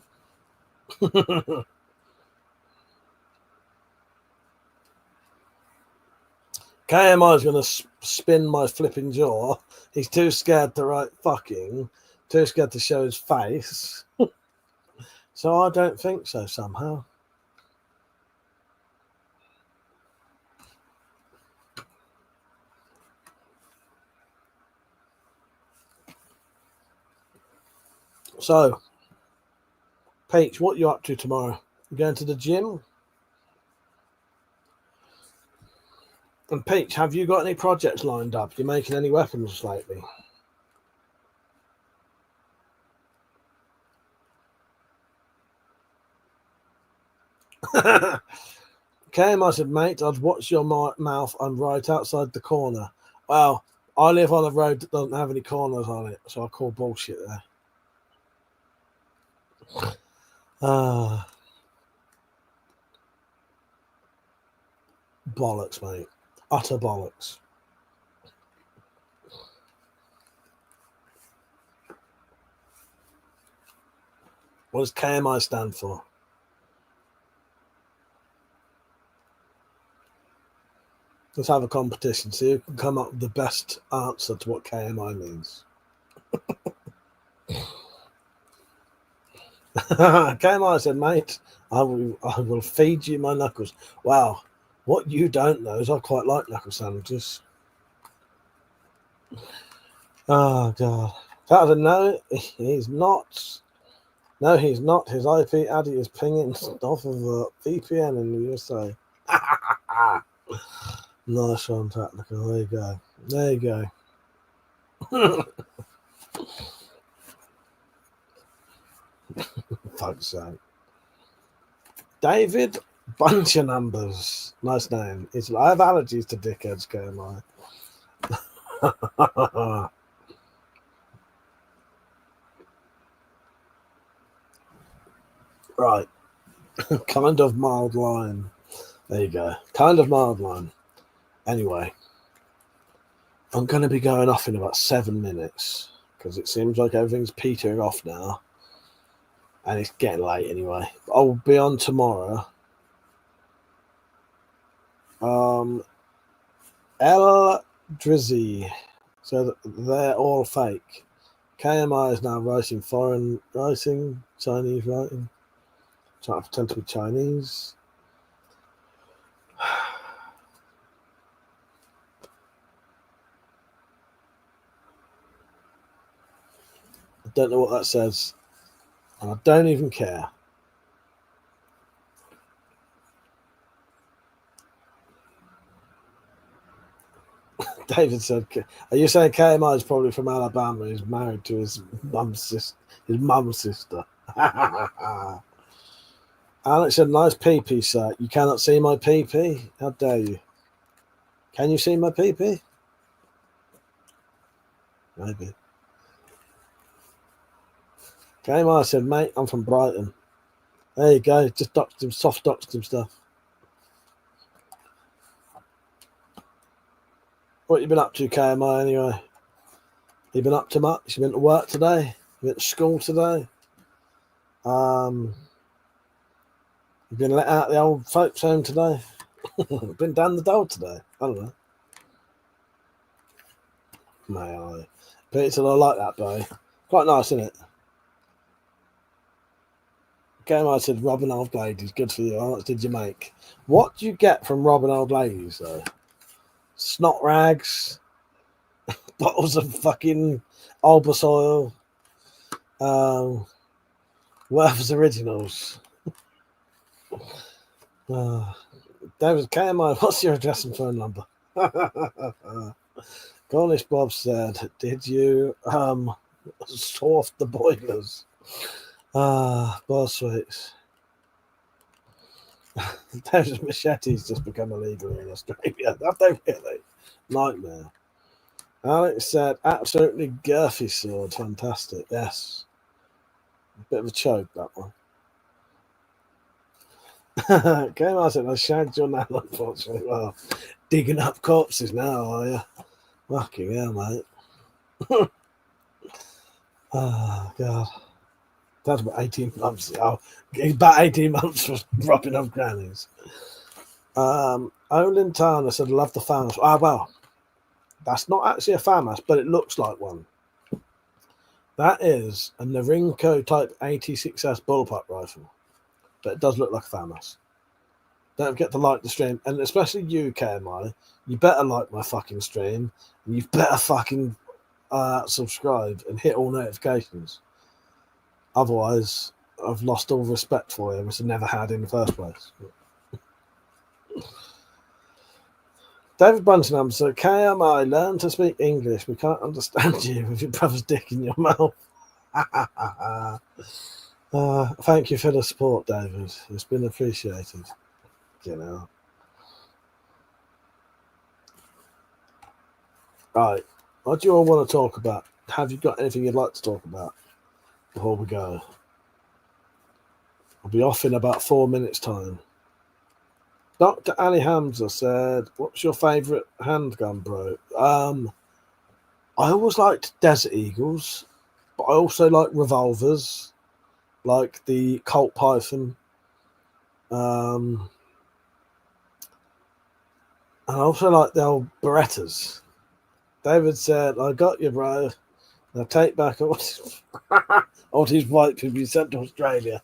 KMI is going to spin my flipping jaw. He's too scared to write fucking, too scared to show his face. So I don't think so somehow. So, Peach, what are you up to tomorrow? You going to the gym? And Peach, have you got any projects lined up? You making any weapons lately? KM, I said, mate, I'd watch your mouth. I'm right outside the corner. Well, I live on a road that doesn't have any corners on it, so I call bullshit there. Bollocks, mate. Utter bollocks. What does KMI stand for? Let's have a competition. See who can come up with the best answer to what KMI means. KMI said, mate, I will feed you my knuckles. Wow. What you don't know is I quite like knuckle sandwiches. Oh, God. That no, he's not. No, he's not. His IP addy is pinging off of a VPN in the USA. Nice one, Tactical. There you go. There you go. Fuck's sake. David, bunch of numbers. Nice name. I have allergies to dickheads, KMI. Right. Kind of mild line. There you go. Kind of mild line. Anyway, I'm going to be going off in about 7 minutes because it seems like everything's petering off now. And it's getting late anyway. I'll be on tomorrow. El Drizzy. So they're all fake. KMI is now writing foreign writing, Chinese writing. Trying to pretend to be Chinese. I don't know what that says. And I don't even care. David said, are you saying KMI is probably from Alabama? He's married to his mum's sister. Alex said, nice pee-pee, sir. You cannot see my pee-pee? How dare you? Can you see my pee-pee? Maybe. KMI said, mate, I'm from Brighton. There you go. Just doxed him, soft doxed him stuff. What you been up to, KMI, anyway? You been up to much? You been to work today? You been to school today? You been let out the old folks' home today? Been down the dole today? I don't know. May I? Peter, I like that, boy. Quite nice, isn't it? KMI said, Robin Old Ladies, good for you. How much did you make? What do you get from Robin Old Ladies, though? Snot rags, bottles of fucking Albus oil, Worth's Originals. David KMI, what's your address and phone number? Cornish Bob said, did you saw off the boilers? Bar sweets. Those machetes just become illegal in Australia. Have they really? Nightmare. Alex said, absolutely girthy sword. Fantastic. Yes. A bit of a choke, that one. Okay, Martin, I shagged your nan, unfortunately. Well, digging up corpses now, are you? Fucking hell, mate. Oh, God. That's about 18 months. Oh, about 18 months for robbing off grannies. Olin Turner said, love the farmhouse. Ah, well, that's not actually a farmhouse, but it looks like one. That is a Norinco type 86S bullpup rifle. But it does look like a farmhouse. Don't forget to like the stream, and especially you, KMI. You better like my fucking stream, and you better fucking subscribe and hit all notifications. Otherwise, I've lost all respect for you, which I never had in the first place. David Buntingham said, KMI, learn to speak English. We can't understand you with your brother's dick in your mouth. Thank you for the support, David. It's been appreciated. You know. Right. What do you all want to talk about? Have you got anything you'd like to talk about before we go? I'll be off in about 4 minutes' time. Dr. Ali Hamza said, what's your favourite handgun, bro? I always liked Desert Eagles, but I also like revolvers, like the Colt Python. And I also like the old Berettas. David said, I got you, bro. Now take back all these white people you sent to Australia.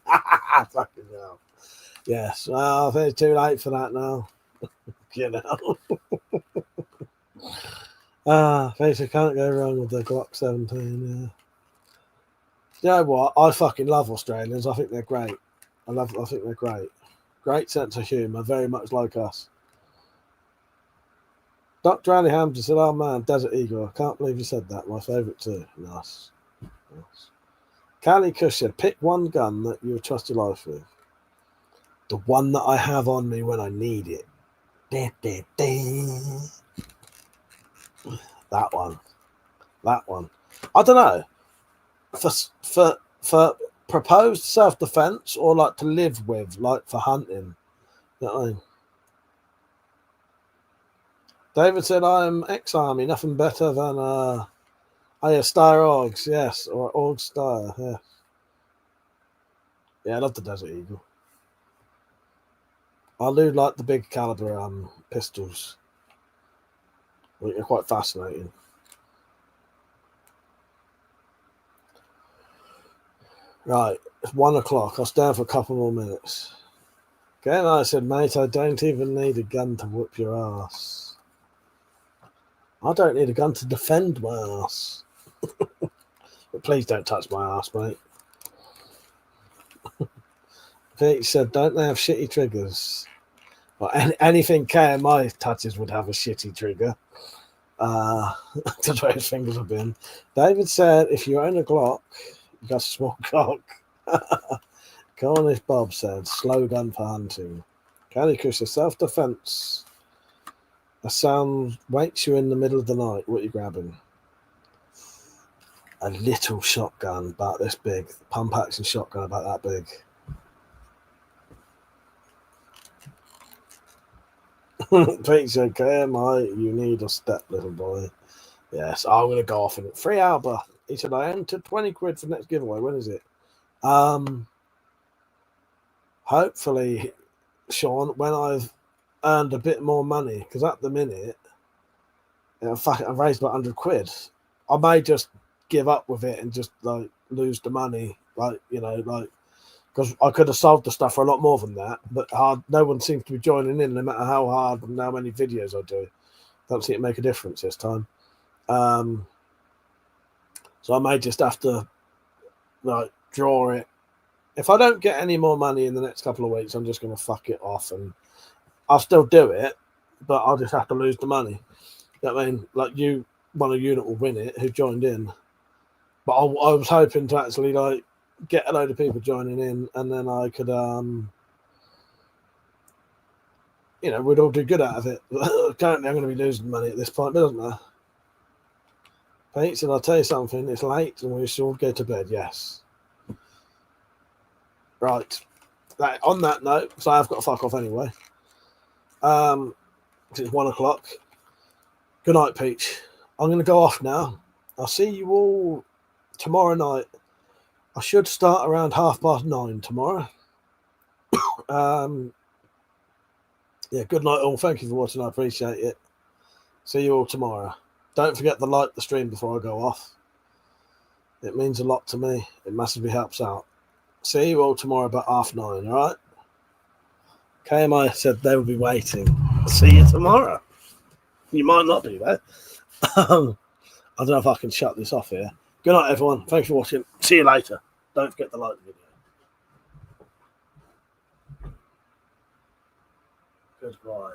Fucking hell. Yes, well, I think it's too late for that now. You know. Things you can't go wrong with the Glock 17, yeah. You know what? I fucking love Australians. I think they're great. I think they're great. Great sense of humour, very much like us. Dr. Ali Hamza said, oh man, Desert Eagle. I can't believe you said that. My favourite too. Nice. Callie Cush said, pick one gun that you would trust your life with. The one that I have on me when I need it. Da, da, da. That one. That one. I don't know. For proposed self-defense or like to live with, like for hunting. You know what I mean? David said, I'm ex-army, nothing better than Star Orgs, yes, or Org Star, yeah. Yeah, I love the Desert Eagle. I do like the big caliber pistols. They're quite fascinating. Right, it's 1 o'clock. I'll stay down for a couple more minutes. Okay, and I said, mate, I don't even need a gun to whoop your ass. I don't need a gun to defend my ass. But please don't touch my ass, mate. Pete said, don't they have shitty triggers? Well, anything KMI touches would have a shitty trigger. That's where his fingers have been. David said, if you own a Glock, you got a small cock. Cornish Bob said, slow gun for hunting. Candy Crush, self-defense. A sound wakes you in the middle of the night. What are you grabbing? A little shotgun about this big. Pump action shotgun about that big. Pete said, KMI, you need a step, little boy. Yes, I'm going to go off in it. Free Alba. He said, I entered 20 quid for the next giveaway. When is it? Hopefully, Sean, when I've earned a bit more money, because at the minute, I've raised about 100 quid. I may just give up with it and just like lose the money, because I could have sold the stuff for a lot more than that, but no one seems to be joining in, no matter how hard and how many videos I do. Don't see it make a difference this time. So I may just have to draw it. If I don't get any more money in the next couple of weeks, I'm just going to fuck it off, and I'll still do it, but I'll just have to lose the money. You know what I mean? Like one of you that will win it, who joined in. But I was hoping to actually get a load of people joining in, and then I could, you know, we'd all do good out of it. Currently, I'm going to be losing money at this point, doesn't matter. Pete said, I'll tell you something, it's late and we should all go to bed. Yes. Right. On that note, because I have got to fuck off anyway. It's 1 o'clock. Good night, Peach. I'm going to go off now. I'll see you all tomorrow night. I should start around 9:30 tomorrow. Yeah, good night all. Thank you for watching. I appreciate it. See you all tomorrow. Don't forget to like the stream before I go off. It means a lot to me. It massively helps out. See you all tomorrow about 9:30, all right? KMI said they will be waiting. See you tomorrow. You might not be there. I don't know if I can shut this off here. Good night, everyone. Thanks for watching. See you later. Don't forget to like the video. Goodbye.